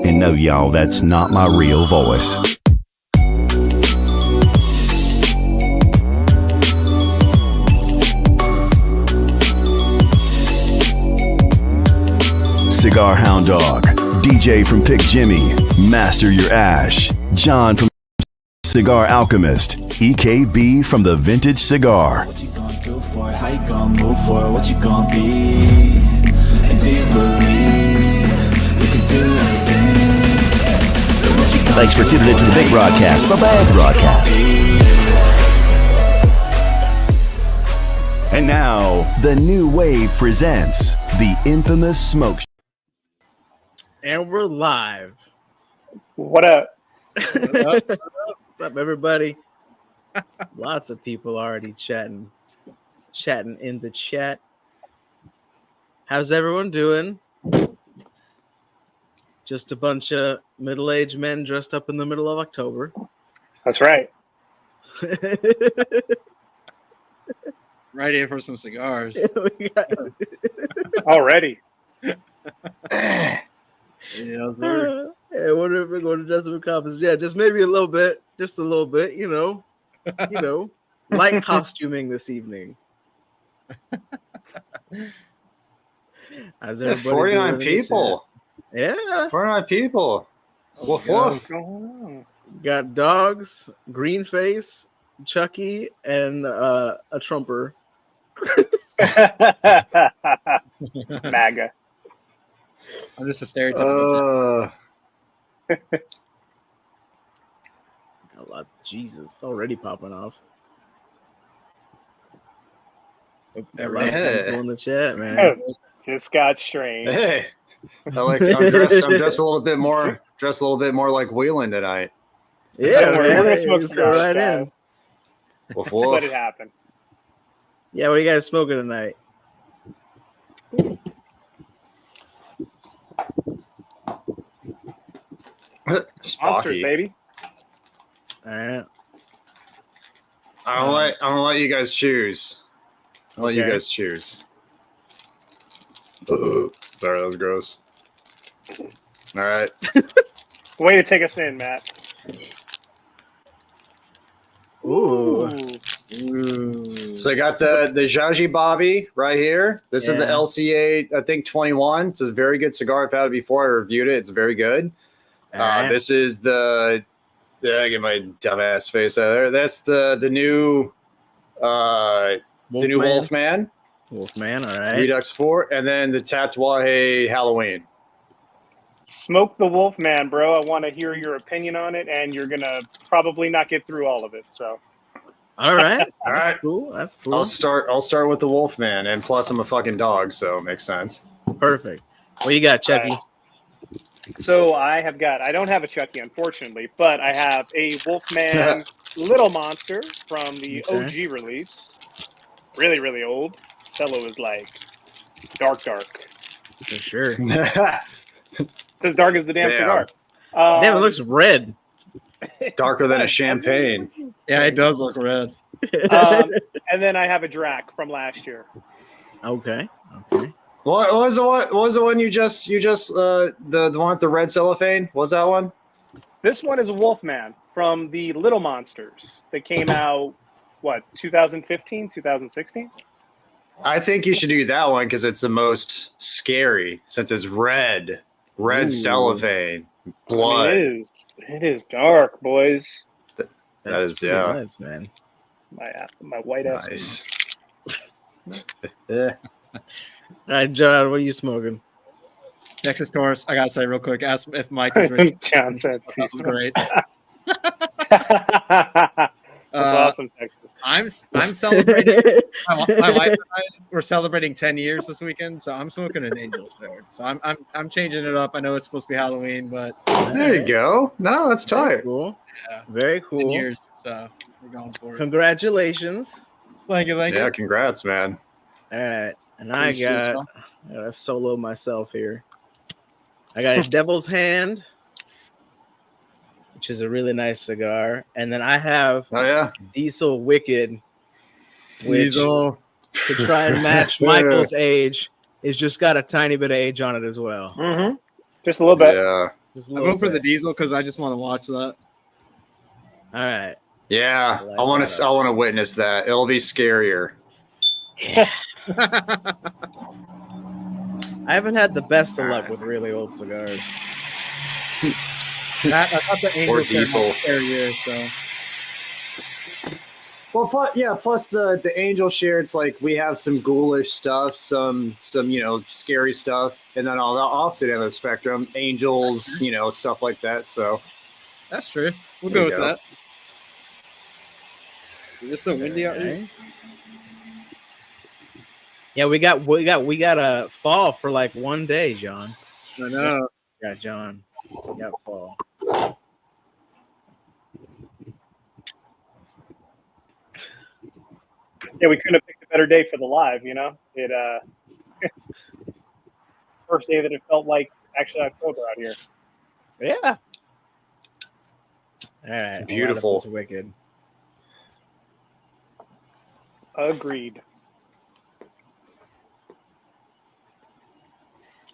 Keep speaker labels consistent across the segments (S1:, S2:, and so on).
S1: And no, y'all, that's not my real voice. Cigar Hound Dog, DJ from Pick Jimmy, Master Your Ash, John from Cigar Alchemist, EKB from The Vintage Cigar.
S2: What you gonna do for it? How you gonna move for it? What you gonna be? And do you believe you can do anything?
S1: Thanks for tuning into the big broadcast, the bad broadcast. And now, the New Wave presents the infamous Smoke Show.
S3: And we're live.
S4: What up?
S3: What's up, everybody? Lots of people already chatting in the chat. How's everyone doing? Just a bunch of middle-aged men dressed up in the middle of October.
S4: That's right.
S5: Right in for some cigars.
S4: Already.
S5: Yeah, sir.
S3: Yeah, what if we're going to dress up in costumes? Yeah, just maybe a little bit, you know, light costuming this evening. How's everybody
S6: 49
S3: doing
S6: people.
S3: Yeah.
S6: 49 people. Woof woof.
S3: Got dogs, green face, Chucky, and a Trumper.
S4: MAGA.
S5: I'm just a stereotypical.
S3: A lot. Jesus, already popping off. Everybody's in the chat, man.
S4: Just got strange.
S6: Hey, I'm dressed a little bit more. Dressed a little bit more like Wheelan tonight.
S3: Yeah,
S4: we're gonna smoke
S3: just
S4: cigars,
S3: right
S4: guys.
S3: in.
S6: Woof
S4: Just let
S6: woof.
S4: it happen.
S3: Yeah, what are you guys smoking tonight?
S4: Monsters,
S6: Spocky.
S4: baby.
S3: All right.
S6: I'm gonna let you guys choose. I'll let you
S3: Okay.
S6: guys choose. Sorry, that was gross. All right.
S4: Way to take us in, Matt.
S3: Ooh.
S6: So I got the Zhaji Bobby right here. This is the
S3: Yeah.
S6: LCA, I think 21. It's a very good cigar. I've had it before. I reviewed it. It's very good.
S3: All right.
S6: This is I get my dumbass face out there. That's the new Wolfman
S3: Wolfman, all right.
S6: Redux 4, and then the Tatuaje Halloween.
S4: Smoke the Wolfman, bro. I want to hear your opinion on it, and you're gonna probably not get through all of it. So,
S3: All right.
S6: All
S3: That's
S6: right.
S3: cool. That's cool.
S6: I'll start with the Wolfman, and plus I'm a fucking dog, so it makes sense.
S3: Perfect. What you got, Chucky?
S4: so I don't have a Chucky, unfortunately, but I have a Wolfman Little Monster from the
S3: Okay.
S4: OG release. Really, really old. Cello is like dark.
S3: For sure.
S4: It's as dark as the damn
S6: Damn.
S4: cigar.
S3: Damn, it looks red.
S6: Darker than a champagne.
S5: Yeah, it does look red.
S4: And then I have a Drac from last year.
S3: Okay.
S6: What was the one you just the one with the red cellophane? What was that one?
S4: This one is a Wolfman from the Little Monsters. They came out, 2015, 2016?
S6: I think you should do that one because it's the most scary since it's red
S3: Ooh.
S6: cellophane,
S4: I
S6: blood.
S4: mean, it is dark, boys.
S6: That is,
S3: pretty
S6: yeah.
S3: nice, man.
S4: My white ass.
S6: Nice. Yeah.
S3: All right, John, what are you smoking?
S5: Texas Taurus. I gotta say real quick. Ask if Mike is rich.
S4: John said.
S5: That was great.
S4: That's awesome, Texas.
S5: I'm celebrating. My wife and I we're celebrating 10 years this weekend, so I'm smoking an Angel Share. So I'm changing it up. I know it's supposed to be Halloween, but
S6: There you go. No, that's
S3: Very
S6: tight.
S3: cool.
S5: yeah,
S3: Very
S5: 10
S3: cool.
S5: years. So we're going for it.
S3: Congratulations.
S5: Thank you.
S6: Yeah, congrats, man.
S3: All right. And I
S5: Appreciate
S3: got to solo myself here. I got a Devil's Hand, which is a really nice cigar. And then I have
S6: Oh yeah.
S3: Diesel Wicked, which
S6: Diesel.
S3: to try and match Michael's age, it's just got a tiny bit of age on it as well.
S4: Mm-hmm. Just a little bit.
S6: Yeah.
S3: Just a
S5: I
S3: little
S5: vote for the
S3: bit.
S5: Diesel because I just want to watch that.
S3: All right.
S6: Yeah.
S3: Like
S6: I want
S3: that.
S6: to. I want to witness that. It'll be scarier.
S3: I haven't had the best of luck with really old cigars.
S5: I thought the Angel
S6: Or
S5: Share
S6: Diesel.
S5: had a year, so
S6: Well, plus the Angel Share, it's like we have some ghoulish stuff, some scary stuff, and then on the opposite end of the spectrum, angels, stuff like that. So
S5: that's true. We'll
S6: There
S5: go
S6: you
S5: with
S6: go.
S5: that. It's so windy out here.
S3: Okay. Yeah, we got a fall for like one day, John.
S5: I know.
S3: Yeah, John. We got fall.
S4: Yeah, we couldn't have picked a better day for the live. It first day that it felt like actually October out here.
S3: Yeah. All right.
S6: It's beautiful.
S3: It's wicked.
S4: Agreed.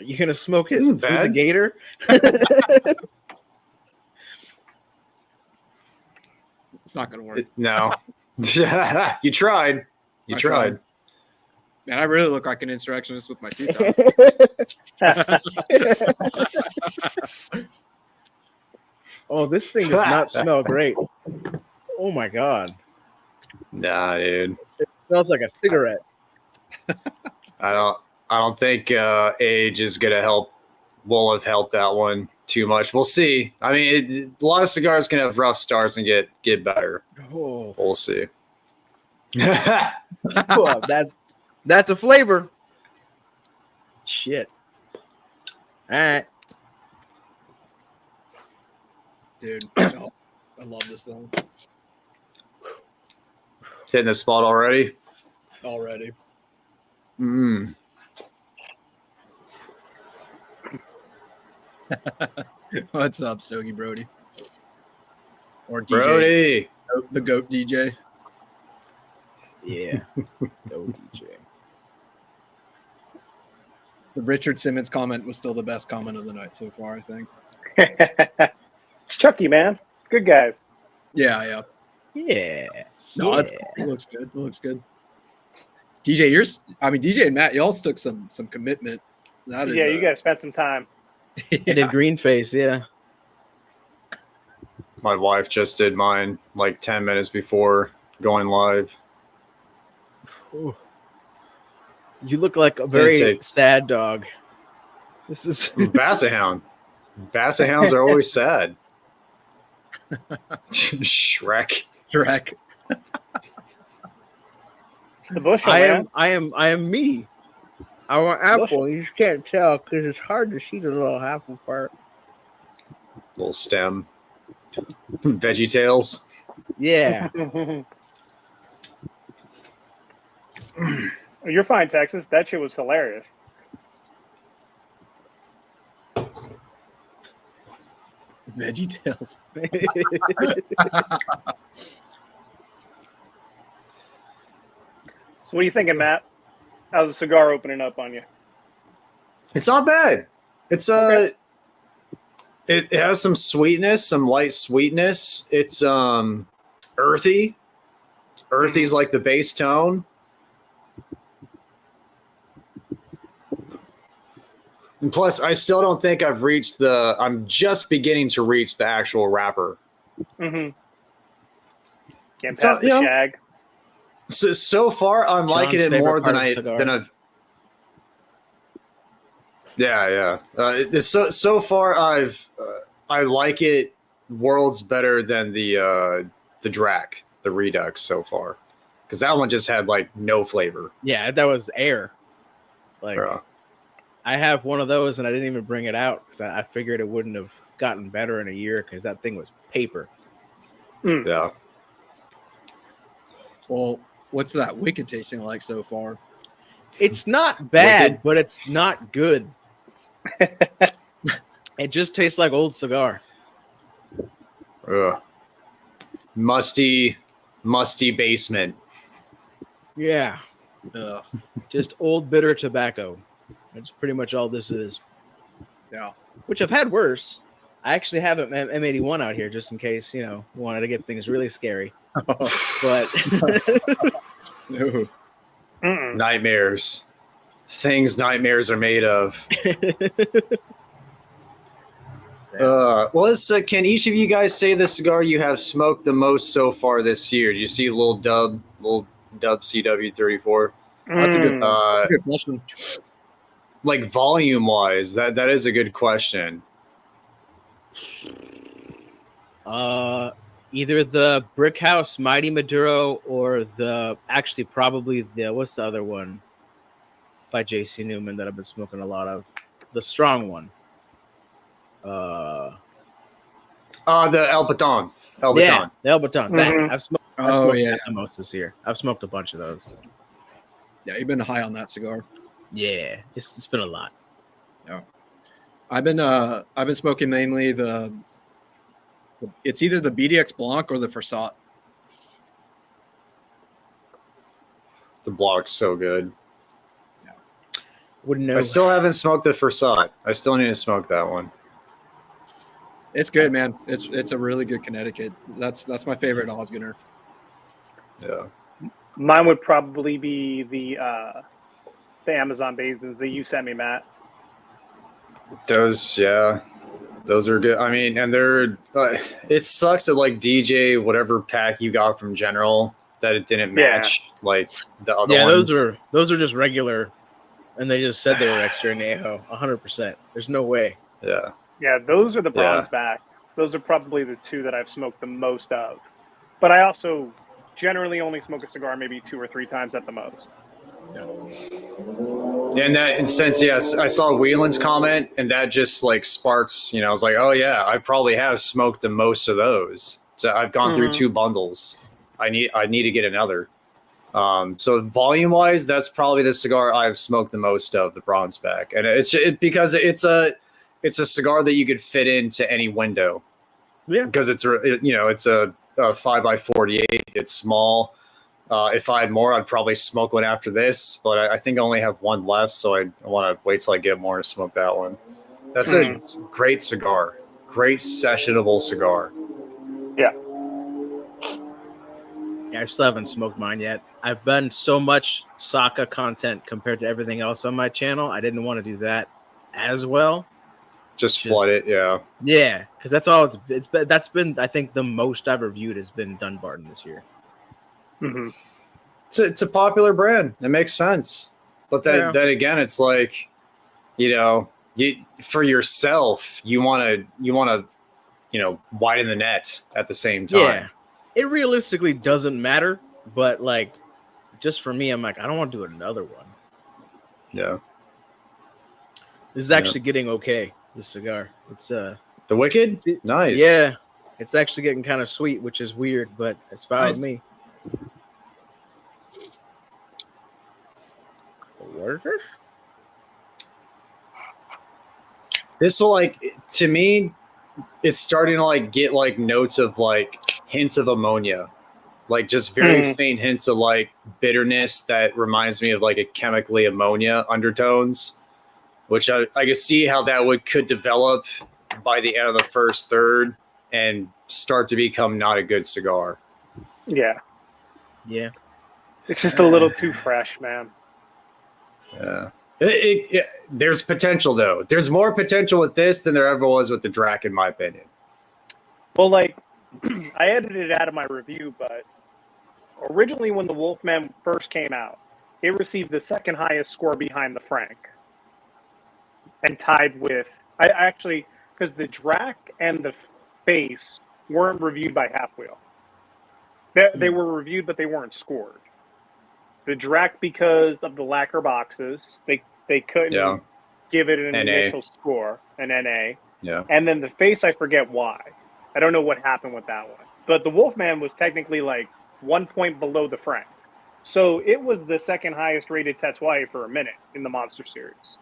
S3: Are you gonna smoke it
S6: Isn't
S3: through the
S6: bad.
S3: gator?
S5: It's not gonna work.
S6: no, you tried. You
S5: I
S6: tried.
S5: Man, I really look like an insurrectionist with my teeth out.
S3: Oh, this thing does not smell great. Oh my god.
S6: Nah, dude.
S3: It smells like a cigarette.
S6: I don't think age is gonna help. Will have helped that one too much. We'll see. I mean, a lot of cigars can have rough starts and get better.
S3: Oh,
S6: We'll see.
S3: well, that's a flavor. Shit. All right.
S5: Dude, I love this thing
S6: Hitting the spot already.
S5: already.
S6: Mm.
S5: What's up, Stogie Brody? Or DJ,
S6: Brody.
S5: the GOAT DJ.
S3: Yeah. Go DJ.
S5: The Richard Simmons comment was still the best comment of the night so far, I think.
S4: It's Chucky, man. It's good guys.
S5: Yeah.
S3: Yeah.
S5: No,
S3: Yeah.
S5: it looks good. It looks good. DJ and Matt, y'all took some commitment. That is,
S4: Yeah, you guys spent some time.
S3: I did green face, yeah.
S6: My wife just did mine like 10 minutes before going live.
S3: Ooh. You look like a very
S6: It's a-
S3: sad dog. This is
S6: Basset Hound. Basset Hounds are always sad. Shrek.
S5: Shrek.
S4: It's the bushel,
S3: I
S4: man.
S3: am me. I want apple. You just can't tell because it's hard to see the little apple part.
S6: Little stem. Veggie Tales.
S3: Yeah.
S4: You're fine, Texas. That shit was hilarious.
S5: Veggie Tales.
S4: So what are you thinking, Matt? How's the cigar opening up on you?
S6: It's not bad. It's it has some sweetness, some light sweetness. It's earthy. Earthy's like the base tone. And plus, I still don't think I've reached I'm just beginning to reach the actual wrapper.
S4: Mm-hmm. Can't
S6: So,
S4: pass the
S6: you know,
S4: shag.
S6: So far, I'm liking it
S3: favorite
S6: more
S3: part
S6: than
S3: of cigar.
S6: I've. Yeah. So far, I like it worlds better than the Drac. the Redux so far, because that one just had like no flavor.
S3: Yeah, that was air. Like
S6: Yeah.
S3: I have one of those, and I didn't even bring it out because I figured it wouldn't have gotten better in a year because that thing was paper.
S6: Yeah.
S5: Well, what's that Wicked tasting like so far?
S3: It's not bad,
S6: Wicked?
S3: but it's not good. It just tastes like old cigar.
S6: Ugh. Musty basement.
S3: Yeah,
S5: Ugh.
S3: just old bitter tobacco. That's pretty much all this is.
S5: Yeah.
S3: Which I've had worse. I actually have an M81 out here just in case, wanted to get things really scary. But
S5: No.
S4: Mm-mm.
S6: Nightmares. Things nightmares are made of. Well, can each of you guys say the cigar you have smoked the most so far this year? Do you see little Dub CW34?
S5: That's a good,
S4: Mm.
S5: good question.
S6: Like volume wise, that is a good question.
S3: either the Brick House Mighty Maduro or probably what's the other one by JC Newman that I've been smoking a lot of, the strong one.
S6: The El Baton.
S3: Yeah, the El Baton.
S4: Mhm.
S3: I've smoked that the most this year. I've smoked a bunch of those.
S5: Yeah, you've been high on that cigar.
S3: Yeah, it's been a lot.
S5: I've been smoking mainly it's either the BDX Blanc or the Versat.
S6: The block's so good.
S3: Wouldn't know.
S6: I still haven't smoked the Versat. I still need to smoke that one.
S5: It's good, man. It's a really good Connecticut. That's my favorite Osgener.
S6: Yeah.
S4: Mine would probably be the Amazon Basins that you sent me, Matt.
S6: Those are good. I mean, and they're it sucks that like DJ whatever pack you got from General that it didn't match like the other ones.
S3: those are just regular, and they just said they were extra in Aho. 100%. There's no way.
S6: Yeah.
S4: Yeah, those are the bronze back. Those are probably the two that I've smoked the most of. But I also generally only smoke a cigar maybe 2 or 3 times at the most.
S6: And since yes, I saw Whelan's comment, and that just like sparks. I was like, oh yeah, I probably have smoked the most of those. So I've gone through 2 bundles. I need to get another. So volume wise, that's probably the cigar I've smoked the most of, the bronze back, and because it's a cigar that you could fit into any window.
S3: Yeah,
S6: because it's a 5x48. It's small. If I had more, I'd probably smoke one after this, but I think I only have one left, so I want to wait till I get more to smoke that one. That's a great cigar. Great sessionable cigar.
S4: Yeah.
S3: Yeah, I still haven't smoked mine yet. I've done so much Saka content compared to everything else on my channel. I didn't want to do that as well.
S6: Just flood it, yeah.
S3: Yeah, because that's all it's been. That's been, I think, the most I've reviewed has been Dunbarton this year.
S4: Mm-hmm.
S6: It's a popular brand. It makes sense. But then again, it's like, for yourself, you want to, widen the net at the same time.
S3: Yeah, it realistically doesn't matter, but like, just for me, I'm like, I don't want to do another one.
S6: Yeah.
S3: This is actually getting okay. This cigar, it's
S6: The Wicked, nice.
S3: Yeah, it's actually getting kind of sweet, which is weird, but it's fine with me. What is this?
S6: This will to me, it's starting to get notes of hints of ammonia, just very faint hints of bitterness that reminds me of a chemically ammonia undertones, which I can see how that could develop by the end of the first third and start to become not a good cigar.
S4: Yeah.
S3: Yeah.
S4: It's just a little too fresh, man.
S6: Yeah. There's potential, though. There's more potential with this than there ever was with the Drac, in my opinion.
S4: Well, I edited it out of my review, but originally when the Wolfman first came out, it received the second highest score behind the Frank. And tied with, I actually, because the Drac and the Face weren't reviewed by Half Wheel. They were reviewed, but they weren't scored. The Drac, because of the lacquer boxes, they couldn't give it an
S6: NA.
S4: initial score, an NA.
S6: Yeah.
S4: And then the face, I forget why. I don't know what happened with that one. But the Wolfman was technically like 1 point below the Frank. So it was the second highest rated Tetsuai for a minute in the Monster Series.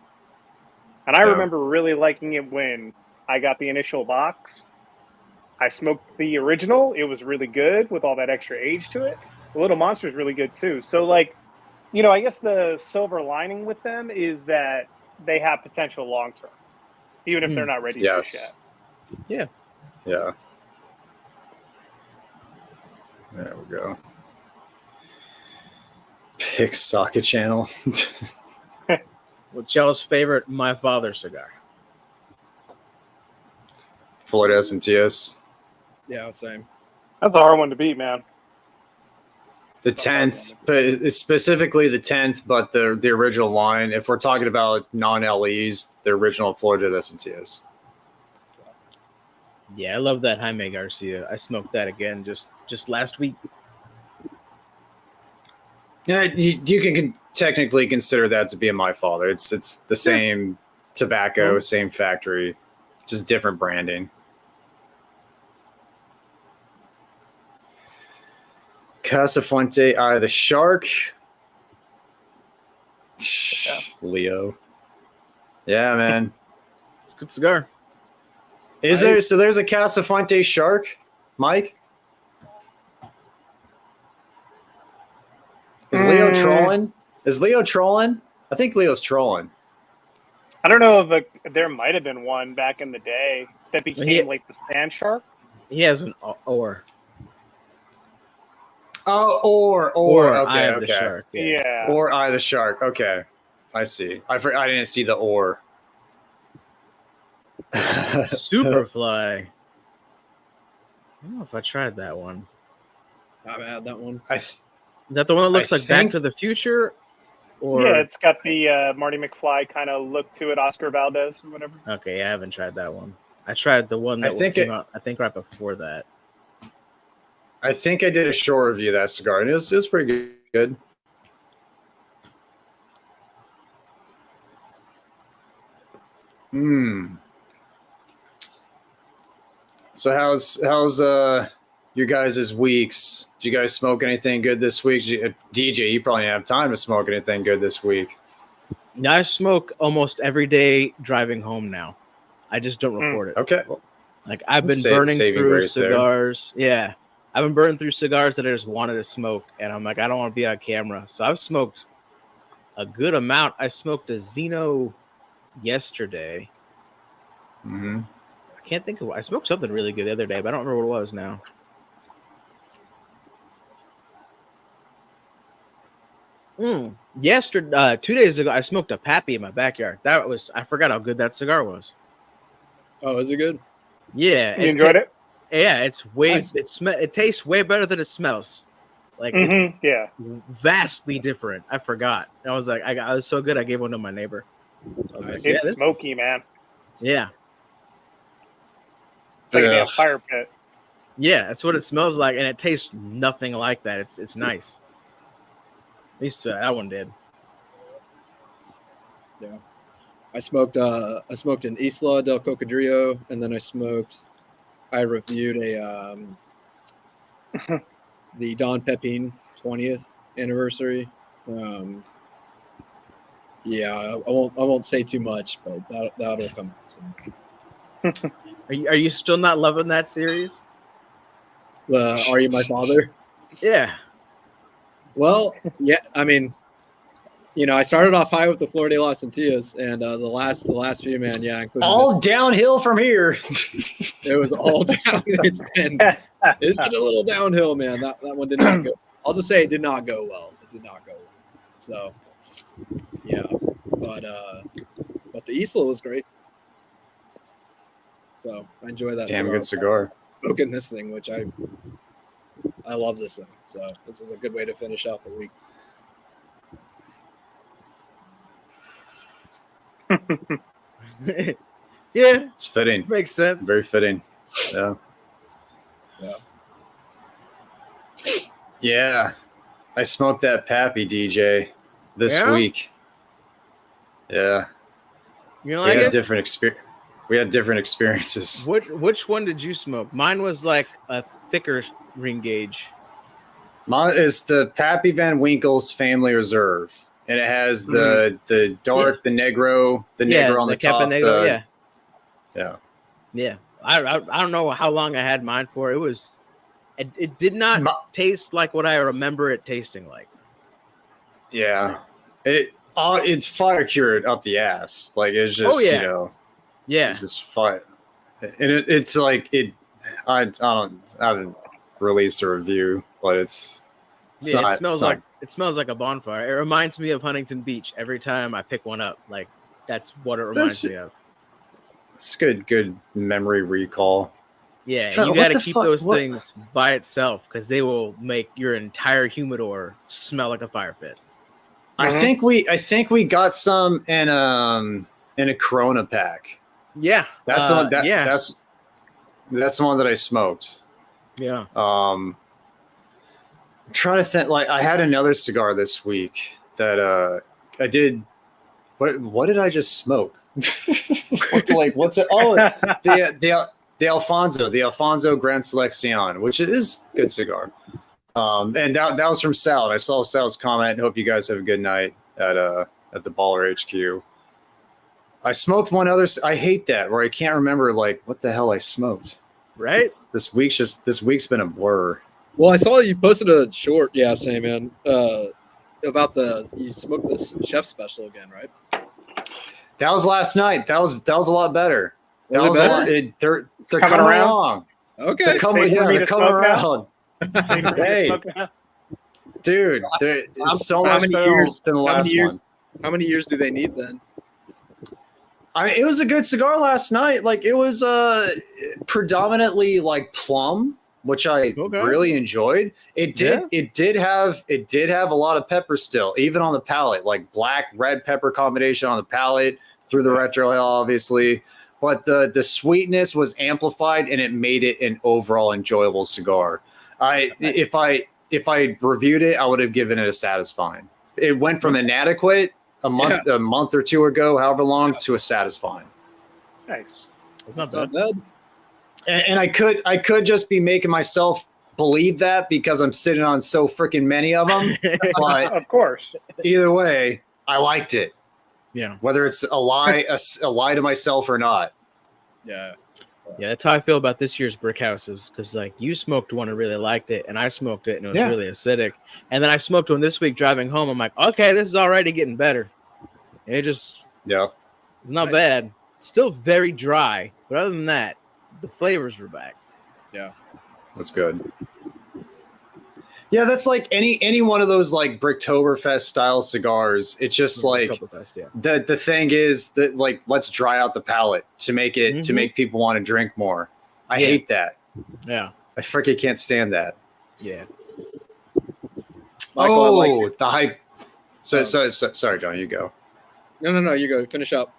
S4: And I remember really liking it when I got the initial box. I smoked the original. It was really good with all that extra age to it. The Little Monster is really good too. So, like, you know, I guess the silver lining with them is that they have potential long term, even if they're not ready for yet.
S3: Yeah.
S6: Yeah. There we go. Pick Socket Channel.
S3: What's y'all's favorite My Father cigar?
S6: Florida S&TS.
S5: Yeah, same.
S4: That's a hard one to beat, man.
S6: The 10th, but it's specifically the 10th, but the original line. If we're talking about non-LEs, the original Florida S&TS.
S3: Yeah, I love that Jaime Garcia. I smoked that again just last week.
S6: Yeah, you can technically consider that to be a My Father. It's the same tobacco, same factory, just different branding. Casafuente, Eye of the Shark.
S4: Yeah.
S6: Leo. Yeah, man.
S3: It's a good cigar.
S6: There's a Casafuente Shark, Mike? Is Leo trolling? Is Leo trolling? I think Leo's trolling.
S4: I don't know if there might have been one back in the day that became like the Sand Shark.
S3: He has an or.
S6: Oh, or okay,
S3: Eye of
S6: okay.
S3: the Shark.
S4: Yeah.
S6: Or Eye of the Shark. Okay, I see. I didn't see the or.
S3: Superfly. I don't know if I tried that one.
S5: I've had that one.
S3: Is that the one that looks
S6: I
S3: like Back
S6: think-
S3: to the Future? Or
S4: Yeah, it's got the Marty McFly kind of look to it, Oscar Valdez or whatever.
S3: okay, I haven't tried that one. I tried the one that came out, I think right before that.
S6: I think I did a short review of that cigar, and it was pretty good. So how's your guys' weeks? Did you guys smoke anything good this week? DJ, you probably didn't have time to smoke anything good this week.
S3: Now I smoke almost every day driving home now. I just don't record it.
S6: Okay.
S3: Like I've been burning through cigars. Yeah. I've been burning through cigars that I just wanted to smoke. And I'm like, I don't want to be on camera. So I've smoked a good amount. I smoked a Zeno yesterday.
S6: Mm-hmm.
S3: I can't think of what I smoked something really good the other day, but I don't remember what it was now. Yesterday, 2 days ago, I smoked a Pappy in my backyard. I forgot how good that cigar was.
S5: Oh, is it good?
S3: Yeah.
S4: You enjoyed it?
S3: Yeah, it's way
S5: Nice.
S3: it tastes way better than it smells. Like
S4: Mm-hmm. Yeah.
S3: it's vastly different. I forgot. I was like, I was so good. I gave one to my neighbor. I was like,
S4: It's
S3: yeah, this is-
S4: smoky, man.
S3: Yeah,
S4: It's like a
S6: Ugh.
S4: damn fire pit.
S3: yeah, that's what it smells like, and it tastes nothing like that. It's nice. At least that one did.
S5: Yeah. I smoked an Isla del Cocodrillo, and then I reviewed a the Don Pepin 20th anniversary. Yeah, I won't say too much, but that'll come out soon.
S3: Are you still not loving that series?
S5: Are You My Father?
S3: Yeah.
S5: Well, yeah, I mean, you know, I started off high with the Flor de las Antillas, and the last few, man, yeah, including
S6: All downhill from here.
S5: it was all down. It's been a little downhill, man. That one did not go. I'll just say it did not go well. It did not go well. So, yeah, but the Isla was great. So I enjoy that.
S6: Damn good cigar.
S5: Smoking this thing, which I love this thing. So this is a good way to finish out the week.
S3: Yeah,
S6: It's fitting.
S3: makes sense.
S6: Very fitting. Yeah.
S5: Yeah.
S6: Yeah, I smoked that Pappy DJ this week. Yeah,
S3: you know, we had
S6: different experiences.
S3: Which one did you smoke? Mine was like a thicker ring gauge.
S6: Mine is the Pappy Van Winkle's Family Reserve, and it has the dark, the Negro on the top.
S3: Caponegro,
S6: yeah.
S3: I don't know how long I had mine for. It did not taste like what I remember it tasting like.
S6: Yeah, it's fire cured up the ass. Like it's just it's just fire, and it's like it. I haven't released a review, but it smells
S3: like a bonfire. It reminds me of Huntington Beach every time I pick one up. Like that's what it reminds me of.
S6: It's good memory recall.
S3: Yeah, you got to keep those things by itself because they will make your entire humidor smell like a fire pit.
S6: I think we got some in a Corona pack.
S3: Yeah,
S6: that's the one. That's the one that I smoked.
S3: Yeah.
S6: I'm trying to think. Like, I had another cigar this week that I did. What did I just smoke? What's it? Oh, the Alfonso Gran Selección, which is a good cigar. And that was from Sal. I saw Sal's comment. Hope you guys have a good night at the Baller HQ. I smoked one other. I hate that where I can't remember what the hell I smoked.
S3: Right.
S6: This week's been a blur.
S5: Well, I saw you posted a short. Yeah, same man. About you smoked this chef special again, right?
S6: That was last night. That was a lot better.
S5: They're
S6: coming around.
S5: Okay,
S6: they're coming around. Hey, dude, there's so much better than the last one.
S5: How many years do they need then?
S6: I mean, it was a good cigar last night. Like it was predominantly like plum, which I really enjoyed. It did have a lot of pepper still, even on the palate, like black red pepper combination on the palate through the retrohale, obviously. But the sweetness was amplified, and it made it an overall enjoyable cigar. If I reviewed it, I would have given it a satisfying. It went from inadequate a month or two ago, however long, to a satisfying.
S4: Nice.
S3: It's not bad.
S6: And I could just be making myself believe that because I'm sitting on so freaking many of them. But
S4: of course,
S6: either way, I liked it.
S3: Yeah.
S6: Whether it's a lie to myself or not.
S5: Yeah.
S3: Yeah, that's how I feel about this year's Brick Houses, because like you smoked one and really liked it, and I smoked it and it was really acidic, and then I smoked one this week driving home. I'm like, okay, this is already getting better. And it just it's not bad. Still very dry, but other than that, the flavors were back.
S5: Yeah,
S6: that's good. Yeah, that's like any one of those like Bricktoberfest style cigars. It's just like the thing is that like let's dry out the palate to make it to make people want to drink more. I hate that.
S3: Yeah,
S6: I freaking can't stand that.
S3: Yeah.
S5: Michael,
S6: the hype. So sorry, John. You go.
S5: No. You go. Finish up.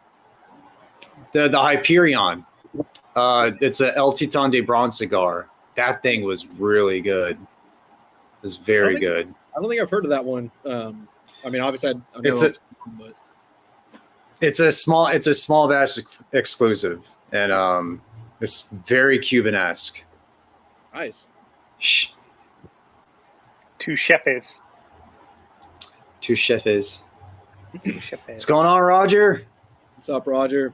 S6: The Hyperion. It's a El Titan de Bronze cigar. That thing was really good. Is very good.
S5: I don't think I've heard of that one. I mean, obviously,
S6: it's a small batch exclusive, and it's very Cuban-esque.
S5: Nice.
S4: Two chefs.
S6: What's going on, Roger?
S5: What's up, Roger?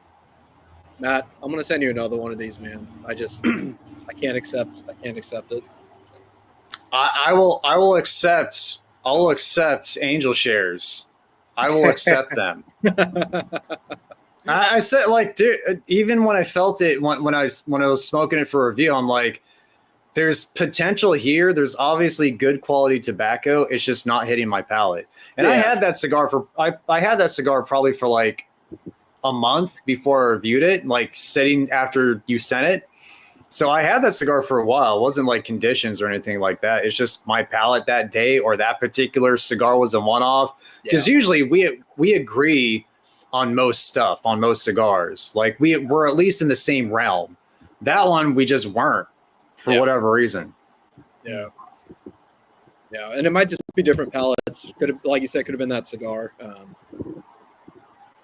S5: Matt, I'm gonna send you another one of these, man. I can't accept it.
S6: I will accept angel shares. I will accept them. I said, like, dude, even when I felt it when I was smoking it for review, I'm like, there's potential here. There's obviously good quality tobacco. It's just not hitting my palate. And I had that cigar I had that cigar probably for like a month before I reviewed it, like sitting after you sent it. So I had that cigar for a while. It wasn't like conditions or anything like that. It's just my palate that day, or that particular cigar was a one-off. Because usually we agree on most stuff, on most cigars. Like we're at least in the same realm. That one we just weren't for whatever reason.
S5: Yeah. Yeah, and it might just be different palettes. Could have, like you said, could have been that cigar.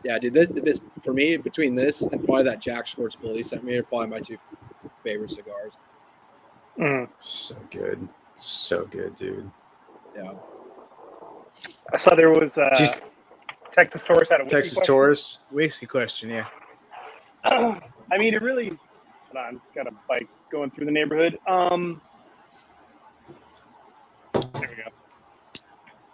S5: Yeah, dude, this for me, between this and probably that Jack Schwartz Bully sent me, are probably my two favorite cigars.
S6: So good, dude.
S5: Yeah.
S4: I saw there was Texas Taurus had a whiskey
S6: Texas
S4: question.
S6: Taurus
S3: Whiskey question, yeah.
S4: I mean, it really. Hold on, got a bike going through the neighborhood. There we go.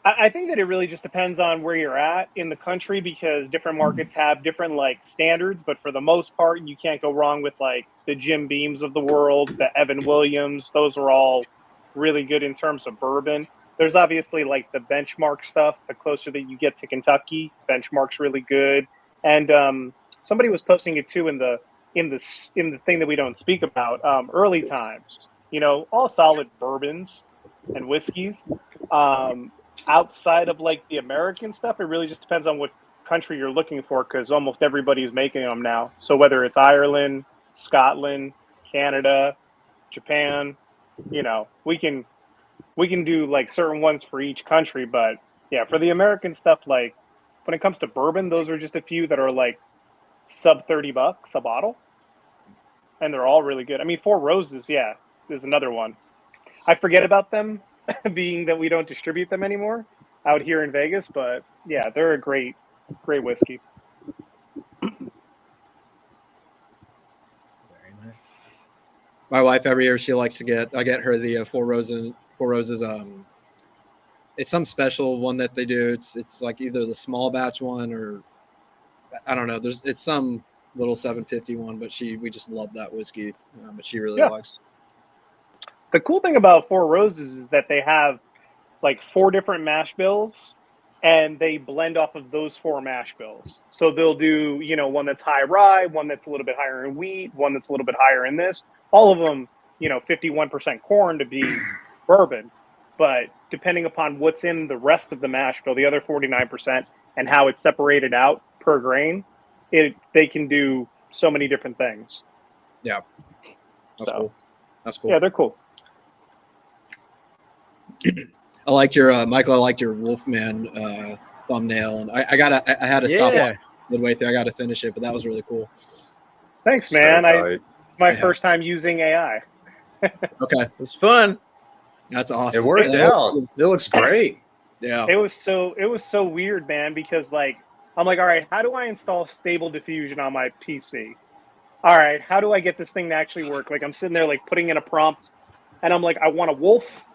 S4: I think that it really just depends on where you're at in the country because different markets have different like standards. But for the most part, you can't go wrong with like the Jim Beams of the world, the Evan Williams. Those are all really good in terms of bourbon. There's obviously like the benchmark stuff. The closer that you get to Kentucky, benchmark's really good. And somebody was posting it too in the thing that we don't speak about. Early times, all solid bourbons and whiskeys. Outside of like the American stuff, it really just depends on what country you're looking for because almost everybody's making them now. So whether it's Ireland, Scotland, Canada, Japan, we can do like certain ones for each country. But yeah, for the American stuff, like when it comes to bourbon, those are just a few that are like sub $30 a bottle, and they're all really good. I mean, Four Roses, yeah, is another one. I forget about them. Being that we don't distribute them anymore out here in Vegas, but yeah, they're a great whiskey.
S3: Very nice.
S5: My wife every year she likes to I get her the Four Roses. It's some special one that they do. It's like either the small batch one or I don't know. It's some little 750 one, but we just love that whiskey. But she really likes it.
S4: The cool thing about Four Roses is that they have like 4 different mash bills and they blend off of those 4 mash bills. So they'll do, one that's high rye, one that's a little bit higher in wheat, one that's a little bit higher in this. All of them, 51% corn to be bourbon. But depending upon what's in the rest of the mash bill, the other 49% and how it's separated out per grain, they can do so many different things.
S5: Yeah. That's cool.
S4: Yeah, they're cool.
S5: I liked your Michael. I liked your Wolfman thumbnail, and I had to stop midway through. I got to finish it, but that was really cool.
S4: Thanks, man. It's my first time using AI.
S5: Okay,
S3: it was fun.
S5: That's awesome.
S6: It worked out. It looks great.
S5: Yeah,
S4: it was so weird, man. Because like I'm like, all right, how do I install Stable Diffusion on my PC? All right, how do I get this thing to actually work? Like I'm sitting there like putting in a prompt, and I'm like, I want a wolf.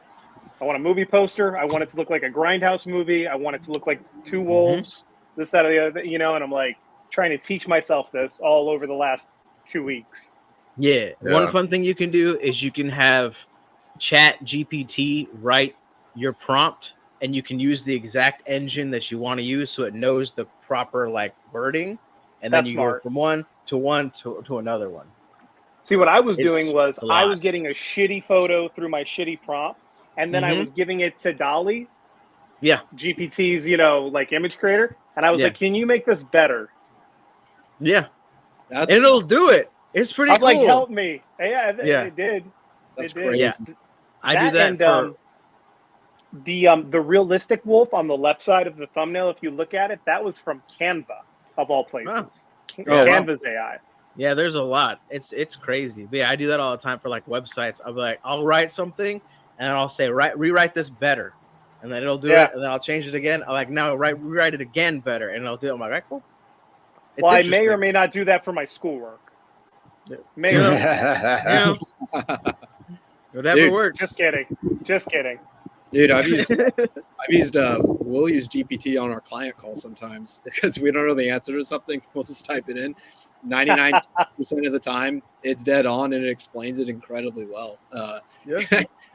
S4: I want a movie poster. I want it to look like a Grindhouse movie. I want it to look like 2 wolves, this, that, or the other, and I'm like trying to teach myself this all over the last 2 weeks.
S3: Yeah. One fun thing you can do is you can have Chat GPT write your prompt and you can use the exact engine that you want to use so it knows the proper like wording. And then you go from one to another one. See, what I was doing was I was getting a shitty photo through my shitty prompt. And then I was giving it to DALL-E, GPT's, like image creator. And I was like, can you make this better? Yeah. And it'll do it. It's pretty cool. I'm like, help me. Yeah, it did.
S5: That's crazy. Yeah.
S3: I do that
S4: and, the realistic wolf on the left side of the thumbnail, if you look at it, that was from Canva, of all places. Wow. Canva's AI.
S3: Yeah, there's a lot. It's crazy. But yeah, I do that all the time for like websites. I'll be like, I'll write something. And I'll say, rewrite this better. And then it'll do it. And then I'll change it again. I'm like, no, rewrite it again better. And it'll do it. I'm like, right, cool.
S4: Well, I may or may not do that for my schoolwork. May or
S3: whatever works.
S4: Just kidding.
S5: Dude, we'll use GPT on our client calls sometimes because we don't know the answer to something. We'll just type it in. 99% of the time, it's dead on and it explains it incredibly well.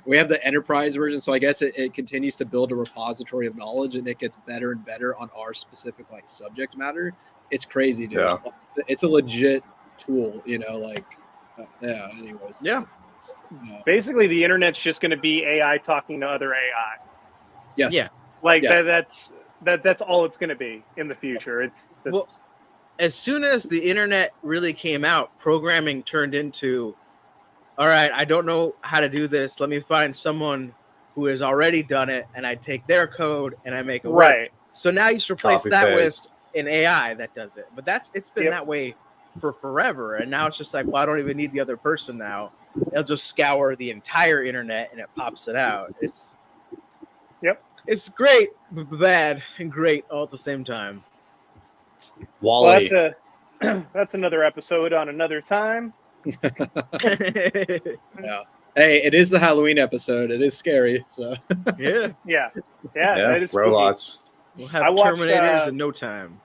S5: We have the enterprise version, so I guess it continues to build a repository of knowledge and it gets better and better on our specific like subject matter. It's crazy, dude. Yeah. It's a legit tool, anyways.
S4: Basically, the internet's just going to be AI talking to other AI.
S5: Yes. Yeah.
S4: Like that's all it's going to be in the future. Well,
S3: as soon as the internet really came out, programming turned into, all right, I don't know how to do this. Let me find someone who has already done it, and I take their code and I make it work.
S4: Right.
S3: So now you should replace
S6: Copy
S3: that
S6: paste.
S3: with an AI that does it. But it's been that way for forever, and now it's just like, well, I don't even need the other person now. They'll just scour the entire internet and it pops it out. It's great, but bad and great all at the same time.
S6: Wally.
S4: Well, that's another episode on another time.
S5: Yeah. Hey, it is the Halloween episode. It is scary. So
S3: Yeah.
S4: That is
S6: robots.
S3: We'll have
S4: I watched,
S3: Terminators in no time.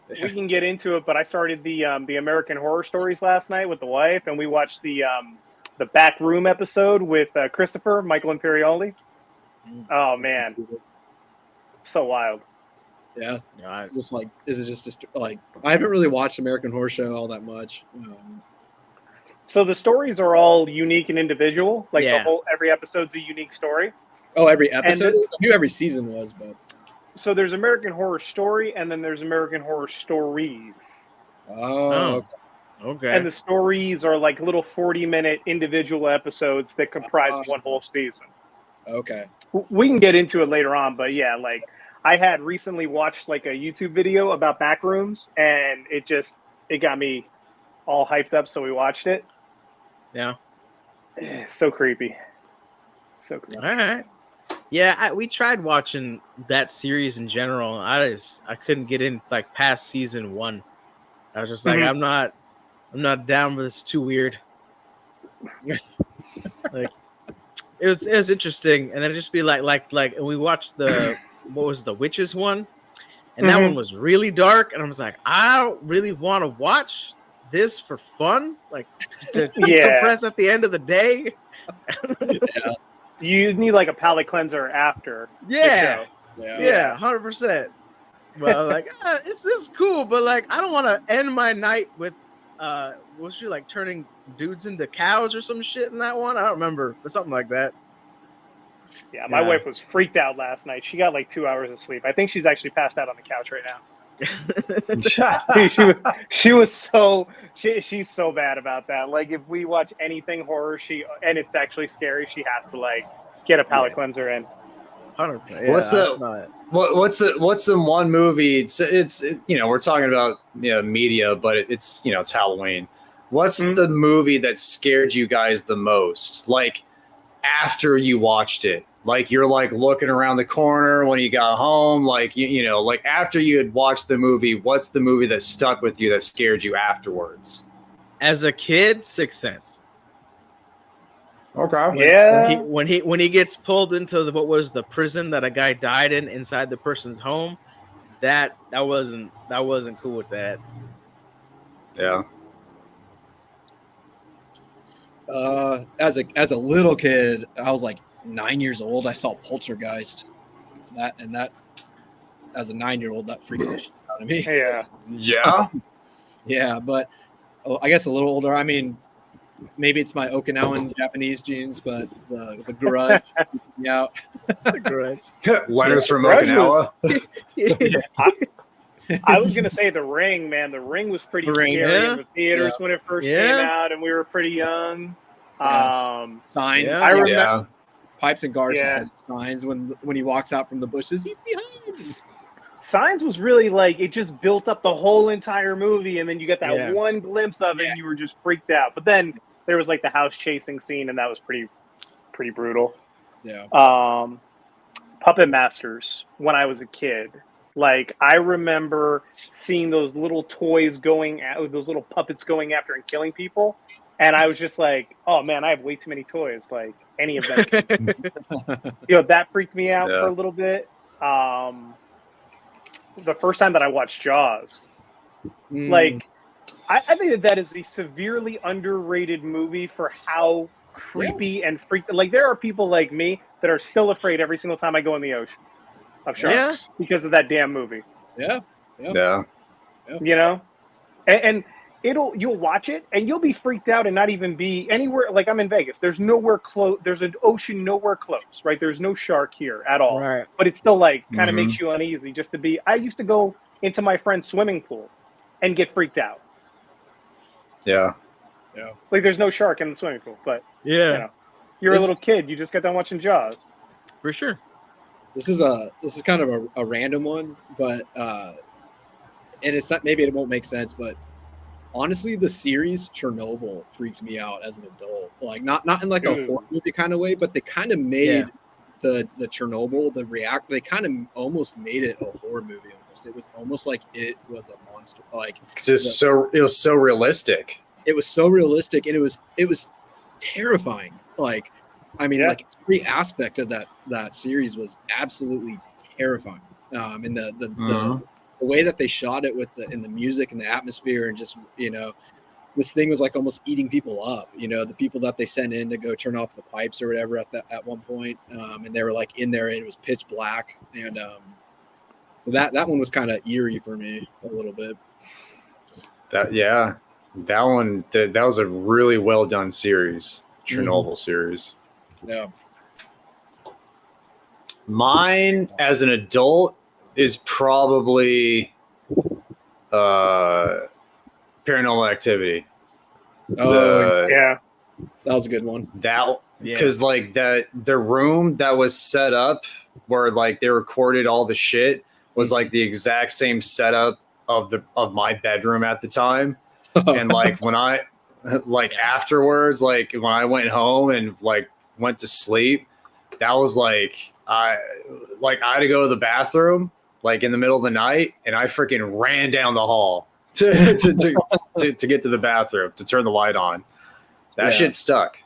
S4: We can get into it, but I started the American Horror Stories last night with the wife, and we watched the Back Room episode with Christopher Michael Imperioli. Oh man, so wild.
S5: yeah,
S3: No,
S5: just like is it just like I haven't really watched American Horror Show all that much.
S4: So the stories are all unique and individual. Like
S3: Yeah.
S4: every episode's a unique story.
S5: Oh, every episode.
S4: And
S5: I knew every season was, but
S4: So there's American Horror Story, and then there's American Horror Stories.
S5: oh,
S3: okay.
S4: And the stories are like little 40-minute individual episodes that comprise one whole season.
S5: okay.
S4: We can get into it later on, but yeah, like I had recently watched like a YouTube video about Backrooms, and it got me all hyped up, so we watched it.
S3: Yeah.
S4: So creepy. So creepy.
S3: All right. Yeah, we tried watching that series in general. I couldn't get in like past season 1. I was just like, I'm not down with this. Too weird. Like it was interesting, and then it'd just be like and we watched the Witches one, and that one was really dark, and I was like, I don't really want to watch this for fun, like to compress at the end of the day.
S5: Yeah.
S4: You need like a palate cleanser after.
S3: Yeah.
S4: the show.
S3: Yeah, 100%. Well, like, this is cool, but like, I don't want to end my night with, was she like turning dudes into cows or some shit in that one? I don't remember, but something like that.
S4: Yeah, my wife was freaked out last night. She got like 2 hours of sleep. I think she's actually passed out on the couch right now. She's so bad about that. Like if we watch anything horror, and it's actually scary, she has to like get a palate cleanser in.
S3: 100%.
S6: What's the one movie? It's we're talking about media, but it's it's Halloween. What's the movie that scared you guys the most? Like after you watched it, like you're like looking around the corner when you got home, like like after you had watched the movie, what's the movie that stuck with you that scared you afterwards?
S3: As a kid, Sixth Sense.
S6: Okay.
S4: Yeah.
S3: When he gets pulled into the prison that a guy died in inside the person's home, that wasn't cool with that.
S6: Yeah.
S5: As a little kid, I was like 9 years old. I saw Poltergeist. That as a 9-year-old, that freaked the shit out of me.
S4: Yeah.
S6: Yeah.
S5: Yeah, but I guess a little older. I mean, maybe it's my Okinawan Japanese genes, but the Grudge freaked me out.
S3: The Grudge.
S6: Letters from
S4: Grudge
S6: Okinawa.
S4: I was gonna say The Ring, man. The Ring was pretty scary in the theaters when it first came out, and we were pretty young.
S5: Signs.
S3: Yeah.
S4: I remember.
S6: Yeah.
S5: Pipes and Garza said signs when he walks out from the bushes. He's behind.
S4: Signs was really like it just built up the whole entire movie, and then you get that one glimpse of it, and you were just freaked out. But then there was like the house chasing scene, and that was pretty brutal.
S5: Yeah.
S4: Puppet Masters. When I was a kid, like I remember seeing those little toys those little puppets going after and killing people, and I was just like, "Oh man, I have way too many toys. Like any of them." That freaked me out for a little bit. The first time that I watched Jaws, like, I think that is a severely underrated movie for how creepy and freaky. Like, there are people like me that are still afraid every single time I go in the ocean of sharks because of that damn movie.
S6: Yeah.
S4: And you'll watch it and you'll be freaked out and not even be anywhere. Like I'm in Vegas. There's nowhere close. There's an ocean nowhere close, right? There's no shark here at all.
S3: Right.
S4: But it still like kind of makes you uneasy just to be. I used to go into my friend's swimming pool and get freaked out.
S6: Yeah.
S4: Like there's no shark in the swimming pool, but you're a little kid. You just got done watching Jaws.
S3: for sure.
S5: This is kind of a random one, but and it's not, maybe it won't make sense, but honestly, the series Chernobyl freaked me out as an adult. Like not in like a horror movie kind of way, but they kind of made the Chernobyl, they kind of almost made it a horror movie. Almost, it was almost like it was a monster. Like
S6: it was so realistic.
S5: It was so realistic, and it was terrifying. Like, I mean, like every aspect of that series was absolutely terrifying. And the way that they shot it in the music and the atmosphere, and just, you know, this thing was like almost eating people up. You know, the people that they sent in to go turn off the pipes or whatever at one point, and they were like in there, and it was pitch black, and so that one was kind of eerie for me a little bit.
S6: That one that was a really well done series, Chernobyl series.
S5: Yeah.
S6: Mine as an adult is probably Paranormal Activity.
S5: That was a good one.
S6: Because like the room that was set up where like they recorded all the shit was like the exact same setup of my bedroom at the time. And like when I like afterwards, like when I went home and like went to sleep, that was like I had to go to the bathroom like in the middle of the night, and I freaking ran down the hall to get to the bathroom to turn the light on. That shit stuck.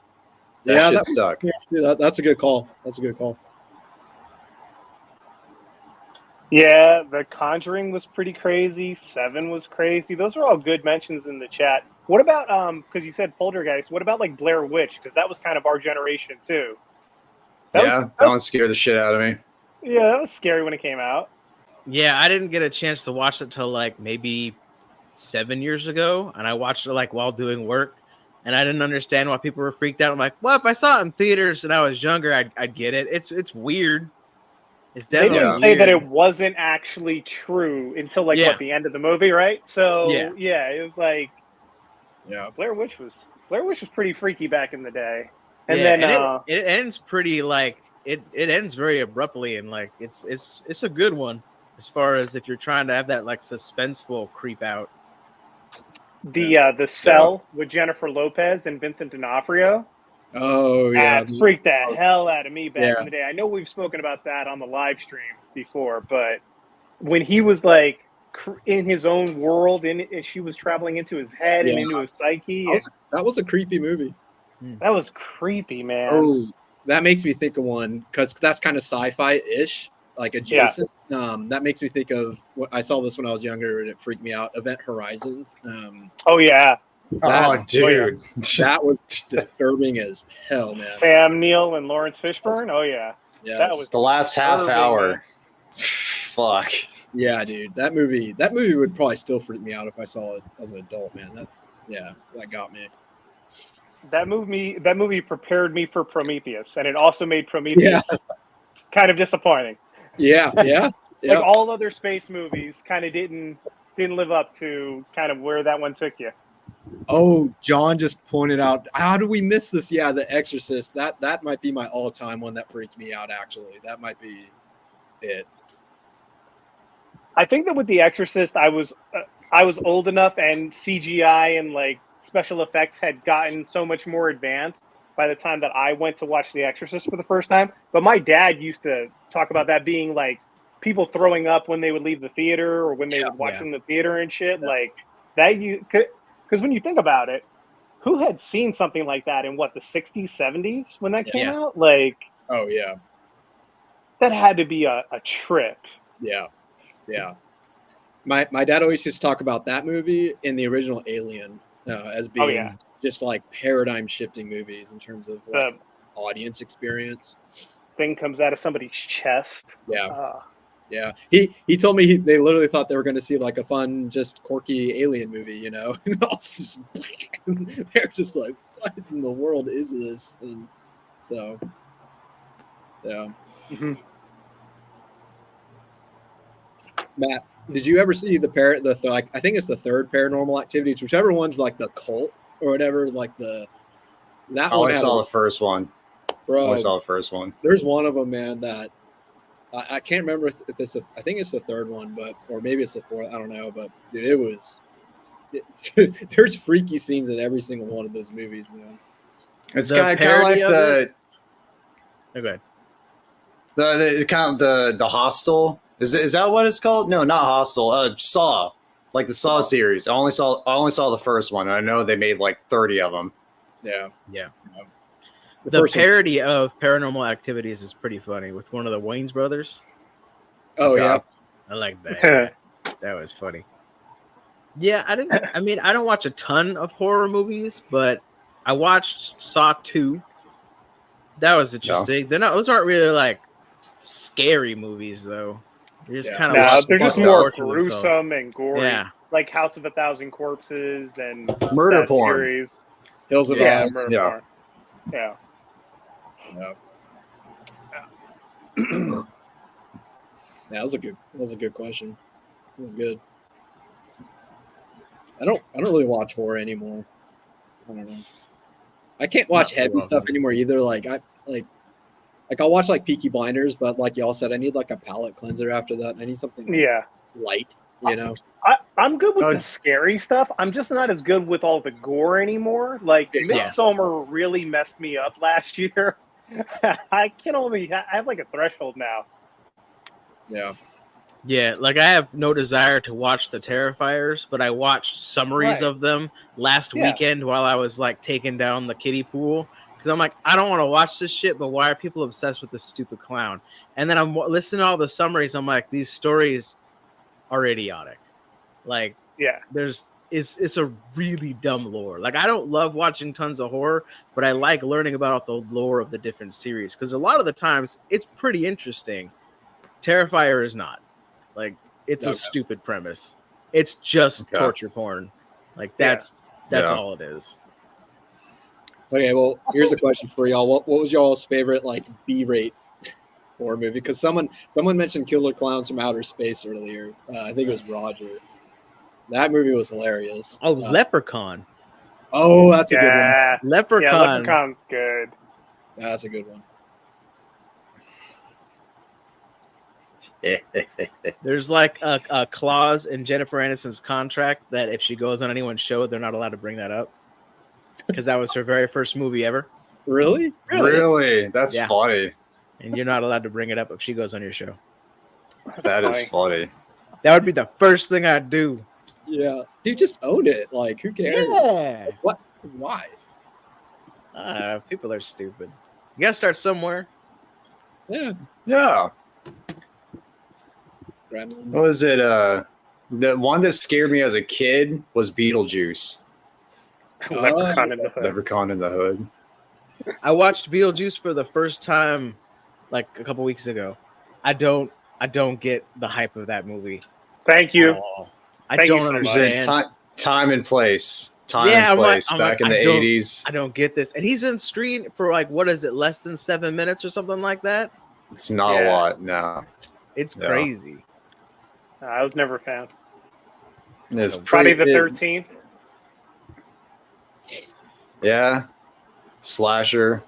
S6: That shit stuck.
S5: Yeah, that's a good call. That's a good call.
S4: Yeah, The Conjuring was pretty crazy. Seven was crazy. Those are all good mentions in the chat. What about because you said Poltergeist? What about like Blair Witch? Because that was kind of our generation too.
S6: That one scared the shit out of me.
S4: Yeah, that was scary when it came out.
S3: Yeah, I didn't get a chance to watch it till like maybe 7 years ago, and I watched it like while doing work, and I didn't understand why people were freaked out. I'm like, well, if I saw it in theaters and I was younger, I'd get it. It's weird. It's definitely
S4: they didn't say that it wasn't actually true until like the end of the movie, right? So yeah, it was like Blair Witch was pretty freaky back in the day. And then
S3: it ends pretty like it ends very abruptly, and like it's a good one as far as if you're trying to have that like suspenseful creep out.
S4: The Cell with Jennifer Lopez and Vincent D'Onofrio.
S5: Oh yeah,
S4: that freaked the hell out of me back in the day. I know we've spoken about that on the live stream before, but when he was like in his own world, and she was traveling into his head and into his psyche,
S5: that was a creepy movie.
S4: That was creepy, man.
S5: Oh, that makes me think of one because that's kind of sci-fi-ish, like adjacent. That makes me think of what I saw this when I was younger, and it freaked me out. Event Horizon.
S6: Dude,
S5: that was disturbing as hell, man.
S4: Sam Neill and Lawrence Fishburne. That was
S6: the last half hour. Man. Fuck.
S5: Yeah, dude, that movie would probably still freak me out if I saw it as an adult, man. That got me.
S4: That movie prepared me for Prometheus, and it also made Prometheus kind of disappointing.
S5: Yeah.
S4: Like all other space movies kind of didn't live up to kind of where that one took you.
S5: Oh, John just pointed out, how do we miss this? Yeah, The Exorcist. That might be my all-time one that freaked me out, actually. That might be it.
S4: I think that with The Exorcist, I was old enough, and CGI and like special effects had gotten so much more advanced by the time that I went to watch The Exorcist for the first time. But my dad used to talk about that being like people throwing up when they would leave the theater or when they would watch in the theater and shit. Like that, because when you think about it, who had seen something like that in the 60s, 70s when that came out? Like,
S5: oh yeah,
S4: that had to be a trip.
S5: Yeah. My dad always used to talk about that movie and the original Alien as being just like paradigm shifting movies in terms of like audience experience.
S4: Thing comes out of somebody's chest.
S5: Yeah. He told me they literally thought they were going to see like a fun, just quirky alien movie, you know, and just, they're just like, what in the world is this? And so, yeah.
S4: Mm-hmm.
S5: Matt, did you ever see like I think it's the third Paranormal Activities, whichever one's like the cult or whatever, like that one?
S6: I saw the first one.
S5: Bro,
S6: I only saw the first one.
S5: There's one of them, man, that I can't remember if it's I think it's the third one, or maybe it's the fourth. I don't know, but dude, there's freaky scenes in every single one of those movies, man.
S6: It's kind of like the
S3: okay.
S6: The kind of the Hostel. Is that what it's called? No, not Hostel. Saw, like the Saw series. I only saw the first one. I know they made like 30 of them.
S5: Yeah.
S3: The parody of Paranormal Activities is pretty funny with one of the Wayans brothers.
S5: Oh yeah,
S3: I like that. That was funny. Yeah, I don't watch a ton of horror movies, but I watched Saw 2. That was interesting.
S6: Yeah.
S3: Those aren't really like scary movies though. They're just kind of
S4: they're just more gruesome and gory.
S3: Yeah.
S4: Like House of a Thousand Corpses and
S6: murder porn.
S4: Series.
S5: Hills of Eyes.
S4: Murder porn. Yeah.
S5: That was a good question. It was good. I don't really watch horror anymore. I don't know. I can't watch heavy stuff anymore either. I'll watch like Peaky Blinders, but like y'all said, I need like a palate cleanser after that. I need something light, you know.
S4: I'm good with the scary stuff. I'm just not as good with all the gore anymore. Like Midsommar really messed me up last year. I have like a threshold now.
S3: Yeah, like I have no desire to watch the Terrifiers, but I watched summaries of them last weekend while I was like taking down the kiddie pool. Because I'm like, I don't want to watch this shit, but why are people obsessed with this stupid clown? And then I'm listening to all the summaries. I'm like, these stories are idiotic. Like, it's a really dumb lore. Like, I don't love watching tons of horror, but I like learning about the lore of the different series. Because a lot of the times, it's pretty interesting. Terrifier is not. Like, it's a stupid premise. It's just torture porn. Like, that's all it is.
S5: Okay, well, here's a question for y'all. What was y'all's favorite like B-rate horror movie? Because someone mentioned Killer Clowns from Outer Space earlier. I think it was Roger. That movie was hilarious.
S3: Oh, Leprechaun.
S5: Oh, that's a good one.
S3: Leprechaun.
S4: Yeah, Leprechaun's good.
S5: That's a good one.
S3: There's like a clause in Jennifer Aniston's contract that if she goes on anyone's show, they're not allowed to bring that up. Because that was her very first movie ever.
S5: Really?
S6: That's funny.
S3: And you're not allowed to bring it up if she goes on your show.
S6: That is funny.
S3: That would be the first thing I'd do.
S5: Yeah. Dude, just own it. Like, who cares?
S3: Yeah.
S5: What? Why?
S3: People are stupid. You gotta start somewhere.
S5: Yeah.
S6: Yeah.
S5: Gremlins.
S6: What was it? The one that scared me as a kid was Beetlejuice.
S4: Leprechaun in the Hood.
S6: Leprechaun in the Hood.
S3: I watched Beetlejuice for the first time like a couple weeks ago. I don't get the hype of that movie.
S4: Thank you.
S3: I don't understand.
S6: Time and place. Time and place. Back in the 80s.
S3: I don't get this. And he's in screen for like, what is it, less than 7 minutes or something like that?
S6: It's not a lot, no.
S3: It's crazy.
S4: I was never a fan.
S6: It's
S4: Friday the 13th.
S6: Yeah. Slasher.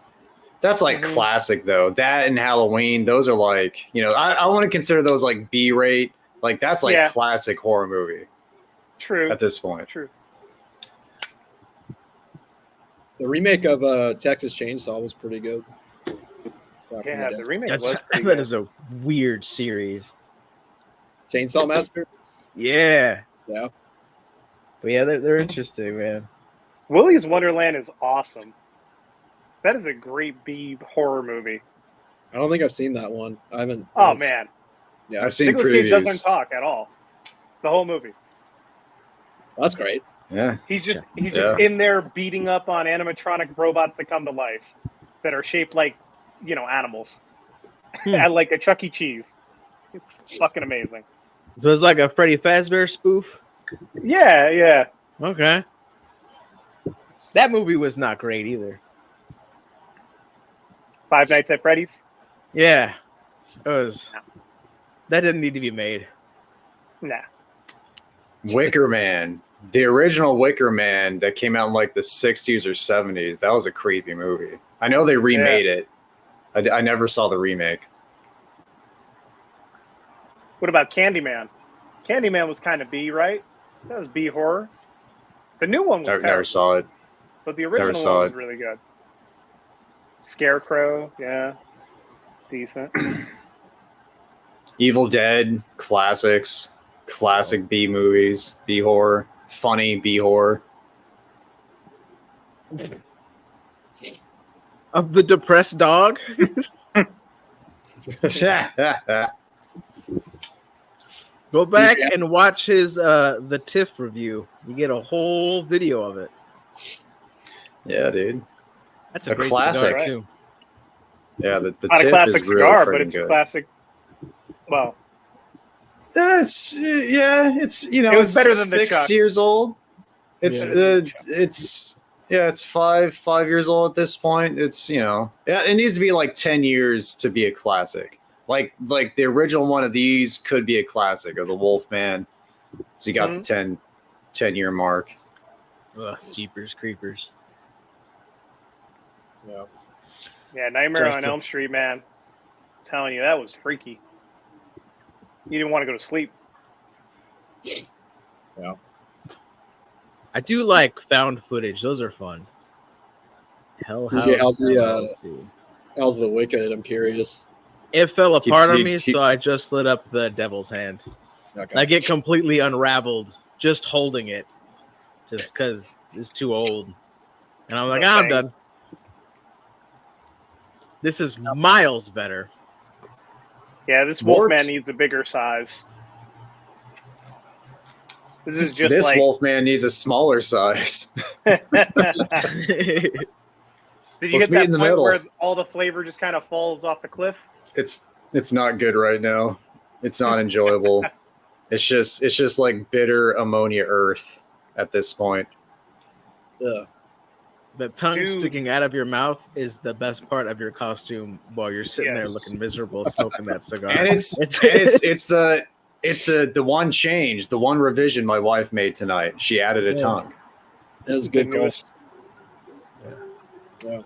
S6: That's like classic though. That and Halloween, those are like, I want to consider those like B-rate. Like that's like classic horror movie.
S4: True.
S6: At this point.
S4: True.
S5: The remake of Texas Chainsaw was pretty good.
S4: Yeah, the remake was pretty good.
S3: That is a weird series.
S5: Chainsaw Massacre?
S3: Yeah.
S5: Yeah.
S3: But yeah, they're interesting, man.
S4: Willy's Wonderland is awesome. That is a great B horror movie.
S5: I don't think I've seen that one. I haven't.
S4: Oh, man.
S6: Yeah, I've seen
S4: Nicolas
S6: previews.
S4: Cage doesn't talk at all. The whole movie.
S5: That's great.
S6: Yeah.
S4: He's just in there beating up on animatronic robots that come to life that are shaped like, animals. At like a Chuck E. Cheese. It's fucking amazing.
S3: So it's like a Freddy Fazbear spoof?
S4: Yeah.
S3: Okay. That movie was not great either.
S4: Five Nights at Freddy's?
S3: Yeah. It was. That didn't need to be made.
S4: Nah.
S6: Wicker Man. The original Wicker Man that came out in like the 60s or 70s. That was a creepy movie. I know they remade it, I never saw the remake.
S4: What about Candyman? Candyman was kind of B, right? That was B horror. The new one was
S6: Never saw it.
S4: But the original one was really good. Scarecrow, yeah. Decent.
S6: Evil Dead, classics, classic B movies, B horror, funny B horror.
S3: Of the depressed dog. Go back and watch his the TIFF review. You get a whole video of it.
S6: Yeah, dude.
S3: That's a great classic cigar, too.
S6: Yeah, the
S4: not
S6: TIFF
S4: a classic
S6: is really
S4: cigar, but it's
S6: good.
S4: a classic. Well,
S6: it's you know,
S4: it was
S6: it's
S4: better than the
S6: 6
S4: Chuck.
S6: years old. It's it's 5 years old at this point. It's, you know, yeah, it needs to be like 10 years to be a classic. Like the original one of these could be a classic, or the Wolfman. So you got the 10 year mark.
S3: Ugh, Jeepers Creepers.
S6: Yeah.
S4: Yeah, Nightmare on Elm Street, man. I'm telling you, that was freaky. You didn't want to go to sleep.
S6: Yeah.
S3: I do like found footage. Those are fun. Hell House.
S5: How's the Wicked? I'm curious.
S3: It fell apart on me, so I just lit up the Devil's Hand. Okay. I get completely unraveled just holding it, just because it's too old. And I'm like, I'm done. This is miles better.
S4: Yeah, this Wolfman needs a bigger size. This is just
S6: this Wolfman needs a smaller size.
S4: Did you get that point where all the flavor just kind of falls off the cliff?
S6: It's not good right now. It's not enjoyable. It's just like bitter ammonia earth at this point.
S5: Yeah.
S3: The tongue sticking out of your mouth is the best part of your costume while you're sitting there looking miserable smoking that cigar.
S6: And it's the one change, the one revision my wife made tonight. She added a tongue.
S5: That was a good call.
S6: Yeah.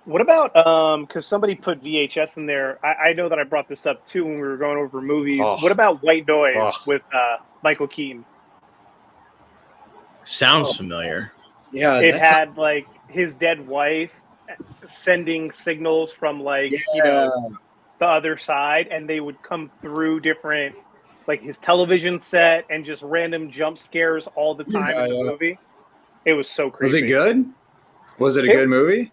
S4: What about because somebody put VHS in there? I know that I brought this up too when we were going over movies. What about White Noise with Michael Keaton?
S3: Sounds familiar.
S5: Yeah,
S4: it had like his dead wife sending signals from like you know, the other side, and they would come through different like his television set and just random jump scares all the time in the movie. It was so creepy.
S6: Was it good? Was it a good movie?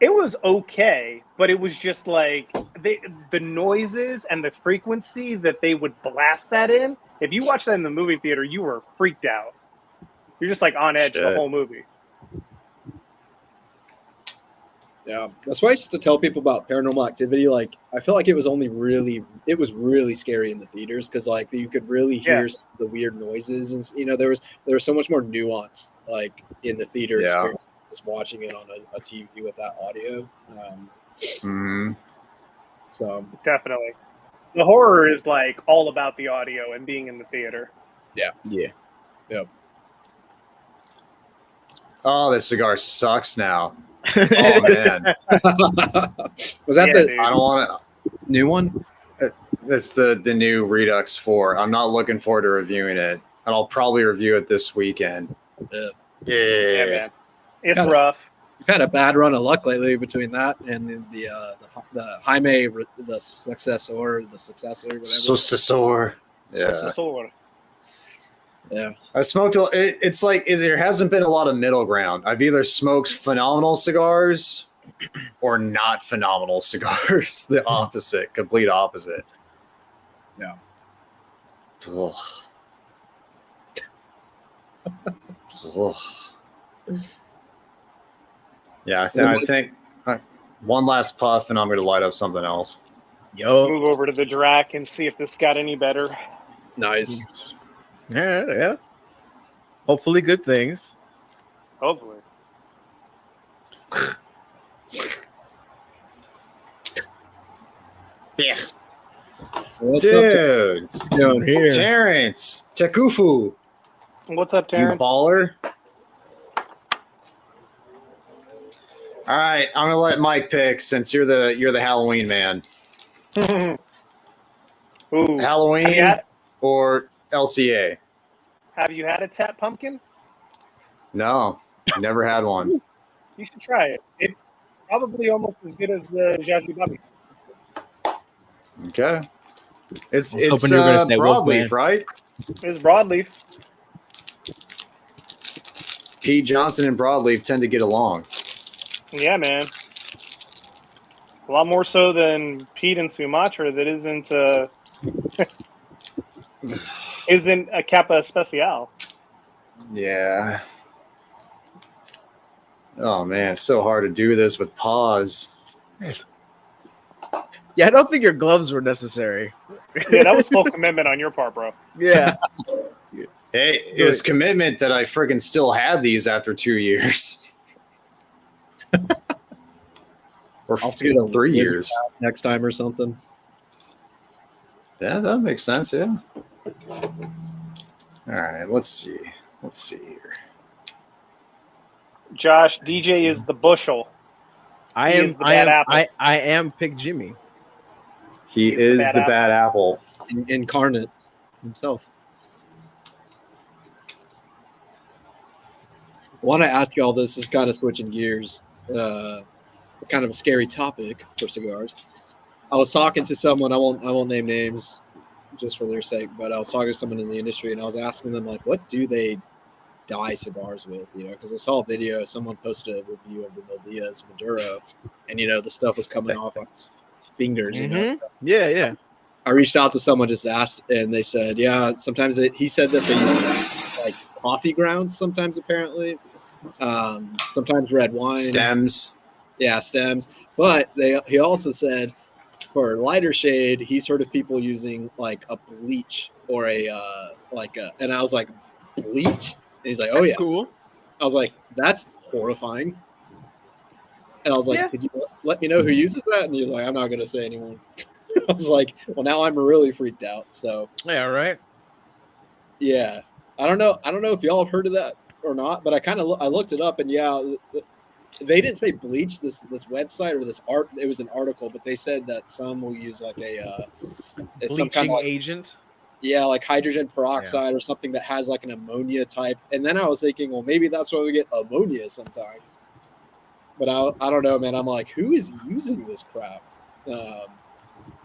S4: It was okay, but it was just like the noises and the frequency that they would blast that in. If you watch that in the movie theater, you were freaked out. You're just like on edge the whole movie.
S5: Yeah, that's why I used to tell people about Paranormal Activity. Like, I feel like it was really scary in the theaters because like you could really hear the weird noises, and you know there was so much more nuance like in the theater experience just watching it on a TV with that audio. So
S4: definitely, the horror is like all about the audio and being in the theater.
S5: Yeah.
S6: Yep. Oh, this cigar sucks now. Oh man,
S5: was that
S4: dude.
S6: I don't want to new one. That's the new Redux 4. I'm not looking forward to reviewing it, and I'll probably review it this weekend.
S4: Yeah, man, it's rough.
S5: You've had a bad run of luck lately between that and the Jaime, the successor, whatever.
S6: Successor.
S4: Successor.
S5: Yeah,
S6: I smoked. It's like there hasn't been a lot of middle ground. I've either smoked phenomenal cigars or not phenomenal cigars. The opposite, complete opposite.
S5: Yeah.
S6: Ugh. Ugh. Yeah, I think one last puff and I'm going to light up something else.
S4: Move over to the Drac and see if this got any better.
S5: Nice.
S3: Yeah. Hopefully good things.
S4: Hopefully.
S6: Yeah.
S5: What's
S6: Dude.
S5: up down here?
S6: Terrence. Takufu.
S4: What's up, Terrence?
S6: You baller. All right, I'm gonna let Mike pick since you're the Halloween man.
S4: Ooh.
S6: Halloween or LCA?
S4: Have you had a tap pumpkin?
S6: No, never had one.
S4: You should try it. It's probably almost as good as the Zhaji Babi.
S6: Okay. It's
S3: broadleaf,
S6: right?
S4: It's broadleaf.
S6: Pete Johnson and broadleaf tend to get along.
S4: Yeah, man. A lot more so than Pete and Sumatra that isn't a Kappa Especial.
S6: Yeah. Oh man, it's so hard to do this with pause.
S3: Yeah, I don't think your gloves were necessary.
S4: Yeah, that was full commitment on your part, bro.
S3: Yeah.
S6: Hey, it was commitment that I friggin' still had these after 2 years. Or
S5: I'll have to get a
S6: 3 years
S5: next time or something.
S6: Yeah, that makes sense. Yeah. All right, let's see. Let's see here.
S4: Josh, DJ is the bushel.
S3: I am Pick Jimmy.
S6: He is the bad apple.
S5: Incarnate himself. I want to ask you all this. Is kind of switching gears. Kind of a scary topic for cigars. I was talking to someone. I won't name names, just for their sake. But I was talking to someone in the industry, and I was asking them like, what do they dye cigars with? You know, because I saw a video. Someone posted a review of the Mil Diaz Maduro, and the stuff was coming off on his fingers.
S3: Mm-hmm.
S5: You know?
S3: Yeah.
S5: I reached out to someone, just asked, and they said, yeah, sometimes he said that they use like coffee grounds sometimes, apparently. Sometimes red wine.
S6: Stems.
S5: Yeah, stems. But he also said for lighter shade, he's heard of people using like a bleach or and I was like, bleach? And he's like, oh,
S3: that's
S5: yeah.
S3: Cool.
S5: I was like, that's horrifying. And I was like, could you let me know who uses that? And he was like, I'm not going to say anyone. I was like, well, now I'm really freaked out. So
S3: yeah, right.
S5: Yeah, I don't know if y'all have heard of that or not, but I looked it up, and they didn't say bleach. This website or this art, it was an article, but they said that some will use like it's
S3: bleaching
S5: some kind of
S3: agent.
S5: Yeah, like hydrogen peroxide or something that has like an ammonia type. And then I was thinking, well, maybe that's why we get ammonia sometimes. But I don't know, man. I'm like, who is using this crap? I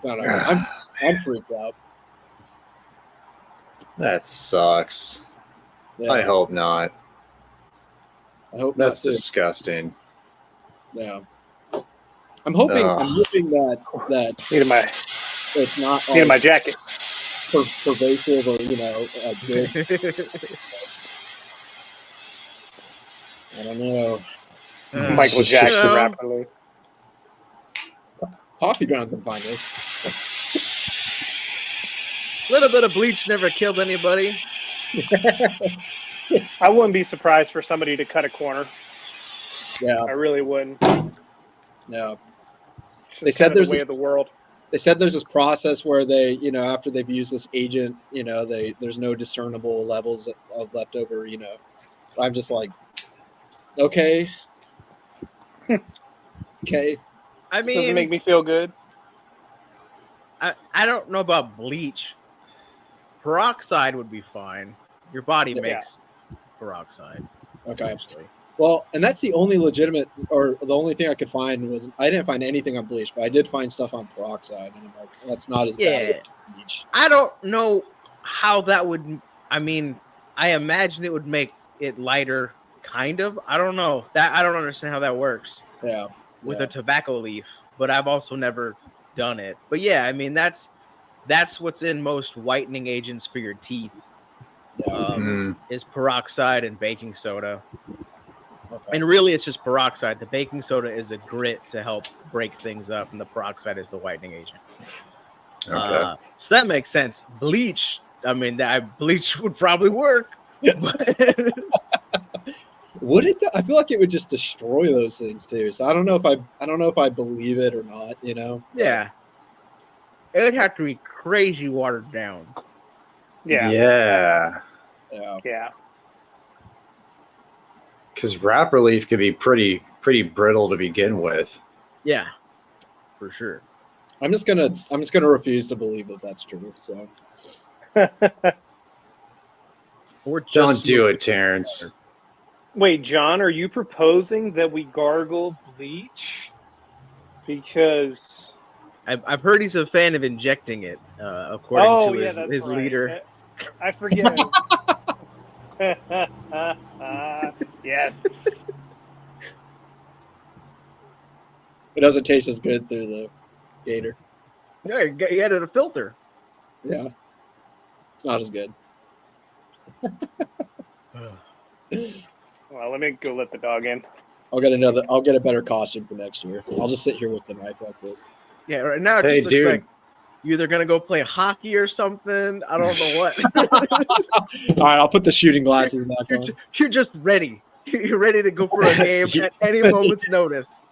S5: don't know. I'm freaked out.
S6: That sucks.
S5: Yeah.
S6: I hope not.
S5: I hope
S6: that's disgusting.
S5: Yeah. I'm hoping that it's not
S4: in my jacket.
S5: Pervasive or good. I don't know.
S4: Michael Jackson rapidly.
S5: Coffee grounds are fine.
S3: A little bit of bleach never killed anybody.
S4: I wouldn't be surprised for somebody to cut a corner.
S5: Yeah,
S4: I really wouldn't.
S5: Yeah, they said there's
S4: the way of the world.
S5: They said there's this process where they, after they've used this agent, there's no discernible levels of leftover. I'm just like, okay. Okay.
S3: I mean,
S4: doesn't make me feel good.
S3: I don't know about bleach. Peroxide would be fine. Your body makes peroxide.
S5: Okay. Well, and that's the only legitimate, or the only thing I could find was, I didn't find anything on bleach, but I did find stuff on peroxide, and I'm like, that's not as bad as bleach.
S3: I don't know how that would. I mean, I imagine it would make it lighter, kind of. I don't know that. I don't understand how that works.
S5: Yeah.
S3: With a tobacco leaf, but I've also never done it. But yeah, I mean that's what's in most whitening agents for your teeth. Is peroxide and baking soda. Okay. And really it's just peroxide. The baking soda is a grit to help break things up, and the peroxide is the whitening agent. Okay. So that makes sense. Bleach, I mean, bleach would probably work.
S5: Would it? I feel like it would just destroy those things too. So I don't know if I believe it or not.
S3: Yeah, it would have to be crazy watered down.
S4: Yeah.
S6: Yeah.
S5: Yeah.
S4: Yeah.
S6: Because wrapper leaf could be pretty brittle to begin with.
S3: Yeah, for sure.
S5: I'm just gonna refuse to believe that that's true. So
S3: Or just
S6: don't do it, Terrence.
S4: Wait, John, are you proposing that we gargle bleach? Because
S3: I've heard he's a fan of injecting it, according to his
S4: right.
S3: leader.
S4: I forget. Yes.
S5: it doesn't taste as good through the gator.
S3: Yeah, he added a filter.
S5: Yeah, it's not as good.
S4: Well, let me go let the dog in.
S5: I'll get a better costume for next year. I'll just sit here with the knife like this.
S3: Yeah, right now it
S6: Hey,
S3: just looks
S6: dude.
S3: like you're either gonna go play hockey or something. I don't know what.
S5: All right, I'll put the shooting glasses back on.
S3: You're just ready. You're ready to go for a game at any moment's notice.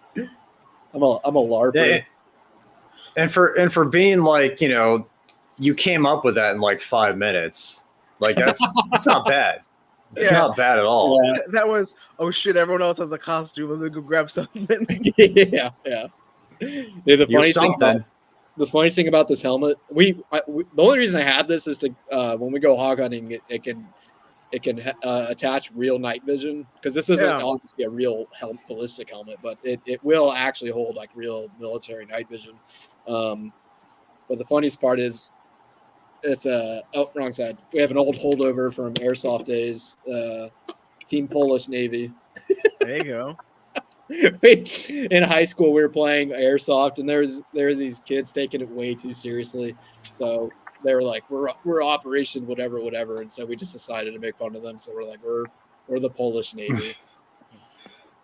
S5: I'm a LARPer.
S6: Yeah. And for being like, you came up with that in like 5 minutes. Like that's not bad. It's not bad at all.
S5: Yeah.
S3: That was, oh shit, everyone else has a costume. Let me go grab something.
S5: yeah. The funniest thing about this helmet, the only reason I have this is to when we go hog hunting, it can attach real night vision, because this isn't obviously a real ballistic helmet, but it will actually hold like real military night vision. But the funniest part is it's wrong side. We have an old holdover from airsoft days, Team Polish Navy.
S3: There you go.
S5: In high school, we were playing airsoft, and there were these kids taking it way too seriously. So they were like, "We're Operation whatever," and so we just decided to make fun of them. So we're like, "We're the Polish Navy."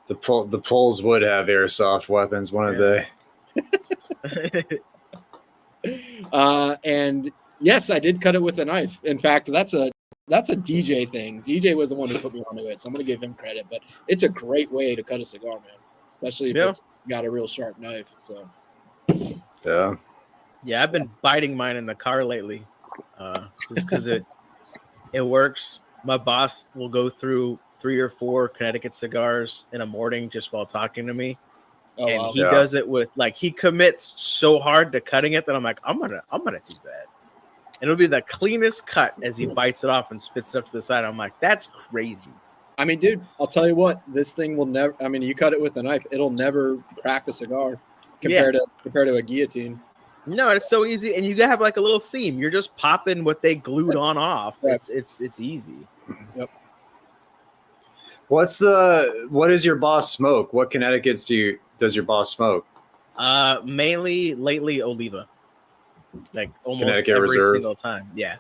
S6: The Poles would have airsoft weapons, wouldn't they?
S5: And yes, I did cut it with a knife. In fact, that's a DJ thing. DJ was the one who put me onto it, so I'm gonna give him credit. But it's a great way to cut a cigar, man, especially if it's got a real sharp knife. So
S6: yeah,
S3: I've been biting mine in the car lately, just because it works. My boss will go through 3 or 4 Connecticut cigars in a morning just while talking to me. And he does it with, like, he commits so hard to cutting it that I'm like, I'm gonna do that. And it'll be the cleanest cut as he bites it off and spits it up to the side. I'm like, that's crazy.
S5: I mean, dude, I'll tell you what, this thing will never, I mean, you cut it with a knife, it'll never crack a cigar compared to a guillotine.
S3: No, it's so easy. And you have like a little seam. You're just popping what they glued on off.
S5: Right.
S3: It's easy.
S5: Yep.
S6: What does your boss smoke? What Connecticut's does your boss smoke?
S3: Mainly lately Oliva. Like almost
S6: Connecticut
S3: every
S6: Reserve.
S3: single time. Yeah.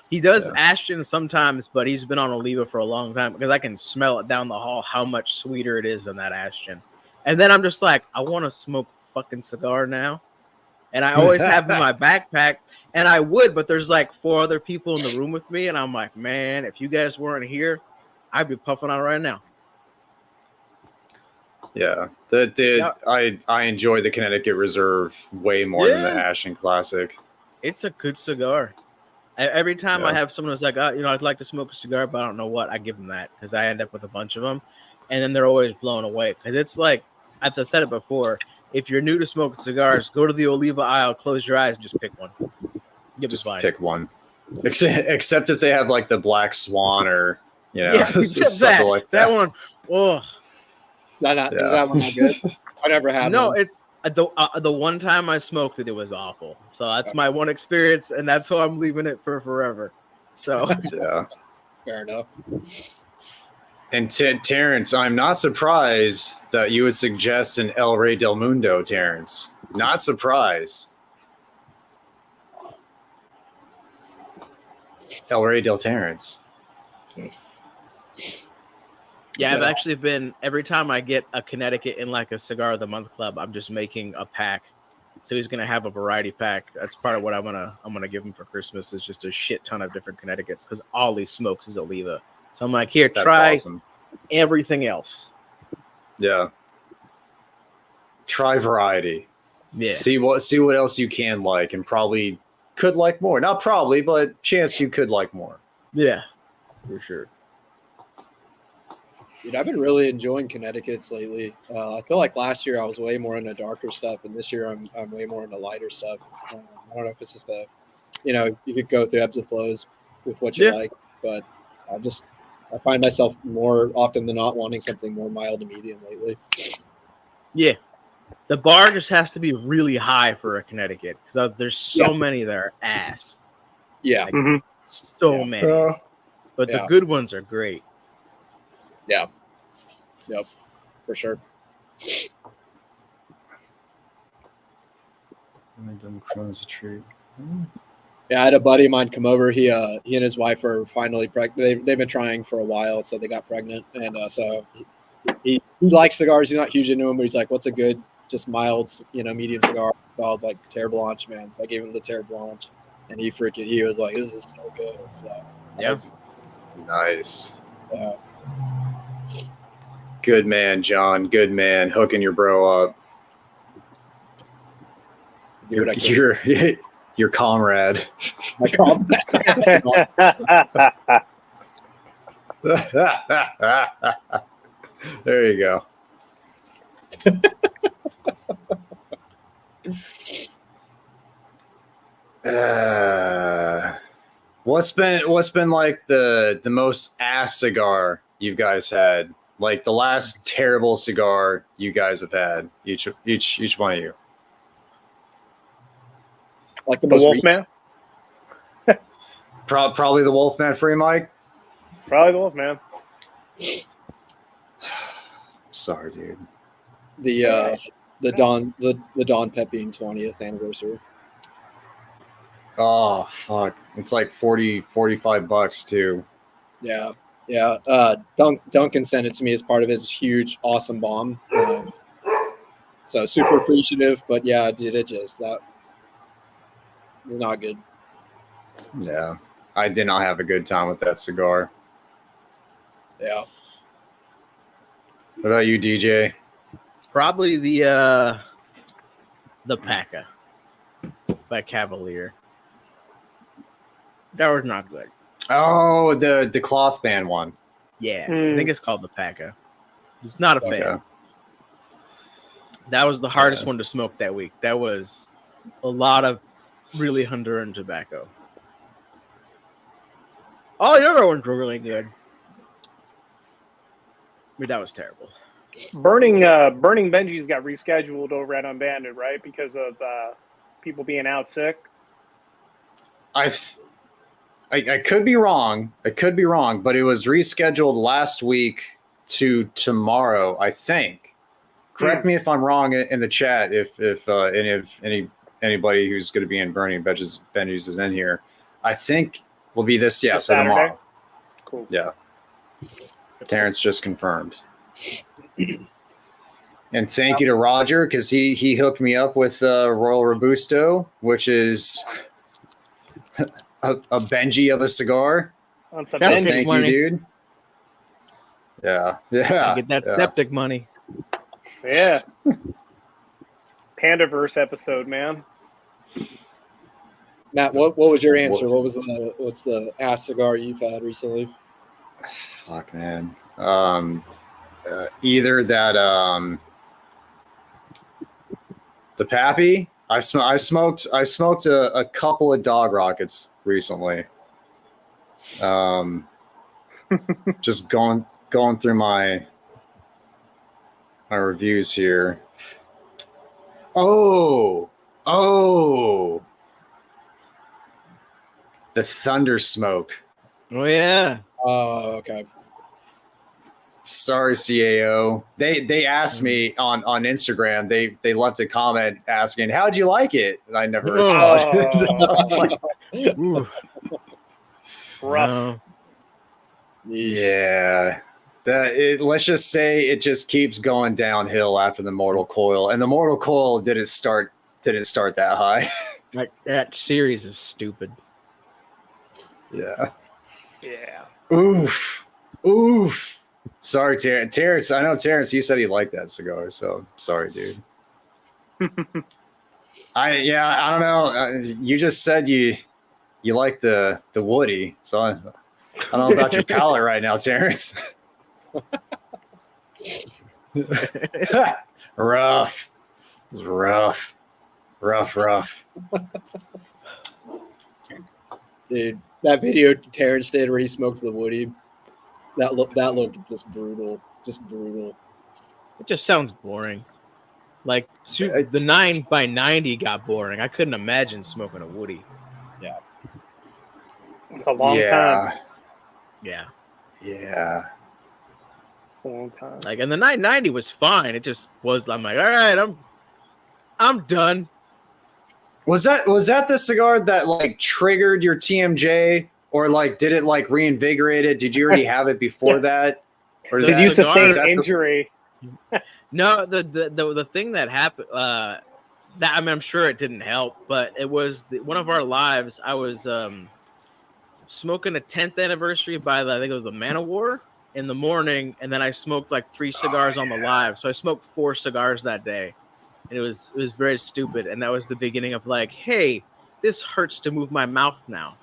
S3: He does Ashton sometimes, but he's been on Oliva for a long time because I can smell it down the hall how much sweeter it is than that Ashton. And then I'm just like, I want to smoke fucking cigar now. And I always have in my backpack, and I would, but there's like 4 other people in the room with me, and I'm like, man, if you guys weren't here, I'd be puffing on right now.
S6: Yeah, I enjoy the Connecticut Reserve way more than the Ashton Classic.
S3: It's a good cigar. Every time I have someone who's like, I'd like to smoke a cigar, but I don't know what, I give them that because I end up with a bunch of them, and then they're always blown away because it's like, I've said it before. If you're new to smoking cigars, go to the Oliva aisle, close your eyes, and just pick one. You'll
S6: Just
S3: be fine.
S6: pick one, except if they have like the Black Swan or
S3: something like that. That one. Oh,
S5: Is that one not good? I never had.
S3: No,
S5: one.
S3: it's the one time I smoked it, it was awful. So that's my one experience, and that's how I'm leaving it for forever. So
S6: yeah,
S5: fair enough.
S6: And Terrence, I'm not surprised that you would suggest an El Rey del Mundo, Terrence. Not surprised. El Rey del Terrence.
S3: yeah, I've actually been, every time I get a Connecticut in like a Cigar of the Month club, I'm just making a pack. So he's gonna have a variety pack. That's part of what I'm gonna give him for Christmas, is just a shit ton of different Connecticut's, because all he smokes is Oliva. So I'm like, here, try everything else.
S6: Yeah. Try variety.
S3: Yeah.
S6: See what else you can like, and probably could like more. Not probably, but chance you could like more.
S3: Yeah, for sure.
S5: Dude, I've been really enjoying Connecticut's lately. I feel like last year I was way more into darker stuff, and this year I'm way more into lighter stuff. I don't know if it's just you could go through ebbs and flows with what you like, but I find myself more often than not wanting something more mild to medium lately.
S3: Yeah. The bar just has to be really high for a Connecticut because there's so many that are ass.
S5: Yeah.
S3: Like, so many. But the good ones are great.
S5: Yeah. Yep. For sure.
S6: Crohn's a treat.
S5: Yeah, I had a buddy of mine come over. He and his wife are finally pregnant. They've been trying for a while, so they got pregnant. And so he likes cigars. He's not huge into them, but he's like, "What's a good, just mild, medium cigar?" So I was like, Terre Blanche, man. So I gave him the Terre Blanche, and he was like, "This is so good." So
S6: yes, nice.
S5: Yeah.
S6: Good man, John. Good man. Hooking your bro up. Your comrade.
S5: My comrade.
S6: There you go. What's been like the most ass cigar you guys had? Like the last terrible cigar you guys have had, each one of you.
S5: Like the
S4: Wolfman?
S6: Probably the Wolfman Free Mike.
S4: Probably the Wolfman.
S6: Sorry, dude.
S5: The Don Pepin 20th anniversary.
S6: Oh fuck! It's like $45 too.
S5: Yeah. Duncan sent it to me as part of his huge, awesome bomb. So super appreciative, but yeah, dude, that was not good.
S6: Yeah, I did not have a good time with that cigar.
S5: Yeah.
S6: What about you, DJ?
S3: Probably the Paca by Cavalier. That was not good.
S6: Oh, the cloth band one.
S3: Yeah, I think it's called the Paca. It's not a fan. That was the hardest one to smoke that week. That was a lot of really Honduran tobacco. All the other ones were really good. But that was terrible.
S4: Burning Benji's got rescheduled over at Unbanded, right? Because of people being out sick.
S6: I could be wrong. I could be wrong, but it was rescheduled last week to tomorrow, I think. Correct me if I'm wrong in the chat if anybody who's going to be in Burning Benji's is in here. I think will be this so tomorrow.
S4: Cool.
S6: Yeah. Terrence just confirmed. And thank you to Roger because he hooked me up with Royal Robusto, which is a Benji of a cigar.
S4: So thank
S3: you,
S6: dude. Yeah.
S3: Get that septic money.
S4: Yeah. Pandaverse episode, man.
S5: Matt, what was your answer? What's the ass cigar you've had recently?
S6: Fuck, man. Either that the Pappy. I smoked a couple of Dog Rockets recently. Just going through my reviews here. Oh, the Thunder Smoke.
S3: Oh yeah.
S5: Oh, okay.
S6: Sorry, CAO. They asked me on Instagram. They left a comment asking, "How'd you like it?" And I never responded. I was like,
S3: ooh.
S4: Rough.
S3: No.
S6: Yeah. Let's just say it just keeps going downhill after the Mortal Coil, and the Mortal Coil didn't start that high.
S3: Like that series is stupid.
S6: Yeah.
S4: Yeah.
S6: Oof. Sorry, Terrence. I know Terrence. You said he liked that cigar, so sorry, dude. I don't know. You just said you like the Woody, so I don't know about your palate right now, Terrence. Rough. It was rough. Rough.
S5: Dude, that video Terrence did where he smoked the woody, that looked just brutal.
S3: It just sounds boring. Like the 9x90 got boring. I couldn't imagine smoking a woody.
S5: Yeah.
S4: It's a long time.
S3: Yeah.
S4: It's a long time.
S3: Like, and the 990 was fine. It just was. I'm like, all right, I'm done.
S6: Was that the cigar that like triggered your TMJ, or like did it like reinvigorate it? Did you already have it before that? Or
S4: Did you sustain injury?
S3: No, the thing that happened, that I mean, I'm sure it didn't help, but it was one of our lives. I was smoking a 10th anniversary by I think it was the Man of War in the morning, and then I smoked like 3 cigars on the live. So I smoked 4 cigars that day, and it was very stupid. And that was the beginning of like, hey, this hurts to move my mouth now.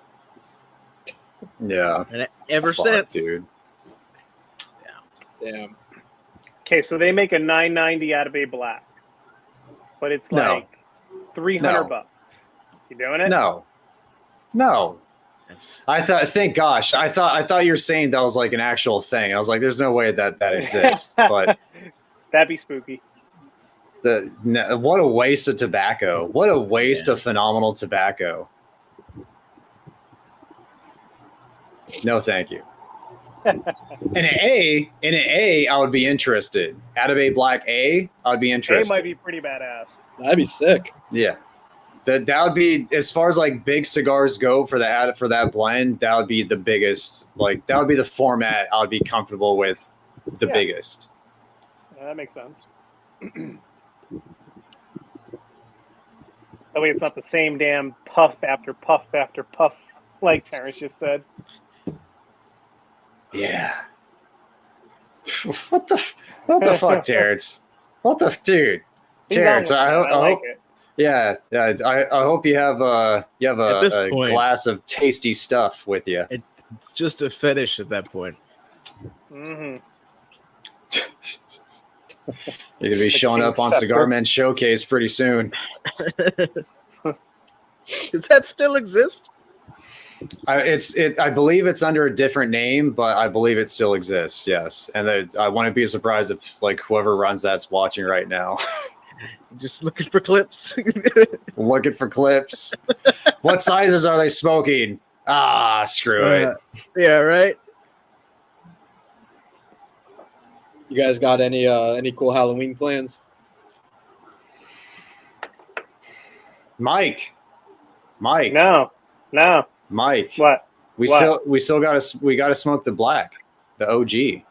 S6: Yeah.
S3: And ever since,
S6: dude.
S5: Yeah. Damn.
S4: Okay, so they make a 990 out of a black, but it's like $300. You doing it?
S6: No. I thought you were saying that was like an actual thing. I was like, there's no way that exists. But
S4: that'd be spooky.
S6: What a waste of tobacco. What a waste of phenomenal tobacco. No, thank you. In an A, I would be interested. Out of a black A, I would be interested.
S4: A might be pretty badass.
S5: That'd be sick.
S6: Yeah. That would be, as far as like big cigars go for that blend, that would be the biggest, like that would be the format I would be comfortable with the biggest.
S4: Yeah, that makes sense. That way it's not the same damn puff after puff after puff like Terrence just said.
S6: Yeah. What the fuck, Terrence? What the dude? Terrence, I hope
S4: it.
S6: Yeah. I hope you have a
S3: point,
S6: glass of tasty stuff with you.
S3: It's just a fetish at that point.
S4: Mm-hmm.
S6: You're gonna be showing up on Cigar Men Showcase pretty soon.
S3: Does that still exist?
S6: I believe it's under a different name, but I believe it still exists. Yes, and I wouldn't be surprised if like whoever runs that's watching right now.
S3: Just looking for clips.
S6: Looking for clips. What sizes are they smoking? Screw it.
S3: Yeah, right.
S5: You guys got any cool Halloween plans?
S6: Mike.
S4: No.
S6: Mike.
S4: What?
S6: We still gotta smoke the black, the OG.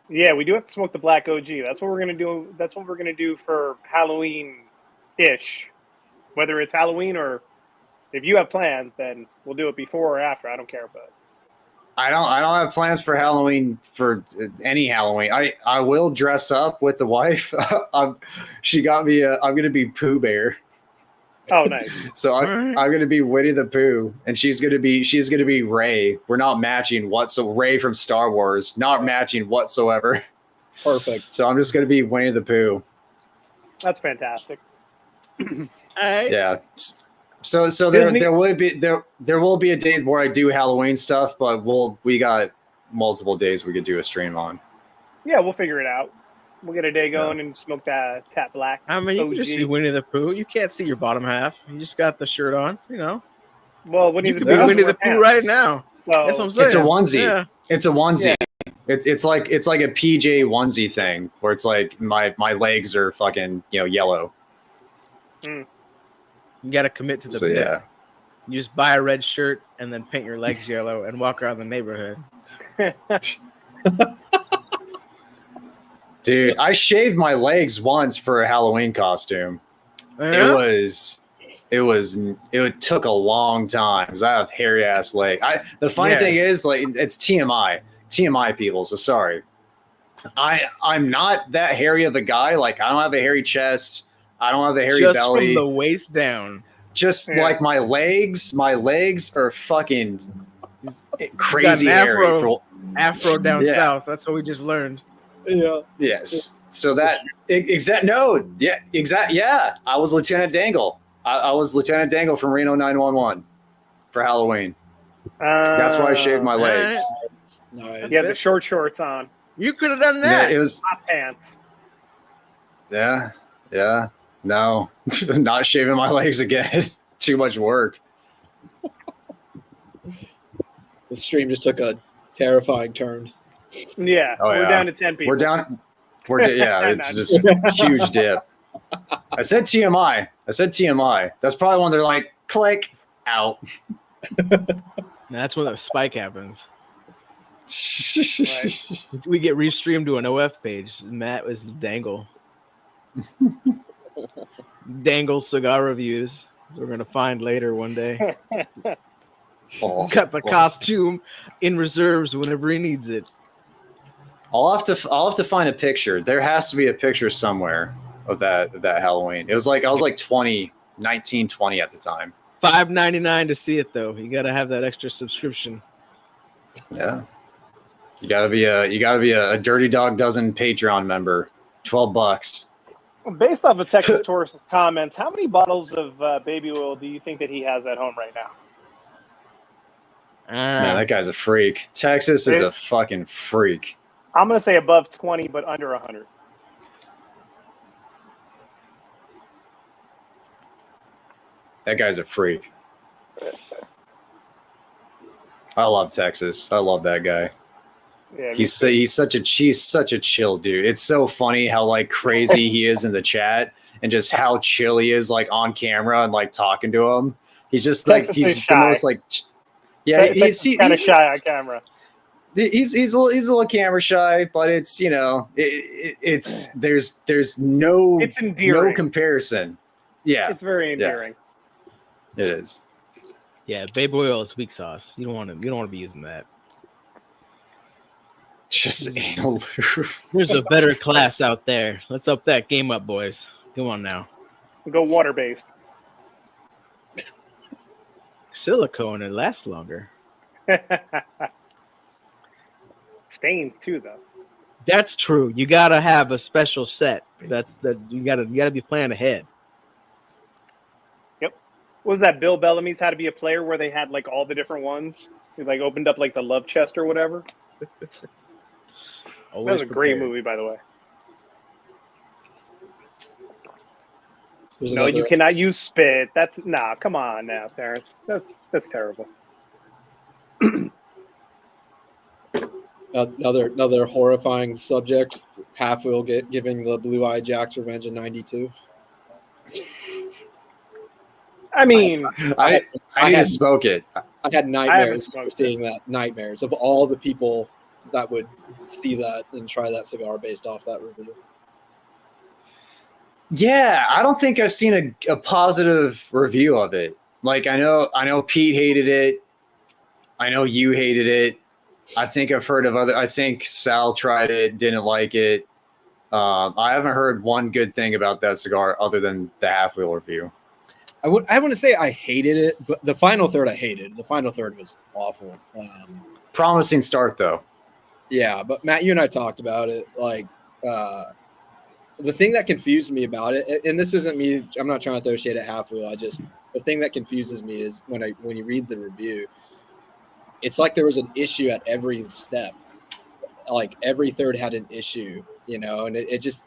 S4: Yeah, we do have to smoke the black OG. That's what we're gonna do. That's what we're gonna do for Halloween-ish. Whether it's Halloween or if you have plans, then we'll do it before or after. I don't care, but
S6: I don't have plans for Halloween, for any Halloween. I will dress up with the wife. She got me I'm gonna be Pooh Bear.
S4: Oh, nice.
S6: So I'm gonna be Winnie the Pooh, and she's gonna be Rey. We're not matching Rey from Star Wars, not matching whatsoever.
S5: Perfect.
S6: So I'm just gonna be Winnie the Pooh.
S4: That's fantastic.
S6: Yeah. So there will be a day where I do Halloween stuff, but we got multiple days we could do a stream on.
S4: Yeah, we'll figure it out. We'll get a day going and smoke that Tap Black.
S3: I mean, you can just be Winnie the Pooh. You can't see your bottom half. You just got the shirt on, you know.
S4: Well,
S3: you could be Winnie the Pooh right now.
S4: Well,
S3: that's what I'm saying.
S6: It's a onesie. Yeah. It's a onesie.
S4: Yeah.
S6: It's like a PJ onesie thing where it's like my legs are fucking yellow.
S3: You got to commit to the bit.
S6: Yeah.
S3: You just buy a red shirt and then paint your legs yellow and walk around the neighborhood.
S6: Dude, I shaved my legs once for a Halloween costume.
S3: Yeah?
S6: It took a long time because I have hairy ass legs. The funny thing is, like, it's TMI people. So sorry, I'm not that hairy of a guy. Like, I don't have a hairy chest. I don't have a hairy
S3: just
S6: belly.
S3: From the waist down.
S6: Just like my legs are fucking crazy hairy.
S3: Afro down south. That's what we just learned.
S5: Yeah.
S6: Yes. So that exact no. Yeah. Exact. Yeah. I was Lieutenant Dangle. I was Lieutenant Dangle from Reno 911 for Halloween. That's why I shaved my legs.
S5: Nice.
S4: Yeah, the short shorts on.
S3: You could have done that.
S6: Yeah, it was
S4: hot pants.
S6: Yeah. No, not shaving my legs again. Too much work.
S5: The stream just took a terrifying turn.
S4: Yeah, we're down to 10 people.
S6: Yeah, it's just a huge dip. I said TMI. That's probably when they're like, click out.
S3: That's when the spike happens.
S4: Right.
S3: We get restreamed to an OF page. Matt was Dangle. Dangle cigar reviews. We're gonna find later one day. He's got the costume in reserves whenever he needs it.
S6: I'll have to find a picture. There has to be a picture somewhere of that Halloween. It was like I was like 19, 20 at the time.
S3: $5.99 to see it though. You gotta have that extra subscription.
S6: Yeah. You gotta be a Dirty Dog Dozen Patreon member. $12.
S4: Based off of Texas Taurus's comments, how many bottles of baby oil do you think that he has at home right now?
S6: Man, that guy's a freak. Texas is a fucking freak.
S4: I'm going to say above 20, but under 100.
S6: That guy's a freak. I love Texas. I love that guy.
S4: Yeah,
S6: he's such a chill dude. It's so funny how like crazy he is in the chat and just how chill he is like on camera and like talking to him. He's just like he's the most like he's
S4: kind of shy on camera.
S6: He's a little camera shy, but it's it's there's no
S4: it's endearing.
S6: No comparison. Yeah,
S4: it's very endearing.
S6: Yeah. It is.
S3: Yeah, baby oil is weak sauce. You don't want to be using that.
S6: Just
S3: there's a better class out there. Let's up that game up, boys. Come on now.
S4: Go water based.
S3: Silicone, it lasts longer.
S4: Stains too, though.
S3: That's true. You gotta have a special set. You gotta be planning ahead.
S4: Yep. What was that Bill Bellamy's How to Be a Player, where they had like all the different ones? He like opened up like the love chest or whatever. That was a great movie, by the way. No, you cannot use spit. Come on now, Terrence. That's terrible.
S5: Another horrifying subject. Half Wheel giving the Blue Eye Jacks revenge in '92.
S4: I mean,
S6: I need to smoke it.
S5: I had nightmares seeing that. Nightmares of all the people that would see that and try that cigar based off that review.
S6: Yeah, I don't think I've seen a positive review of it. Like I know Pete hated it. I know you hated it. I think I've heard of I think Sal tried it, didn't like it. I haven't heard one good thing about that cigar other than the Half Wheel review.
S5: I want to say I hated it, but the final third I hated. The final third was awful.
S6: Promising start though.
S5: Yeah, but Matt, you and I talked about it. Like the thing that confused me about it, and this isn't me. I'm not trying to throw shade at Half Wheel. The thing that confuses me is when you read the review, it's like there was an issue at every step. Like every third had an issue, and it just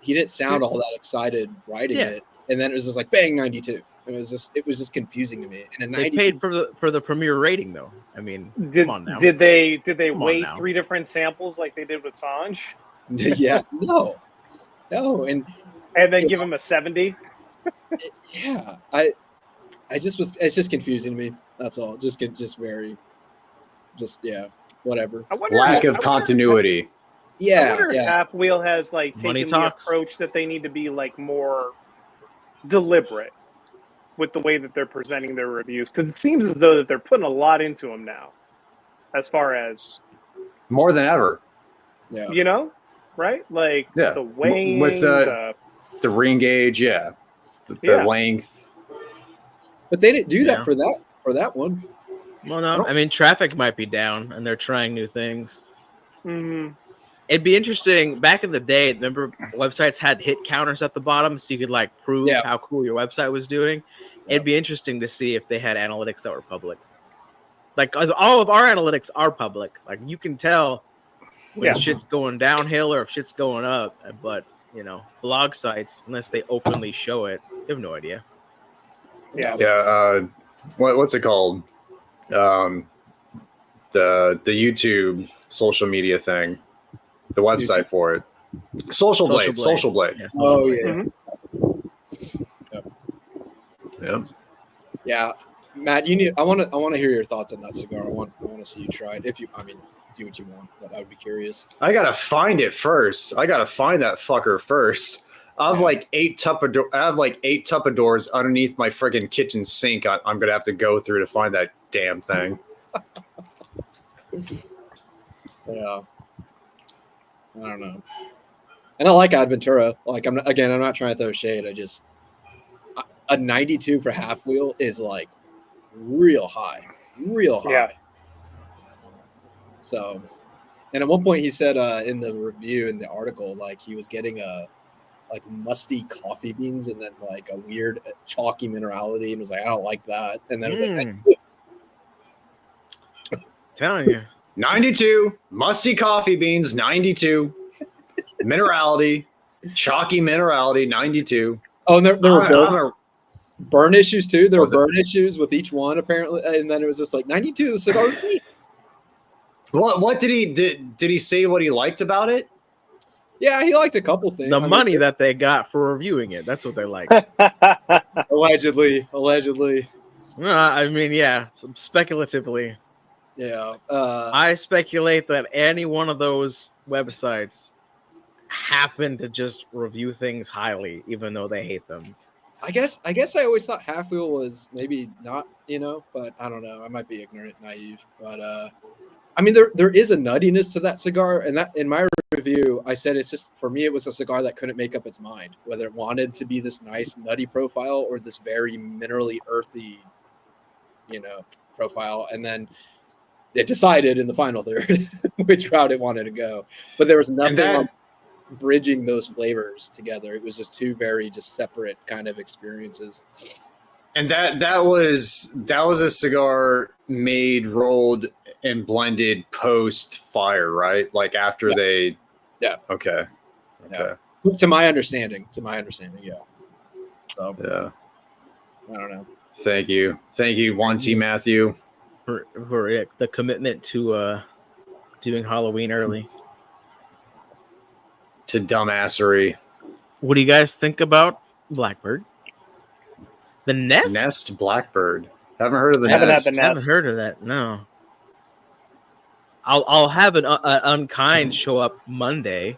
S5: he didn't sound all that excited writing it, and then it was just like bang 92. It was just confusing to me. And
S3: they paid for the premier rating though. I mean,
S4: come
S3: on now.
S4: Did they weigh 3 different samples like they did with Sanj?
S5: Yeah, no, and
S4: then give him a 70.
S5: Yeah, it's just confusing to me. That's all. Whatever.
S6: Lack of continuity.
S4: I wonder if Half Wheel has like taken
S3: Money
S4: the
S3: talks.
S4: approach that they need to be like more deliberate with the way that they're presenting their reviews, because it seems as though that they're putting a lot into them now, as far as
S6: more than ever.
S5: Yeah,
S4: right? Like the weighing,
S6: with the ring gauge, the length.
S5: But they didn't do that for that one.
S3: Well, no, I mean traffic might be down, and they're trying new things.
S4: Mm-hmm.
S3: It'd be interesting. Back in the day, remember websites had hit counters at the bottom, so you could like prove how cool your website was doing. It'd be interesting to see if they had analytics that were public. Like, 'cause all of our analytics are public. Like, you can tell when shit's going downhill or if shit's going up. But blog sites, unless they openly show it, you have no idea.
S6: Yeah. What's it called? The YouTube social media thing. The website for it. Social Blade.
S3: Yeah,
S5: Oh yeah.
S6: Yeah.
S5: Yeah. Matt, I want to hear your thoughts on that cigar. I want to see you try it. Do what you want, but I would be curious.
S6: I gotta find it first. I gotta find that fucker first. I have like 8 Tupperdoors underneath my friggin' kitchen sink. I'm gonna have to go through to find that damn thing.
S5: Yeah. I don't know. And I like Adventura. Like I'm not trying to throw shade. A 92 for half wheel is like real high.
S4: Yeah.
S5: So, and at one point he said in the review in the article, like he was getting like musty coffee beans and then like a weird chalky minerality and was like, I don't like that. And then it was like,
S3: telling you.
S6: 92 musty coffee beans, 92 minerality, chalky minerality, 92.
S5: Oh, and there were burn issues too. There were burn issues with each one apparently, and then it was just like 92. The cigar was great.
S6: What did he say? What he liked about it?
S5: Yeah, he liked a couple things.
S3: The money that they got for reviewing it. That's what they like.
S5: Allegedly.
S3: I mean, yeah, speculatively.
S5: Yeah.
S3: I speculate that any one of those websites happen to just review things highly, even though they hate them.
S5: I guess I always thought half wheel was maybe not, but I don't know. I might be ignorant, naive, but I mean, there is a nuttiness to that cigar, and that in my review, I said it's just for me, it was a cigar that couldn't make up its mind whether it wanted to be this nice nutty profile or this very minerally earthy, profile, and then it decided in the final third which route it wanted to go. But there was nothing like bridging those flavors together. It was just two very just separate kind of experiences.
S6: And that was a cigar made, rolled, and blended post fire, right? Like after they.
S5: Yeah.
S6: Okay.
S5: Yeah. To my understanding, yeah. So,
S6: yeah.
S5: I don't know.
S6: Thank you, 1T Matthew,
S3: for the commitment to doing Halloween early.
S6: To dumbassery.
S3: What do you guys think about Blackbird? The
S6: Nest Blackbird. Haven't heard of the Nest.
S3: Haven't heard of that. No. I'll have an Unkind show up Monday.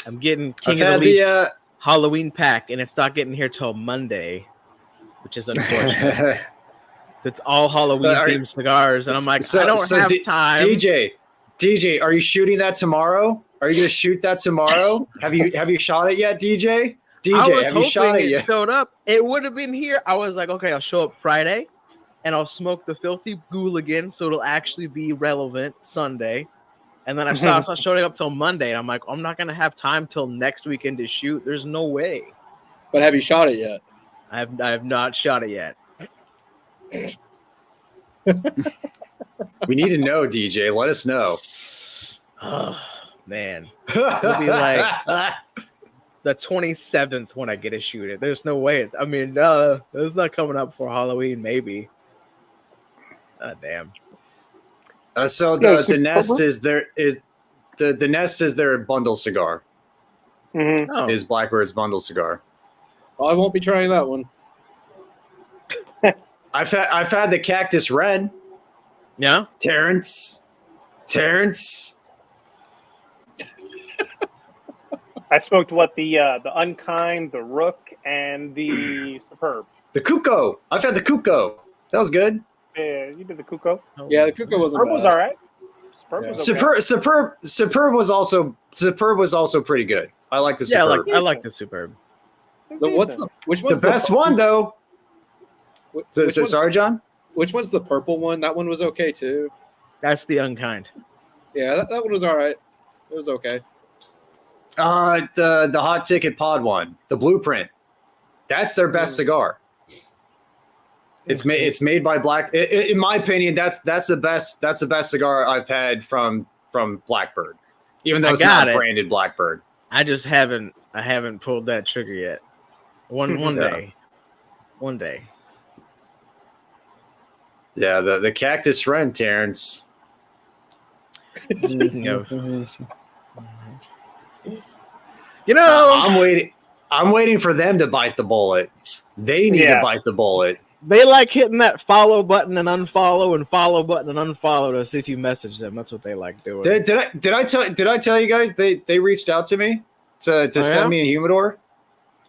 S3: I'm getting King of the Leaf's Halloween pack, and it's not getting here till Monday, which is unfortunate. It's all Halloween themed cigars, and I'm like, I don't have time.
S6: DJ, are you shooting that tomorrow? Are you going to shoot that tomorrow? Have you shot it yet, DJ? DJ, have you shot it yet?
S3: Showed up. It would have been here. I was like, okay, I'll show up Friday, and I'll smoke the Filthy Ghoul, so it'll actually be relevant Sunday. And then I saw it's not showing up till Monday, and I'm like, I'm not gonna have time till next weekend to shoot. There's no way.
S5: But have you shot it yet?
S3: I have not shot it yet.
S6: We need to know, DJ. Let us know.
S3: Oh man, it'll be like the 27th when I get to shoot it. There's no way. I mean, it's not coming up for Halloween. Maybe. Damn.
S6: So the Nest is the Nest is their bundle cigar.
S4: Mm-hmm.
S3: Oh.
S6: Is Blackbird's bundle cigar.
S5: Well, I won't be trying that one.
S6: I've had the Cactus Red.
S3: Yeah,
S6: Terrence.
S4: I smoked the Unkind, the Rook, and the Superb.
S6: The Cuco. I've had the Cuco. That was good.
S4: Yeah, you did the Cuco.
S5: Yeah, the Cuco wasn't
S4: Superb was all right.
S6: Superb was also pretty good. I like the Superb.
S3: I like the Superb.
S5: Which one's
S6: the best one though? Sorry, John.
S5: Which one's the purple one? That one was okay too.
S3: That's the Unkind.
S5: Yeah, that one was all right. It was okay.
S6: The Hot Ticket Pod one, the Blueprint. That's their best cigar. It's made by Black. In my opinion, that's the best cigar I've had from Blackbird, even though it's not branded Blackbird.
S3: I just haven't pulled that trigger yet. One day.
S6: Yeah, the Cactus Wren, Terrence.
S3: Speaking of, you know,
S6: I'm waiting for them to bite the bullet. They need to bite the bullet.
S3: They like hitting that follow button and unfollow and follow button and unfollow to see if you message them. That's what they like doing.
S6: Did I tell you guys they reached out to me to send me a humidor?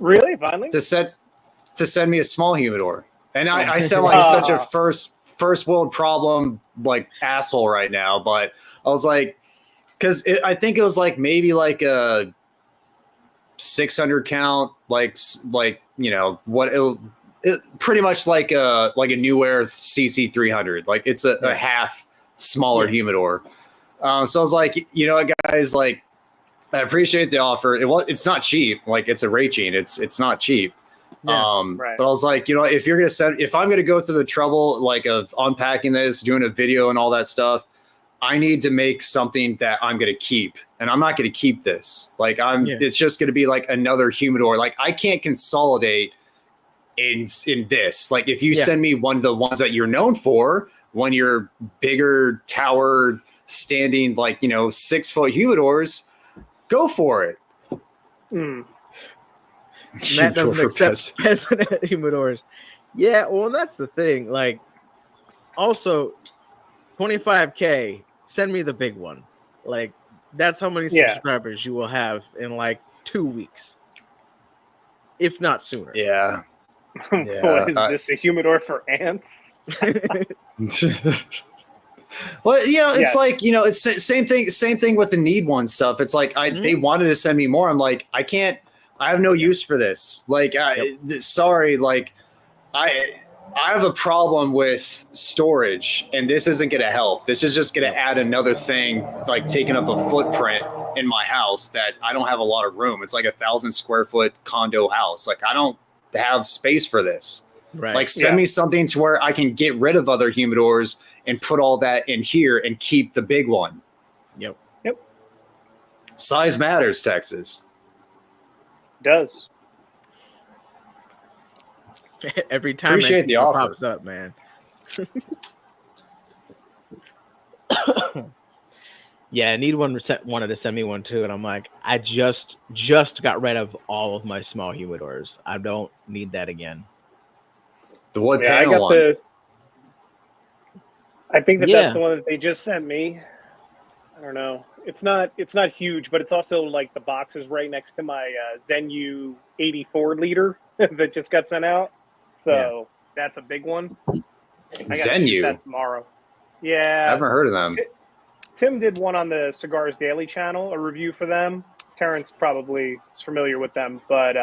S4: Really? Finally?
S6: To send me a small humidor. And I sound like such a first world problem like asshole right now, but I was like, because I think it was like maybe like a 600 count, like you know what it pretty much like a New Air CC 300. Like it's a half smaller humidor. So I was like, you know what, guys, like I appreciate the offer. It's not cheap. Like it's a Raychin. It's not cheap. Right. But I was like, you know, if I'm going to go through the trouble like of unpacking this, doing a video and all that stuff, I need to make something that I'm going to keep, and I'm not going to keep this. Like it's just going to be like another humidor. Like I can't consolidate in this. Like if you send me one of the ones that you're known for, one of your bigger tower standing, like, you know, 6-foot humidors, go for it.
S3: Matt doesn't accept peasant humidors. Yeah, well, that's the thing. Like, also, 25K, send me the big one. Like, that's how many subscribers you will have in like 2 weeks, if not sooner.
S6: Yeah.
S4: What is this, a humidor for ants?
S6: Well, you know, it's like, you know, it's same thing with the Need One stuff. It's like they wanted to send me more. I'm like, I have no use for this. Like, sorry, like I have a problem with storage, and this isn't going to help. This is just going to add another thing, like taking up a footprint in my house that I don't have a lot of room. It's like 1,000 square foot condo house. Like I don't have space for this. Right. Like send me something to where I can get rid of other humidors and put all that in here and keep the big one.
S3: Yep.
S6: Size matters, Texas.
S4: Does.
S3: Every time
S6: appreciate the offer
S3: pops up, man. Yeah, Need One wanted to send me one too, and I'm like, I just got rid of all of my small humidors. I don't need that again.
S6: The wood panel one.
S4: I think that's the one that they just sent me. I don't know. It's not huge, but it's also like the box is right next to my Zenu 84 liter that just got sent out. So that's a big one.
S6: Zenu?
S4: That's tomorrow. Yeah.
S6: I haven't heard of them.
S4: Tim did one on the Cigars Daily channel, a review for them. Terrence probably is familiar with them, but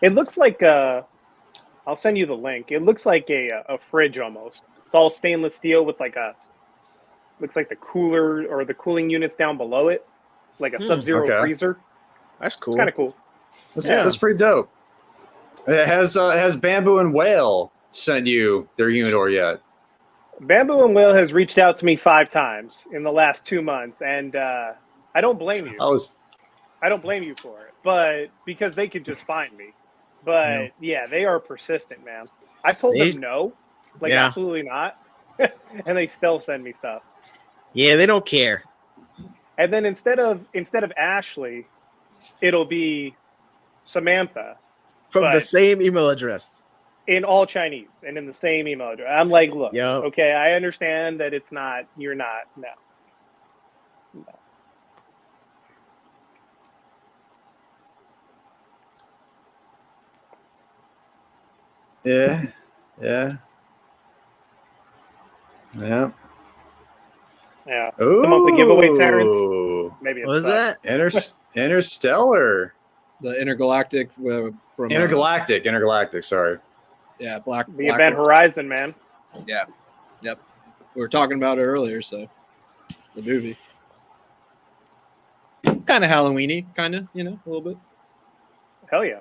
S4: it looks like I'll send you the link. It looks like a fridge almost. It's all stainless steel with like looks like the cooler or the cooling units down below it, like a Sub-Zero freezer.
S3: That's cool.
S4: Kind of cool.
S6: That's pretty dope. It has Bamboo and Whale sent you their humidor yet?
S4: Bamboo and Whale has reached out to me 5 times in the last 2 months, and I don't blame you. I don't blame you for it, but because they could just find me. But yeah, they are persistent, man. I've told them no, like absolutely not, and they still send me stuff.
S3: Yeah, they don't care.
S4: And then instead of Ashley, it'll be Samantha
S3: from the same email address
S4: in all Chinese and in the same email address. I'm like, look, okay, I understand that it's not. You're not. No.
S6: Yeah.
S4: It's the monthly giveaway, Terrence. Maybe
S3: what is that?
S6: Interstellar.
S5: The Intergalactic from
S6: Intergalactic. Sorry.
S5: Yeah,
S4: the Event Horizon, man.
S5: Yeah. Yep. We were talking about it earlier, so the movie. Kind of Halloween-y, kind of, a little bit.
S4: Hell yeah.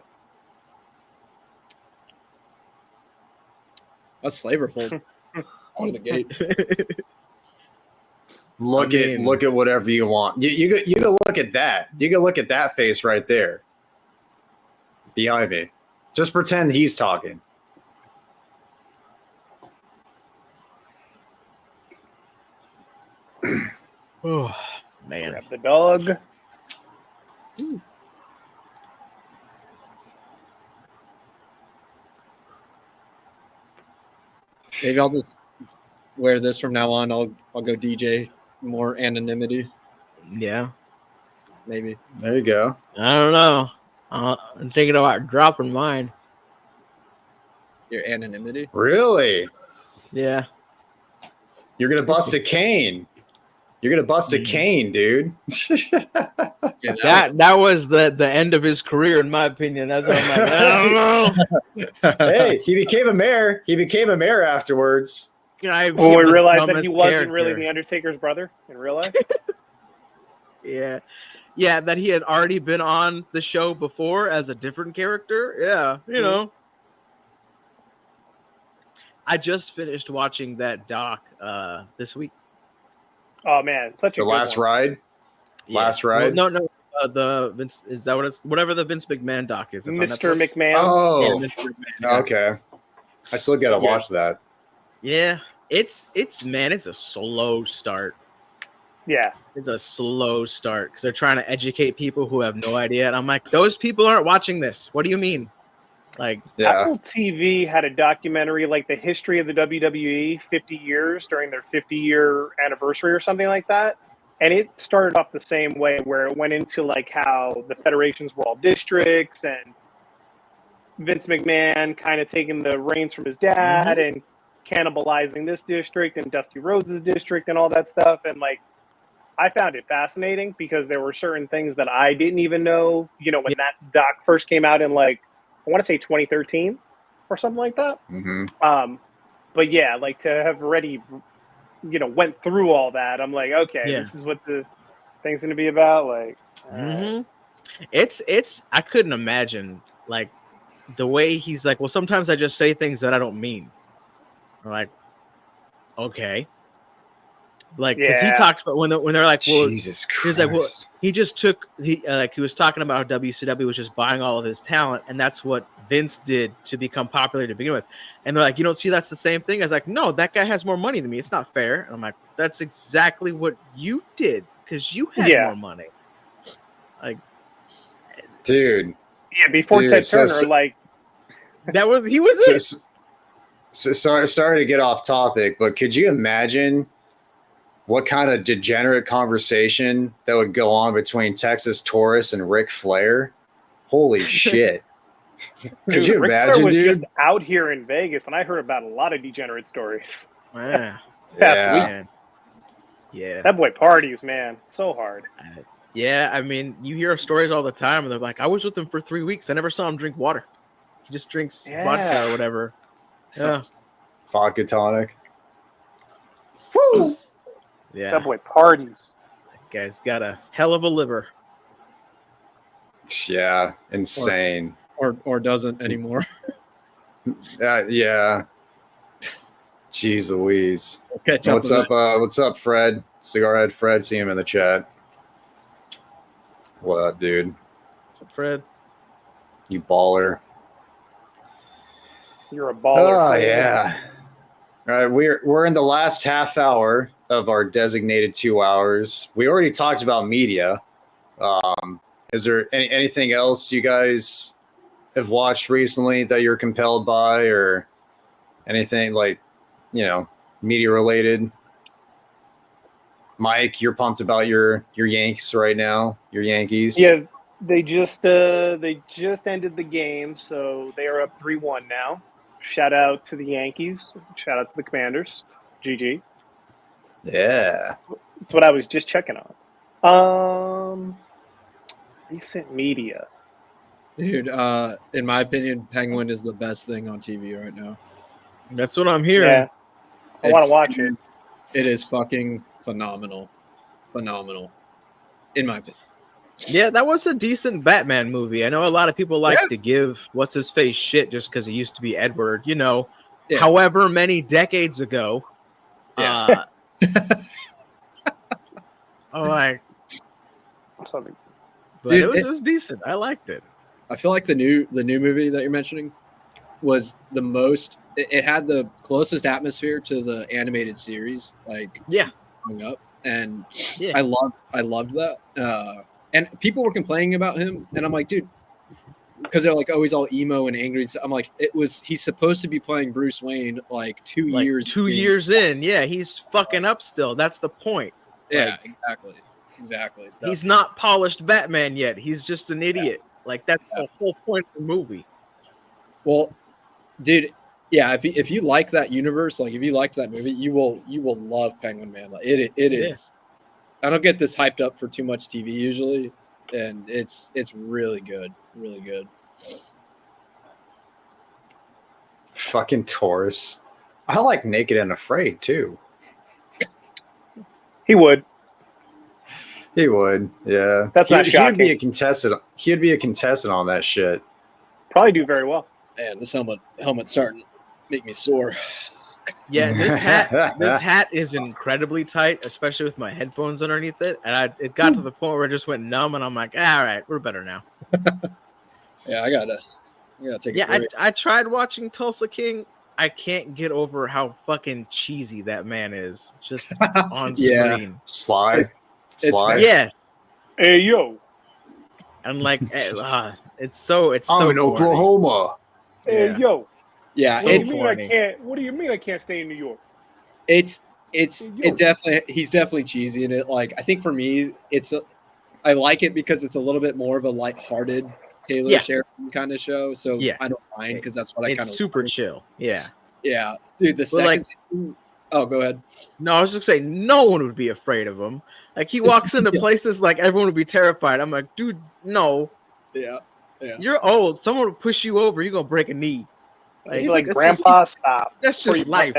S5: That's flavorful. Out of the gate.
S6: Look at whatever you want. You can look at that. You can look at that face right there. Behind me. Just pretend he's talking.
S3: Oh man.
S4: Grab the dog.
S5: Maybe I'll just wear this from now on. I'll go DJ, more anonymity.
S3: Yeah.
S5: Maybe.
S6: There you go.
S3: I don't know. I'm thinking about dropping mine.
S5: Your anonymity?
S6: Really?
S3: Yeah.
S6: You're gonna bust a cane. You're gonna bust a cane, dude.
S3: That was the end of his career, in my opinion. That's what I'm like. I don't know.
S6: Hey, he became a mayor. He became a mayor afterwards.
S4: Well, we realized that he wasn't really the Undertaker's brother in real life.
S3: Yeah, that he had already been on the show before as a different character. Yeah, you know. I just finished watching that doc this week.
S4: Oh man, such a
S6: The Last Ride.
S3: Yeah.
S6: Last Ride.
S3: Well, no. The Vince, is that what it's? Whatever the Vince McMahon doc is. It's
S4: Mr.
S3: on Netflix.
S4: McMahon.
S6: Oh,
S3: Yeah, Mr. McMahon, yeah.
S6: Okay. I still gotta watch that.
S3: Yeah, it's a slow start.
S4: Yeah,
S3: It's a slow start because they're trying to educate people who have no idea. And I'm like, those people aren't watching this. What do you mean? Like,
S6: Yeah.
S4: Apple TV had a documentary, like the history of the WWE 50 years during their 50-year anniversary or something like that. And it started off the same way, where it went into like how the federations were all districts and Vince McMahon kind of taking the reins from his dad and cannibalizing this district and Dusty Rhodes' district and all that stuff. And like, I found it fascinating because there were certain things that I didn't even know, when that doc first came out in like, I want to say 2013 or something like that.
S6: Mm-hmm.
S4: But yeah, like to have already, went through all that, I'm like, okay, this is what the thing's going to be about. Like,
S3: it's, I couldn't imagine like the way he's like, well, sometimes I just say things that I don't mean. I'm like, okay. Like, because he talked about when they're like, well,
S6: Jesus Christ.
S3: He's like, well, he just took he was talking about how WCW was just buying all of his talent, and that's what Vince did to become popular to begin with. And they're like, you don't see that's the same thing? I was like, no, that guy has more money than me. It's not fair. And I'm like, that's exactly what you did because you had more money. Like,
S6: dude.
S4: Yeah, before Ted Turner, like
S3: that was he was it.
S6: So sorry to get off topic, but could you imagine what kind of degenerate conversation that would go on between Texas Taurus and Ric Flair? Holy shit. Could you
S4: Ric
S6: imagine,
S4: Flair was
S6: dude?
S4: just out here in Vegas, and I heard about a lot of degenerate stories.
S3: Man.
S4: Past week.
S3: Yeah.
S4: That boy parties, man. So hard.
S3: Yeah, I mean, you hear stories all the time, and they're like, I was with him for 3 weeks. I never saw him drink water. He just drinks vodka or whatever. Yeah.
S6: Vodka tonic.
S4: Woo!
S3: Yeah.
S4: That boy parties.
S3: That guy's got a hell of a liver.
S6: Yeah, insane.
S5: Or doesn't anymore.
S6: Yeah. Jeez Louise.
S5: Okay,
S6: What's up? What's up, Fred? Cigarhead Fred. See him in the chat. What up, dude?
S3: What's up, Fred?
S6: You baller.
S4: You're a baller.
S6: Oh yeah. All right, we're in the last half hour of our designated 2 hours. We already talked about media. Is there anything else you guys have watched recently that you're compelled by, or anything like, media related? Mike, you're pumped about your Yanks right now. Your Yankees.
S4: Yeah, they just ended the game, so they are up 3-1 now. Shout out to the Yankees. Shout out to the Commanders. GG.
S6: Yeah.
S4: That's what I was just checking on. Recent media.
S5: Dude, in my opinion, Penguin is the best thing on TV right now.
S3: That's what I'm hearing.
S4: Yeah. I want to watch it.
S5: It is fucking phenomenal. phenomenal, in my opinion.
S3: Yeah, that was a decent Batman movie. I know a lot of people like to give what's his face shit just because he used to be Edward, however many decades ago.
S5: Yeah.
S4: Something.
S3: But
S5: Dude,
S3: it was decent. I liked it.
S5: I feel like the new movie that you're mentioning was the most. It had the closest atmosphere to the animated series, growing up, and I loved that. And people were complaining about him, and I'm like, dude, because they're like, oh, he's all emo and angry. So I'm like, he's supposed to be playing Bruce Wayne like 2 years.
S3: 2 years in, yeah, he's fucking up still. That's the point.
S5: Yeah, exactly. So,
S3: he's not polished Batman yet. He's just an idiot. Like that's the whole point of the movie.
S5: Well, dude, yeah. If you like that universe, like if you liked that movie, you will love Penguin Man. Like it is. I don't get this hyped up for too much TV usually, and it's really good, really good.
S6: Fucking Taurus. I like Naked and Afraid too.
S4: He would.
S6: He would, yeah.
S4: That's not shocking.
S6: He'd be a contestant. He'd be a contestant on that shit.
S4: Probably do very well.
S5: Man, this helmet's starting to make me sore.
S3: Yeah, this hat is incredibly tight, especially with my headphones underneath it. And it got to the point where I just went numb, and I'm like, all right, we're better now.
S5: Yeah, I gotta take a break.
S3: I tried watching Tulsa King. I can't get over how fucking cheesy that man is just on screen.
S6: Sly.
S3: Yes.
S4: Hey yo.
S3: And like it's so
S6: I'm
S3: so
S6: in Oklahoma.
S4: Hey yo.
S5: Yeah,
S4: What do you mean I can't stay in New York?
S5: He's definitely cheesy in it. Like I think for me, I like it because it's a little bit more of a lighthearted Taylor Sheridan kind of show. So I don't mind because that's what I kind of
S3: super chill. Yeah.
S5: Yeah. Dude, the second season, oh, go ahead.
S3: No, I was just saying no one would be afraid of him. Like he walks into places like everyone would be terrified. I'm like, dude, no.
S5: Yeah.
S3: You're old. Someone will push you over, you're gonna break a knee.
S4: He's like Grandpa, stop.
S3: That's just life.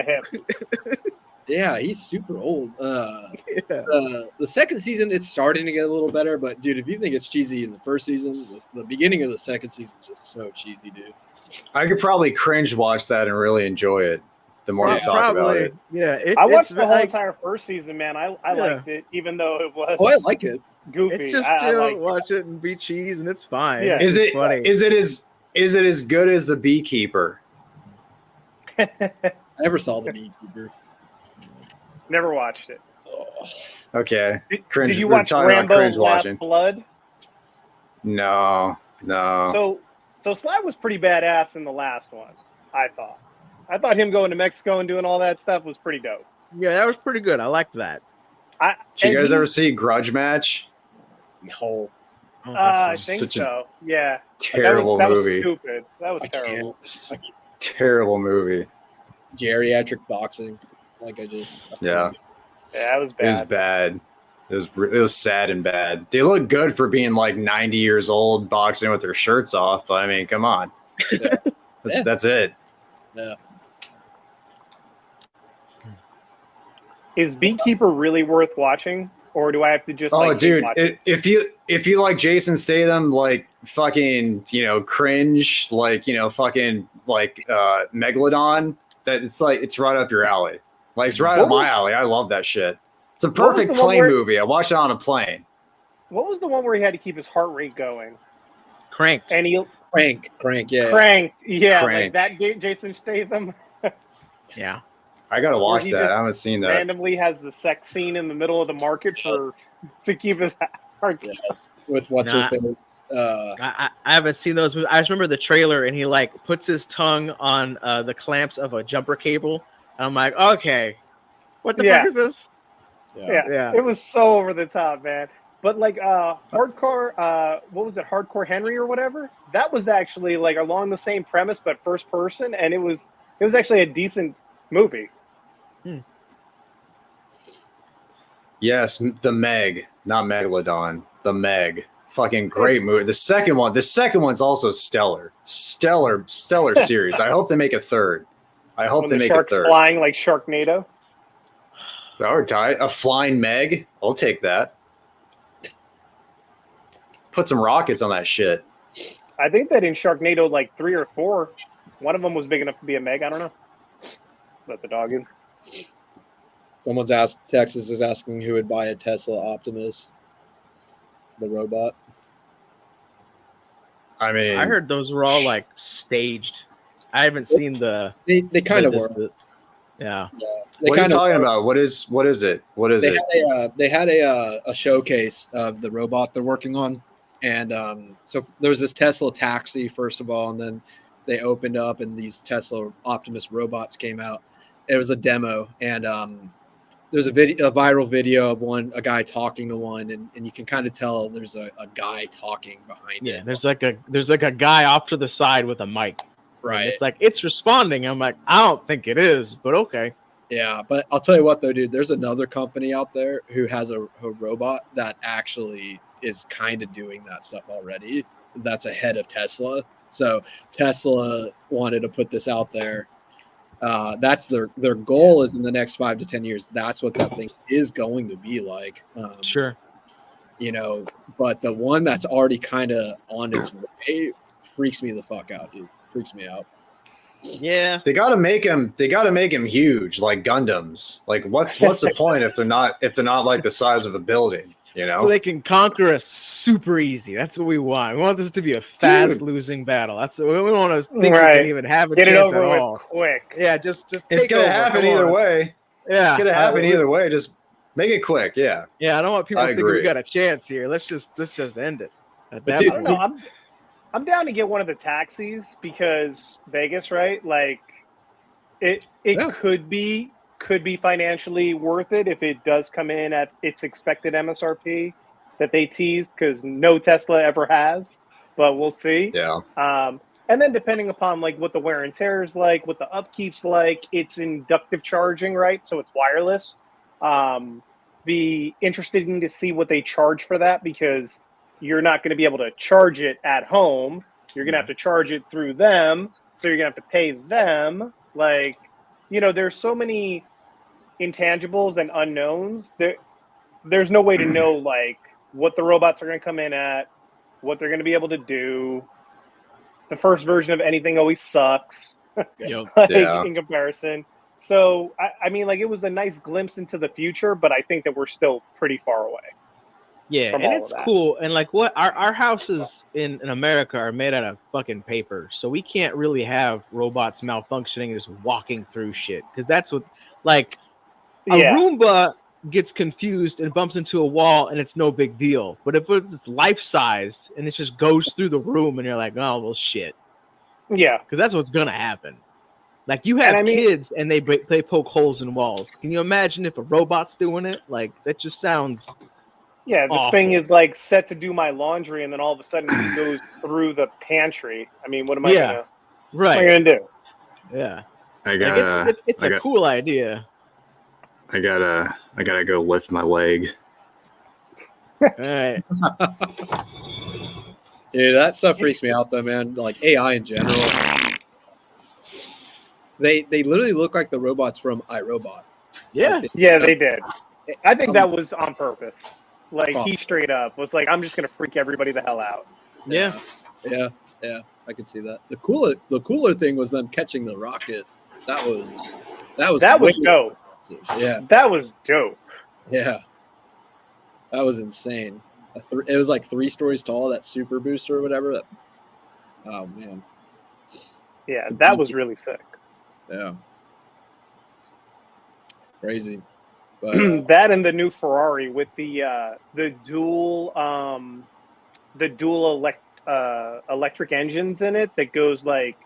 S5: Yeah, he's super old. The second season, it's starting to get a little better, but dude, if you think it's cheesy in the first season, the beginning of the second season is just so cheesy, dude.
S6: I could probably cringe watch that and really enjoy it. The more you talk about it,
S4: I watched the whole entire first season, man. I liked it, even though it was.
S5: Oh, I like it.
S3: Goofy. It's just chill. Watch it and be cheese, and it's fine.
S6: Yeah. Is it as good as The Beekeeper?
S5: I never saw The Beekeeper.
S4: Never watched it.
S5: Oh.
S6: Okay.
S4: Did you watch Rambo Last Blood?
S6: No.
S4: So Sly was pretty badass in the last one, I thought. I thought him going to Mexico and doing all that stuff was pretty dope.
S3: Yeah, that was pretty good. I liked that.
S6: Did you guys ever see Grudge Match?
S5: No.
S4: I think so. Yeah.
S6: Terrible movie.
S4: That was stupid. That was terrible.
S6: Terrible movie.
S5: Geriatric boxing.
S6: Yeah,
S4: it was bad.
S6: It was bad. It was sad and bad. They look good for being like 90 years old boxing with their shirts off, but I mean, come on. That's it.
S5: Yeah.
S4: Is Beekeeper really worth watching, or do I have to just?
S6: Dude, if you like Jason Statham, like fucking cringe, like fucking like Megalodon, that it's right up your alley. Like it's right up my alley. I love that shit. It's a perfect plane movie. I watched it on a plane.
S4: What was the one where he had to keep his heart rate going?
S3: Cranked.
S4: And
S5: Crank, yeah.
S4: Cranked, yeah.
S6: Crank.
S4: Like that Jason Statham.
S3: Yeah.
S6: I gotta watch that. I haven't seen that.
S4: Randomly has the sex scene in the middle of the market to keep his heart.
S5: Yes. With what's her face.
S3: I haven't seen those movies. I just remember the trailer, and he like puts his tongue on the clamps of a jumper cable. And I'm like, okay, what the fuck is this?
S4: Yeah. It was so over the top, man. But like hardcore, what was it, Hardcore Henry or whatever? That was actually like along the same premise, but first person, and it was actually a decent movie.
S6: Yes, The Meg, not Megalodon. The Meg, fucking great movie. The second one's also stellar series. I hope they make a third.
S4: Sharks flying like Sharknado.
S6: Okay, a flying Meg. I'll take that. Put some rockets on that shit.
S4: I think that in Sharknado, like 3 or 4, one of them was big enough to be a Meg. I don't know. Let the dog in.
S5: Someone's asked. Texas is asking who would buy a Tesla Optimus, the robot.
S6: I mean,
S3: I heard those were all like staged. I haven't seen the.
S5: They kind of were.
S3: Yeah.
S6: What are you talking about? What is it? What is it?
S5: They had a showcase of the robot they're working on, and so there was this Tesla taxi first of all, and then they opened up and these Tesla Optimus robots came out. It was a demo, and there's a viral video of a guy talking to one, and you can kind of tell there's a guy talking behind it.
S3: Yeah, there's like a guy off to the side with a mic.
S5: Right.
S3: And it's like it's responding. I'm like, I don't think it is, but okay.
S5: Yeah, but I'll tell you what though, dude, there's another company out there who has a robot that actually is kind of doing that stuff already. That's ahead of Tesla. So Tesla wanted to put this out there. That's their goal is in the next 5 to 10 years. That's what that thing is going to be like.
S3: Sure.
S5: But the one that's already kind of on its way freaks me the fuck out, dude. Freaks me out.
S3: Yeah.
S6: They got to make him huge, like Gundams. Like what's the point if they're not like the size of a building,
S3: So they can conquer us super easy. That's what we want. We want this to be a fast losing battle. That's what we want to think we can even have a
S4: Get
S3: chance
S4: it over
S3: at
S4: with
S3: all.
S4: quick.
S3: Yeah, just
S6: it's gonna happen either way.
S3: Yeah.
S6: It's gonna happen either way. Just make it quick. Yeah.
S3: Yeah, I don't want people to think we got a chance here. Let's just end it. At that
S4: I don't know. I'm down to get one of the taxis because Vegas, right? Like it could be financially worth it if it does come in at its expected MSRP that they teased, because no Tesla ever has, but we'll see.
S6: Yeah.
S4: And then depending upon like what the wear and tear is like, what the upkeep's like, it's inductive charging, right? So it's wireless. Be interesting to see what they charge for that, because you're not going to be able to charge it at home. You're going to have to charge it through them. So you're going to have to pay them. Like, there's so many intangibles and unknowns. There's no way to know, like, what the robots are going to come in at, what they're going to be able to do. The first version of anything always sucks in comparison. So, I mean, like, it was a nice glimpse into the future, but I think that we're still pretty far away.
S3: Yeah, and it's cool. And like what our houses in America are made out of fucking paper. So we can't really have robots malfunctioning and just walking through shit. Because that's what, like, a Roomba gets confused and bumps into a wall and it's no big deal. But if it's life-sized and it just goes through the room and you're like, oh, well, shit.
S4: Yeah.
S3: Because that's what's going to happen. Like, you have kids and they poke holes in walls. Can you imagine if a robot's doing it? Like, that just sounds...
S4: Yeah, this thing is like set to do my laundry, and then all of a sudden it goes through the pantry. I mean, what am I gonna do?
S3: Yeah,
S7: I got.
S3: It's a cool idea.
S7: I gotta go lift my leg.
S3: All right,
S5: dude, that stuff freaks me out though, man. Like AI in general, they literally look like the robots from iRobot.
S3: Yeah,
S4: they did. I think that was on purpose. Like, he straight up was like, I'm just going to freak everybody the hell out.
S5: Yeah. I could see that. The cooler thing was them catching the rocket. That was
S4: dope.
S5: Yeah.
S4: That was dope.
S5: Yeah. That was insane. It was like 3 stories tall, that super booster or whatever. Oh, man.
S4: Yeah, that was really sick.
S5: Yeah. Crazy. But,
S4: that and the new Ferrari with the dual electric engines in it that goes like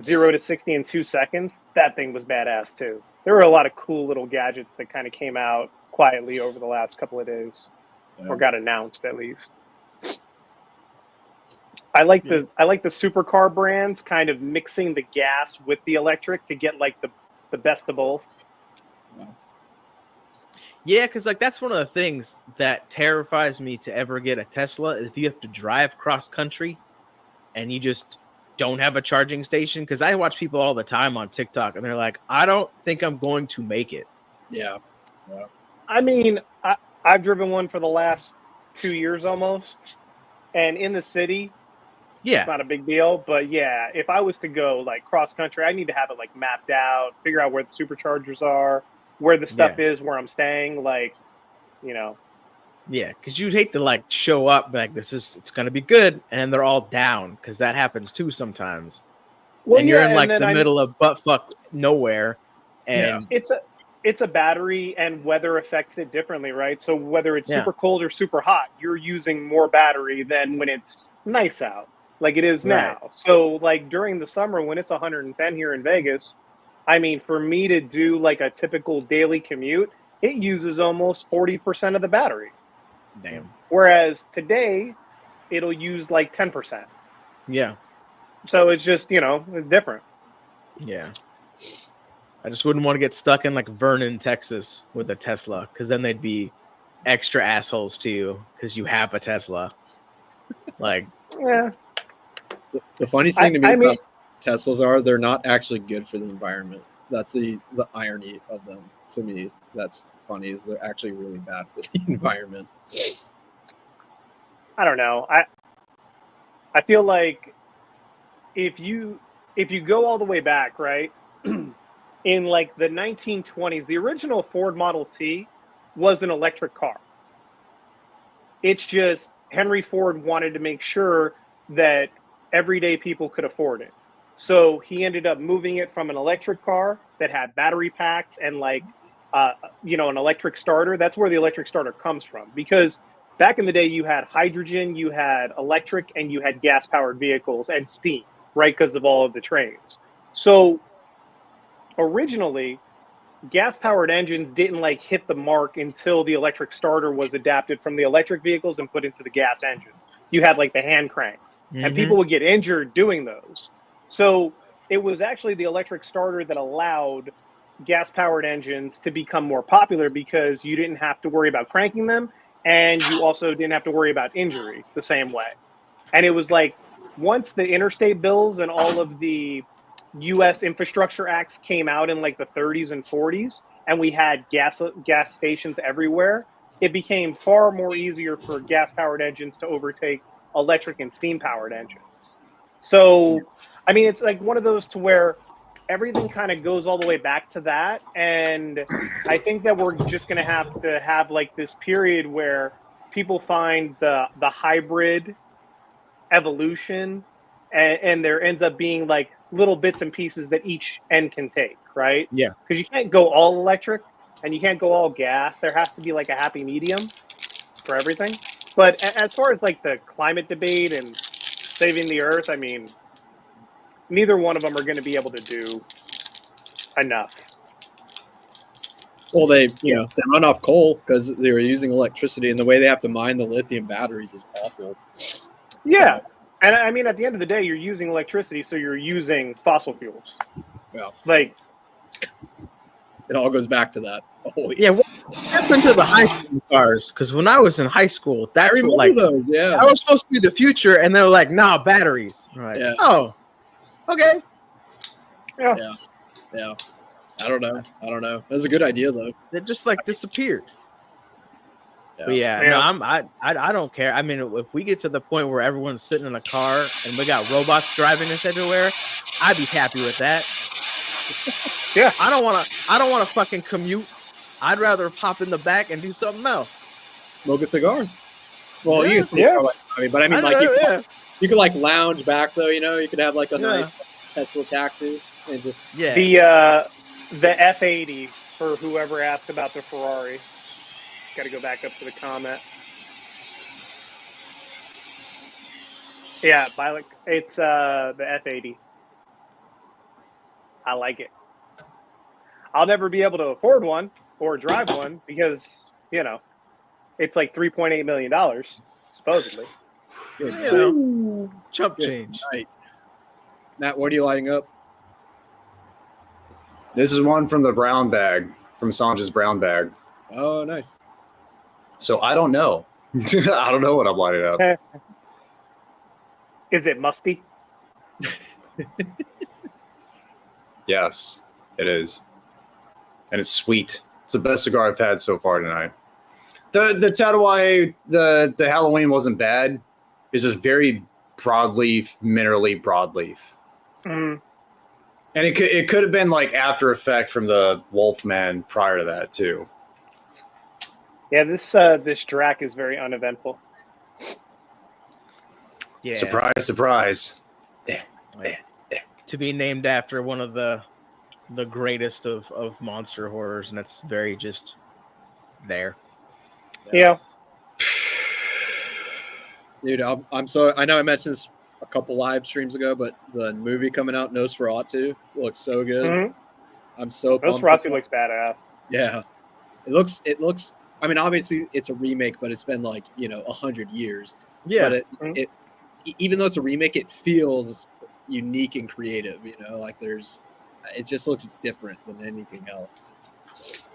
S4: 0 to 60 in 2 seconds. That thing was badass too. There were a lot of cool little gadgets that kind of came out quietly over the last couple of days, or got announced at least. I like the supercar brands kind of mixing the gas with the electric to get like the best of both.
S3: Yeah, because like that's one of the things that terrifies me to ever get a Tesla is if you have to drive cross country and you just don't have a charging station. Because I watch people all the time on TikTok and they're like, I don't think I'm going to make it.
S5: Yeah.
S4: I mean, I've driven one for the last 2 years almost, and in the city, it's not a big deal. But yeah, if I was to go like cross country, I need to have it like mapped out, figure out where the superchargers are, where the stuff is, where I'm staying, like, you know.
S3: Yeah, because you'd hate to like show up like it's gonna be good, and they're all down, because that happens too sometimes.
S4: Well,
S3: and you're in like the middle of butt fuck nowhere, and
S4: it's a battery, and weather affects it differently, right? So whether it's super cold or super hot, you're using more battery than when it's nice out, like it is now. So like during the summer when it's 110 here in Vegas, I mean, for me to do like a typical daily commute, it uses almost 40% of the battery.
S3: Damn.
S4: Whereas today, it'll use like 10%.
S3: Yeah.
S4: So it's just, it's different.
S3: Yeah. I just wouldn't want to get stuck in like Vernon, Texas with a Tesla, because then they'd be extra assholes to you because you have a Tesla. Like,
S4: yeah.
S5: The funniest thing to me about Teslas are they're not actually good for the environment. That's the irony of them to me. That's funny, is they're actually really bad for the environment.
S4: I don't know. I feel like if you go all the way back, right? In like the 1920s, the original Ford Model T was an electric car. It's just Henry Ford wanted to make sure that everyday people could afford it. So he ended up moving it from an electric car that had battery packs and like, an electric starter. That's where the electric starter comes from. Because back in the day, you had hydrogen, you had electric, and you had gas-powered vehicles and steam, right? Because of all of the trains. So originally, gas-powered engines didn't like hit the mark until the electric starter was adapted from the electric vehicles and put into the gas engines. You had like the hand cranks, and people would get injured doing those. So it was actually the electric starter that allowed gas-powered engines to become more popular, because you didn't have to worry about cranking them, and you also didn't have to worry about injury the same way. And it was like once the interstate bills and all of the U.S. infrastructure acts came out in like the 30s and 40s, and we had gas stations everywhere, it became far more easier for gas-powered engines to overtake electric and steam-powered engines. So, I mean, it's like one of those to where everything kind of goes all the way back to that. And I think that we're just going to have like this period where people find the hybrid evolution, and there ends up being like little bits and pieces that each end can take, right?
S3: Yeah.
S4: Because you can't go all electric and you can't go all gas. There has to be like a happy medium for everything. But as far as like the climate debate and saving the earth, I mean, neither one of them are going to be able to do enough.
S5: Well, they run off coal because they were using electricity, and the way they have to mine the lithium batteries is awful.
S4: Yeah. And I mean, at the end of the day, you're using electricity, so you're using fossil fuels.
S5: Yeah.
S4: Like,
S5: it all goes back to that. Always.
S3: Yeah, what happened to the high school cars? Because when I was in high school, that's
S5: I remember
S3: what, like,
S5: those. Yeah,
S3: that was supposed to be the future, and they're like, "Nah, batteries." Right?
S5: Yeah.
S3: Oh, okay.
S4: Yeah.
S5: I don't know. That was a good idea, though.
S3: They just like disappeared.
S5: Yeah.
S3: But no, I don't care. I mean, if we get to the point where everyone's sitting in a car and we got robots driving us everywhere, I'd be happy with that.
S4: Yeah.
S3: I don't want to fucking commute. I'd rather pop in the back and do something else.
S5: Smoke a cigar. Well,
S3: Yeah.
S5: you can smoke a cigar, but I mean, you could like lounge back though. You could have like a nice Tesla taxi and just
S4: the F80 for whoever asked about the Ferrari. Got to go back up to the comment. Yeah, it's the F80. I like it. I'll never be able to afford one or drive one because, it's like $3.8 million, supposedly.
S3: Chump change.
S5: Right. Matt, what are you lighting up?
S6: This is one from the brown bag, from Sanj's brown bag.
S5: Oh, nice.
S6: So I don't know. I don't know what I'm lighting up.
S4: Is it musty?
S6: Yes, it is. And it's sweet. It's the best cigar I've had so far tonight. The Tatuaje, the Halloween wasn't bad. It's just very broadleaf, minerally broadleaf.
S4: Mm.
S6: And it could have been like after effect from the Wolfman prior to that too.
S4: Yeah, this Drac is very uneventful.
S3: Yeah.
S6: Surprise, surprise.
S3: To be named after one of the greatest of monster horrors, and it's very just there.
S4: Yeah.
S5: Dude, I'm so, I know I mentioned this a couple live streams ago, but the movie coming out, Nosferatu, looks so good.
S4: Mm-hmm.
S5: I'm so pumped.
S4: Nosferatu looks badass.
S5: Yeah. It looks, I mean, obviously it's a remake, but it's been like, 100 years.
S3: Yeah.
S5: But it even though it's a remake, it feels unique and creative, like it just looks different than anything else.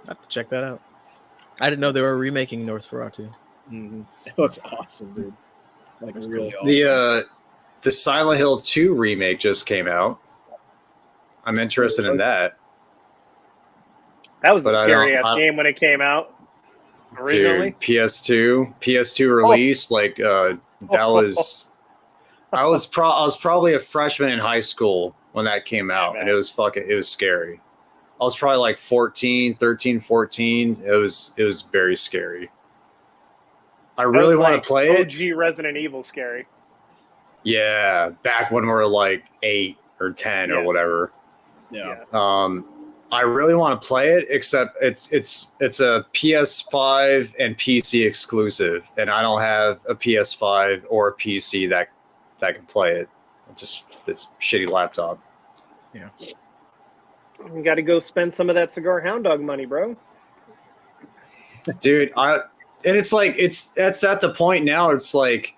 S3: I have to check that out. I didn't know they were remaking Nosferatu.
S5: Mm-hmm. It looks awesome, dude. Like really awesome.
S6: The Silent Hill 2 remake just came out. I'm interested in that.
S4: That was a scary ass game when it came out. Originally,
S6: dude, PS2 release, I was probably a freshman in high school when that came out, and it was scary. I was probably like 13, 14. It was very scary. I really want to play it.
S4: OG Resident Evil scary.
S6: Yeah, back when we were like 8 or 10 or whatever.
S5: Yeah.
S6: I really want to play it, except it's a PS5 and PC exclusive, and I don't have a PS5 or a PC that can play it. It's just this shitty laptop.
S3: Yeah.
S4: You got to go spend some of that Cigar Hound Dog money, bro.
S6: Dude, that's at the point now. It's like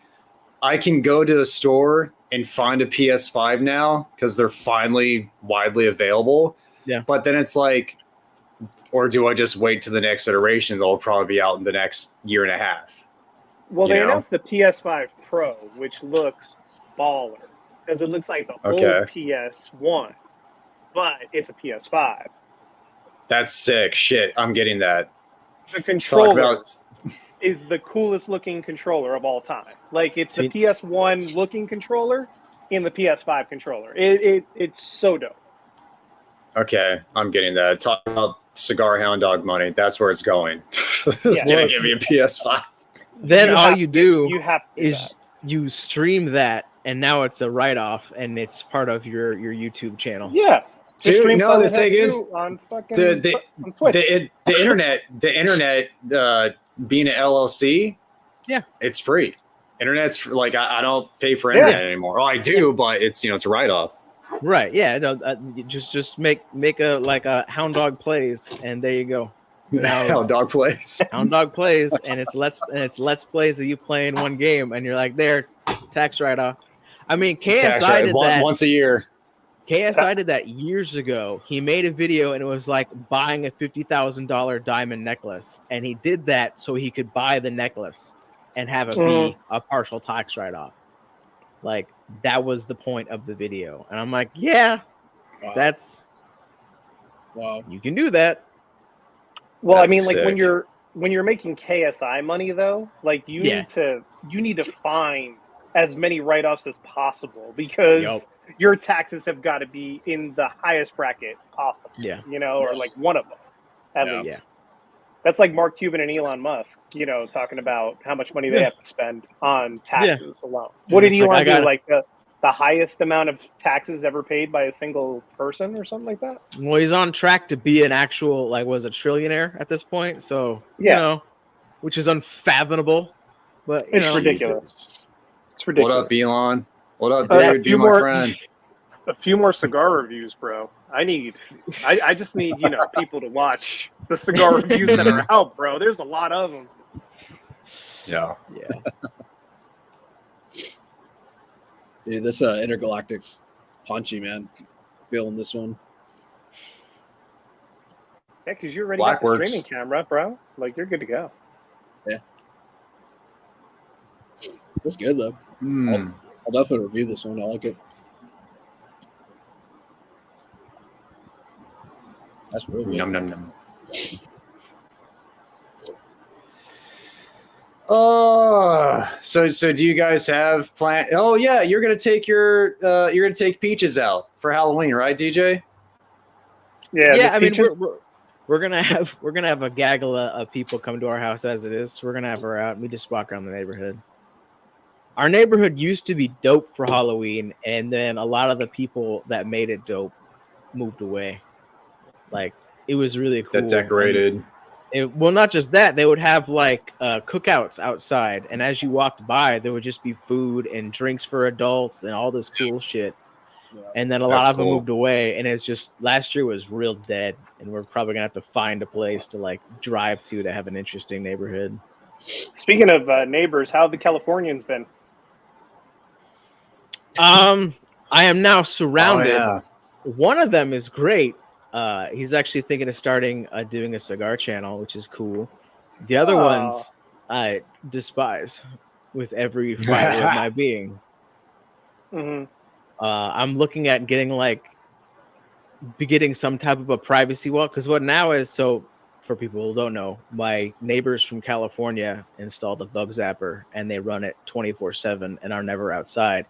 S6: I can go to a store and find a PS5 now because they're finally widely available.
S3: Yeah.
S6: But then it's like, or do I just wait to the next iteration? They'll probably be out in the next year and a half.
S4: Well, they announced the PS5 Pro, which looks baller because it looks like the old PS1, but it's a PS5.
S6: That's sick. Shit, I'm getting that.
S4: The controller is the coolest looking controller of all time. Like, it's the PS1 looking controller in the PS5 controller. It's so dope.
S6: Okay, I'm getting that. Talk about Cigar Hound Dog money. That's where it's going. It's gonna give me a PS5.
S3: Then all you do is you stream that, and now it's a write-off, and it's part of your YouTube channel.
S4: Yeah.
S6: Dude, no, the thing is,
S4: on fucking
S6: the internet being an LLC, it's free. Internet's like I don't pay for internet anymore. Oh, I do, but it's it's a write-off.
S3: Right? Yeah. No, just make a Hound Dog Plays, and there you go. Now,
S6: Hound Dog Plays.
S3: Hound Dog Plays, and it's let's plays of you playing one game, and you're like, there, tax write-off. I mean, KSI did that
S6: once a year.
S3: KSI did that years ago. He made a video, and it was like buying a $50,000 diamond necklace, and he did that so he could buy the necklace and have it be a partial tax write-off. Like, that was the point of the video, and I'm like, that's you can do that.
S4: Well, I mean, like when you're making KSI money though, like you need to find as many write-offs as possible because your taxes have got to be in the highest bracket possible. Yeah. Or like one of them at least. Yeah. That's like Mark Cuban and Elon Musk, talking about how much money they have to spend on taxes alone. What did Elon do? Like the highest amount of taxes ever paid by a single person or something like that?
S3: Well, he's on track to be an actual, was a trillionaire at this point. So, which is unfathomable. But
S4: it's ridiculous. It's ridiculous.
S6: What up, Elon? What up, dude? Be my friend.
S4: A few more cigar reviews, bro. I just need, people to watch the cigar reviews that are out, bro. There's a lot of them.
S6: Yeah.
S5: Dude, this Intergalactic's punchy, man. Feeling this one.
S4: Yeah, because you already got the streaming camera, bro. Like, you're good to go.
S5: Yeah. That's good, though. I'll definitely review this one. I like it. That's really good.
S6: Num, num, num. So do you guys have plan? Oh yeah, you're gonna take Peaches out for Halloween, right, DJ?
S3: Yeah. I mean, we're gonna have a gaggle of people come to our house as it is. So we're gonna have her out, and we just walk around the neighborhood. Our neighborhood used to be dope for Halloween, and then a lot of the people that made it dope moved away. Like, it was really cool.
S6: That decorated.
S3: Well, not just that, they would have like cookouts outside, and as you walked by, there would just be food and drinks for adults and all this cool shit. Yeah. And then a lot of them moved away, and it's just last year was real dead, and we're probably gonna have to find a place to like drive to have an interesting neighborhood.
S4: Speaking of neighbors, how have the Californians been?
S3: I am now surrounded.
S6: Oh, yeah.
S3: One of them is great. He's actually thinking of starting doing a cigar channel, which is cool. The other ones I despise with every fiber of my being.
S4: Mm-hmm.
S3: I'm looking at getting some type of a privacy wall, because what now is, so for people who don't know, my neighbors from California installed a bug zapper, and they run it 24/7 and are never outside,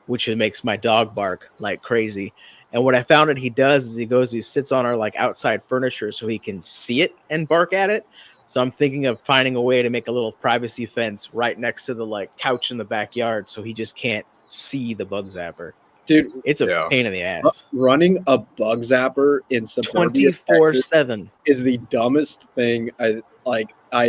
S3: which makes my dog bark like crazy. And what I found that he does is he sits on our like outside furniture so he can see it and bark at it. So I'm thinking of finding a way to make a little privacy fence right next to the like couch in the backyard, so he just can't see the bug zapper.
S5: Dude,
S3: it's a pain in the ass.
S5: Running a bug zapper in suburbia
S3: 24/7
S5: is the dumbest thing I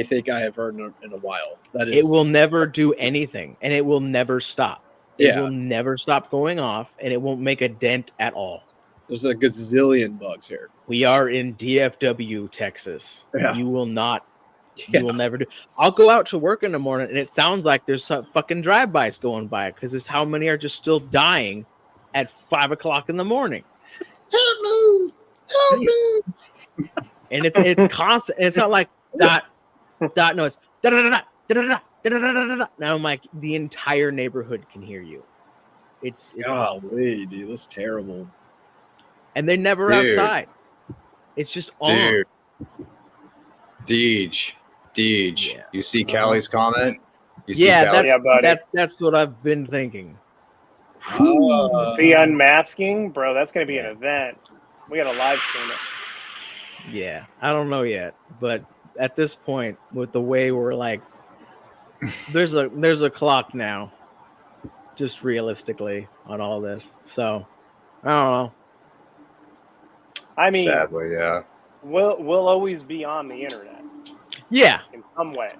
S5: think I have heard in a while. That is,
S3: it will never do anything, and it will never stop. It will never stop going off, and it won't make a dent at all.
S5: There's a gazillion bugs here.
S3: We are in DFW, Texas. Yeah. You will not. You will never do. I'll go out to work in the morning, and it sounds like there's some fucking drive-bys going by, because it's how many are just still dying at 5 o'clock in the morning.
S5: Help me! Help me!
S3: And it's constant. And it's not like dot. No, it's da da da da da da. Now I'm like, the entire neighborhood can hear you. It's
S5: golly, dude, that's terrible.
S3: And they're never outside. It's just on.
S6: Deej. Yeah. You see Callie's comment?
S3: That's what I've been thinking.
S4: The unmasking, bro, that's gonna be an event. We gotta live stream it.
S3: Yeah, I don't know yet, but at this point, with the way we're like, there's a clock now, just realistically on all this. So I don't know.
S4: I mean,
S6: sadly, yeah,
S4: we'll always be on the internet.
S3: Yeah,
S4: in some way.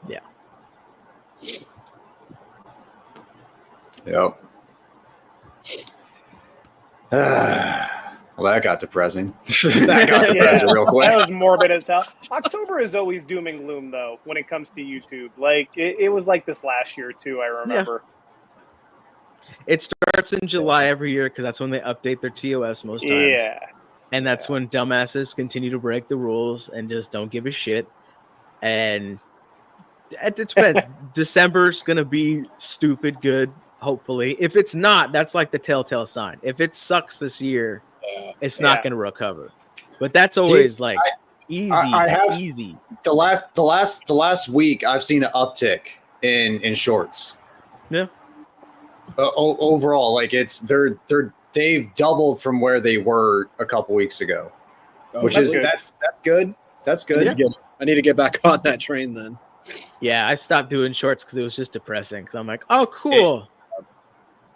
S3: Yeah.
S6: Yep. Well, that got depressing. That got depressing real quick.
S4: That was morbid as hell. October is always doom and gloom, though, when it comes to YouTube. Like, it was like this last year, too, I remember.
S3: Yeah. It starts in July every year, because that's when they update their TOS most times.
S4: Yeah.
S3: And that's when dumbasses continue to break the rules and just don't give a shit. And it depends. December's going to be stupid good, hopefully. If it's not, that's like the telltale sign. If it sucks this year, it's not going to recover. But that's always easy.
S6: The last week, I've seen an uptick in shorts.
S3: Yeah.
S6: Overall, like they've doubled from where they were a couple weeks ago, which is good. That's good. That's good.
S5: Yeah. I need to get back on that train then.
S3: Yeah, I stopped doing shorts because it was just depressing. Because I'm like, oh, cool.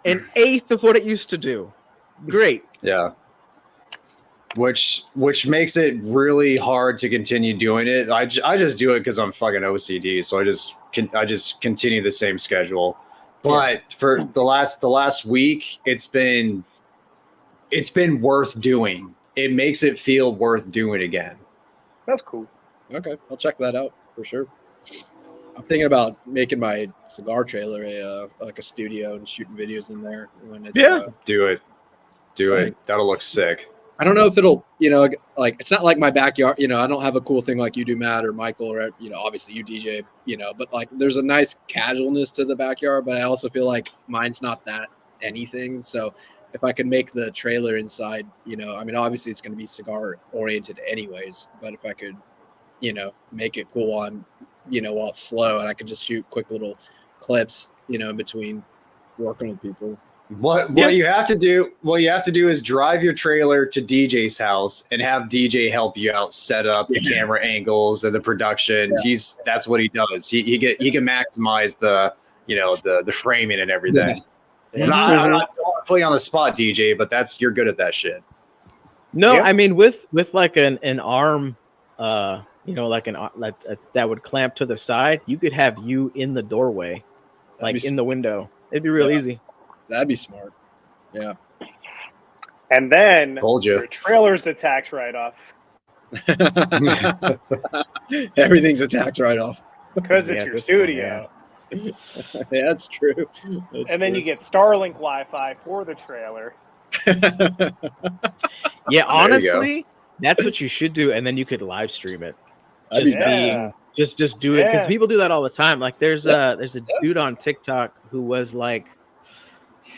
S3: An eighth of what it used to do. Great.
S6: Yeah. Which makes it really hard to continue doing it. I just do it because I'm fucking OCD, so I just continue the same schedule. But for the last week, it's been worth doing. It makes it feel worth doing again.
S4: That's cool.
S5: Okay, I'll check that out for sure. I'm thinking about making my cigar trailer a studio and shooting videos in there.
S6: Do it. That'll look sick.
S5: I don't know if it'll, like, it's not like my backyard, I don't have a cool thing like you do, Matt, or Michael, or, obviously you DJ, but like there's a nice casualness to the backyard, but I also feel like mine's not that anything. So if I can make the trailer inside, obviously it's going to be cigar oriented anyways, but if I could, make it cool on while it's slow, and I could just shoot quick little clips, in between working with people.
S6: What you have to do is drive your trailer to DJ's house and have DJ help you out, set up the camera angles and the production. That's what he does. He can maximize the framing and everything. I'm not putting you on the spot, DJ, but you're good at that shit.
S3: No, I mean with like an arm, that would clamp to the side, you could have you in the doorway, in the window. It'd be real easy.
S5: That'd be smart. Yeah.
S4: And then
S6: Told you.
S4: your trailer's a tax write-off.
S5: Everything's a tax write-off.
S4: Because it's your studio.
S5: Yeah, that's true.
S4: Then you get Starlink Wi-Fi for the trailer.
S3: Yeah, honestly, that's what you should do, and then you could live stream it. Just do it, because people do that all the time. Like there's a dude on TikTok who was like,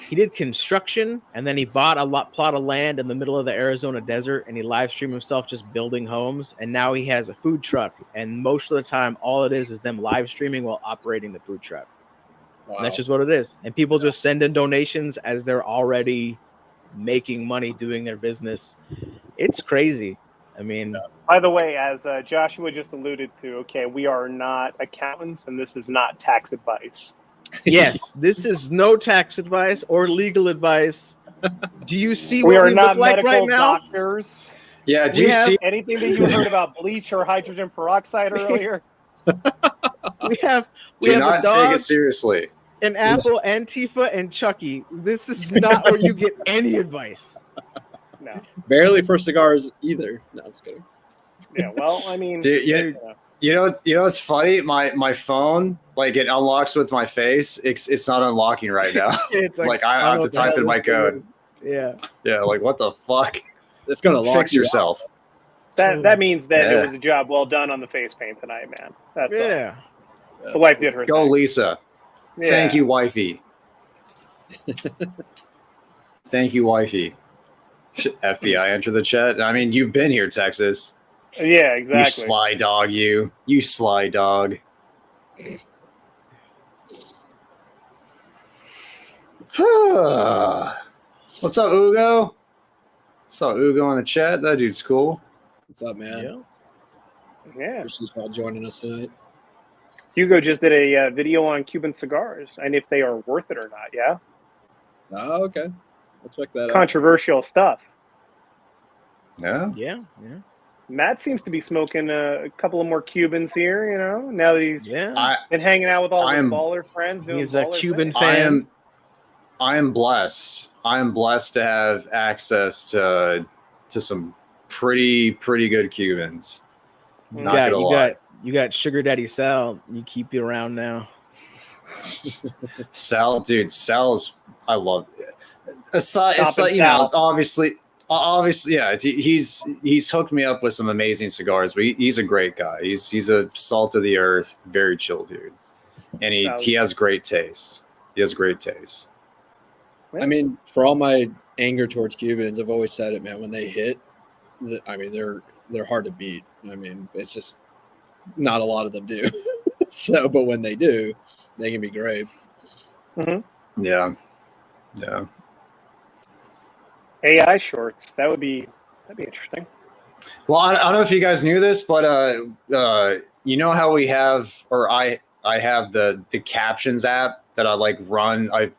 S3: he did construction, and then he bought a plot of land in the middle of the Arizona desert, and he live streamed himself just building homes. And now he has a food truck, and most of the time, all it is them live streaming while operating the food truck. Wow. And that's just what it is. And people just send in donations as they're already making money doing their business. It's crazy. I mean,
S4: by the way, as Joshua just alluded to, okay, we are not accountants, and this is not tax advice.
S3: Yes, this is no tax advice or legal advice. Do you see
S4: we
S3: what
S4: are
S3: we
S4: not
S3: look like
S4: medical
S3: right now?
S4: doctors.
S6: Yeah, do you see
S4: anything that you heard about bleach or hydrogen peroxide earlier?
S3: We have
S6: not
S3: a dog,
S6: take it seriously.
S3: an apple, Antifa, and Chucky. This is not where you get any advice.
S4: No.
S5: Barely for cigars either. No, I'm just kidding.
S4: Yeah, well, I mean,
S6: Dude, it's funny. My phone, like, it unlocks with my face. It's not unlocking right now.
S3: It's
S6: like I have to type in my code.
S3: Yeah.
S6: Yeah, like what the fuck?
S5: It's gonna lock
S6: Fix yourself.
S4: That means that it was a job well done on the face paint tonight, man. That's all. The wife did her
S6: Go,
S4: thing.
S6: Lisa.
S4: Yeah.
S6: Thank you, wifey. Thank you, wifey. FBI, enter the chat. I mean, you've been here, Texas.
S4: Yeah, exactly.
S6: You sly dog, you. You sly dog. What's up, Ugo? Saw Ugo in the chat. That dude's cool.
S5: What's up, man?
S4: Yeah.
S5: Appreciate y'all joining us tonight.
S4: Hugo just did a video on Cuban cigars and if they are worth it or not. Yeah.
S5: Oh, okay. I'll check that out.
S4: Controversial stuff.
S6: Yeah.
S3: Yeah.
S4: Matt seems to be smoking a couple of more Cubans here, now that he's been hanging out with all his baller friends.
S3: He's a Cuban
S4: things.
S3: fan.
S6: I am blessed. I am blessed to have access to some pretty good Cubans.
S3: You got Sugar Daddy Sal. You keep you around now.
S6: Sal, dude, Sal's, I love it. Aside, obviously, yeah, he's hooked me up with some amazing cigars. But he's a great guy. He's a salt of the earth, very chill dude, and he has great taste. He has great taste.
S5: I mean, for all my anger towards Cubans, I've always said it, man. When they hit, they're hard to beat. I mean, it's just not a lot of them do. But when they do, they can be great.
S4: Mm-hmm.
S6: Yeah.
S4: AI shorts. That'd be interesting.
S6: Well, I don't know if you guys knew this, but you know how we have, or I have the captions app that I run. I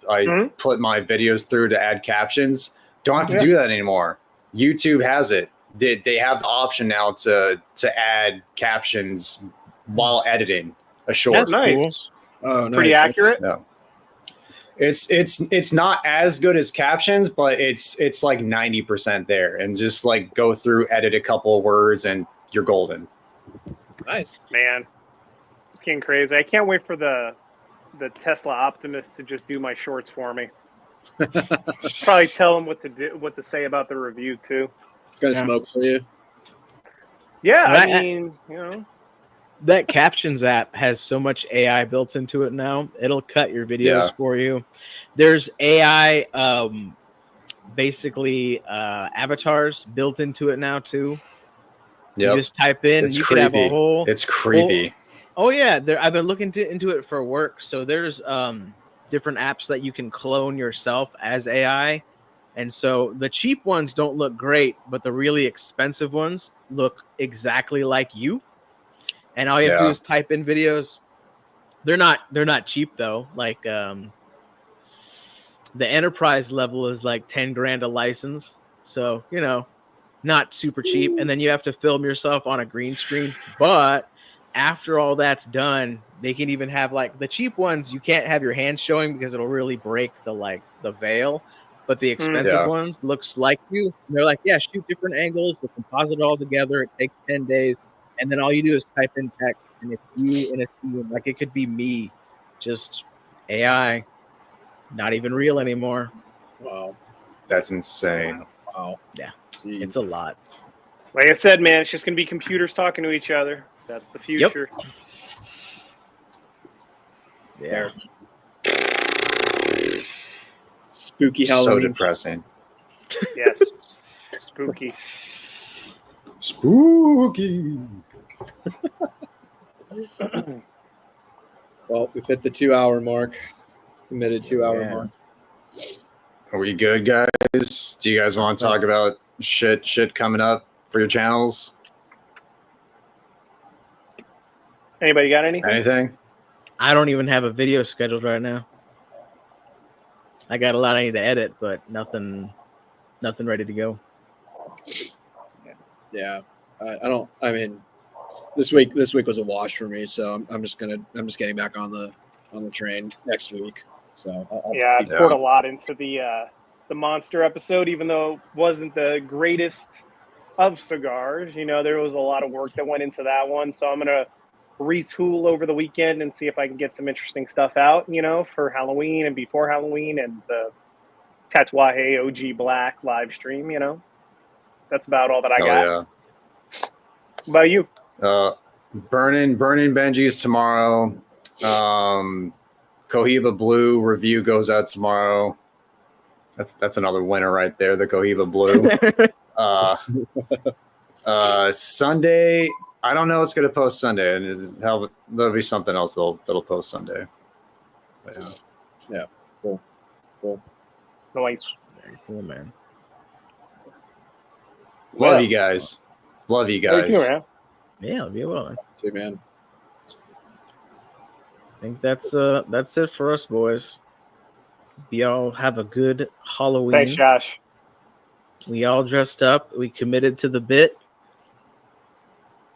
S6: put my videos through to add captions. Don't have to do that anymore. YouTube has it. They have the option now to add captions while editing a short.
S4: That's nice.
S5: Oh, nice.
S4: Pretty accurate.
S6: No. It's not as good as captions, but it's like 90% there, and just go through, edit a couple of words, and you're golden.
S5: Nice,
S4: man. It's getting crazy. I can't wait for the Tesla Optimus to just do my shorts for me. Probably tell him what to say about the review too.
S5: It's gonna smoke for you.
S4: Yeah, I mean,
S3: that captions app has so much AI built into it now. It'll cut your videos for you. There's AI, avatars built into it now too. You just type in.
S6: It's
S3: you
S6: creepy.
S3: could have a whole.
S6: It's creepy.
S3: Oh yeah, I've been looking into it for work. So there's different apps that you can clone yourself as AI, and so the cheap ones don't look great, but the really expensive ones look exactly like you. And all you have to do is type in videos. They're not cheap though. Like the enterprise level is like 10 grand a license, so not super cheap. And then you have to film yourself on a green screen, but after all that's done, they can even have like the cheap ones. You can't have your hands showing because it'll really break the veil. But the expensive ones looks like you. And they're like, yeah, shoot different angles, we'll composite it all together. It takes 10 days. And then all you do is type in text, and it's you in a scene. Like it could be me, just AI, not even real anymore.
S5: Wow.
S7: That's insane.
S5: Wow.
S3: Yeah. It's a lot.
S4: Like I said, man, it's just going to be computers talking to each other. That's the future.
S3: Yep.
S5: Yeah. Spooky Halloween.
S7: So depressing.
S4: Yes. Spooky.
S6: Spooky.
S5: Well, we've hit the 2-hour mark. Committed 2-hour mark.
S7: Are we good, guys? Do you guys want to talk about shit coming up for your channels?
S4: Anybody got anything?
S7: Anything?
S3: I don't even have a video scheduled right now. I got a lot I need to edit, but nothing ready to go.
S5: Yeah, I mean, this week was a wash for me, so I'm just getting back on the train next week. So
S4: I poured a lot into the monster episode, even though it wasn't the greatest of cigars. There was a lot of work that went into that one, so I'm gonna retool over the weekend and see if I can get some interesting stuff out, for Halloween and before Halloween and the Tatuaje OG Black live stream. That's about all that I got.
S7: Yeah.
S4: What about you?
S7: Burning Benji's tomorrow. Cohiba Blue review goes out tomorrow. That's another winner right there, the Cohiba Blue. Sunday, I don't know what's going to post Sunday, and there'll be something else that'll post Sunday. But,
S5: yeah, cool.
S4: Nice.
S3: Very cool, man.
S7: Love you guys. Love you guys.
S4: Thank you,
S3: Yeah, be well.
S5: Too, man.
S3: I think that's it for us, boys. We all have a good Halloween.
S4: Thanks, Josh.
S3: We all dressed up. We committed to the bit.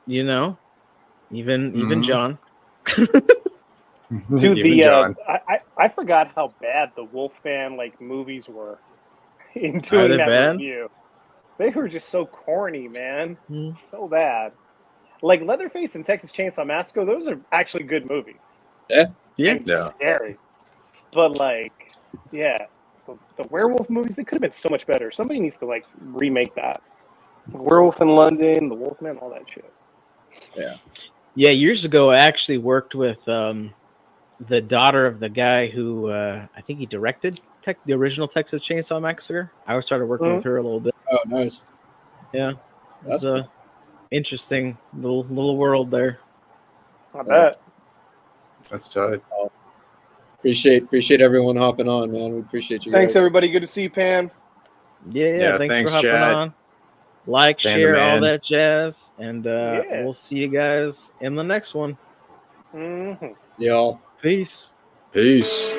S3: Even John.
S4: Dude, I forgot how bad the Wolfman movies were in doing that
S3: bad?
S4: review. They were just so corny, man. So bad. Like Leatherface and Texas Chainsaw Massacre, those are actually good movies.
S3: Yeah.
S4: Scary. But the werewolf movies, they could have been so much better. Somebody needs to remake that. Werewolf in London, The Wolfman, all that shit.
S3: Yeah, years ago I actually worked with the daughter of the guy who I think he directed the original Texas Chainsaw Massacre. I started working with her a little bit.
S5: Oh, nice.
S3: Yeah, that's a interesting little world there.
S4: I bet.
S7: That's tight.
S5: Appreciate everyone hopping on, man. We appreciate you.
S4: Thanks,
S5: guys.
S4: everybody. Good to see you, Pam.
S3: Yeah. Thanks for hopping on. Like, share, all that jazz, and we'll see you guys in the next one.
S4: Mm-hmm.
S5: Y'all.
S3: Peace.
S7: Peace.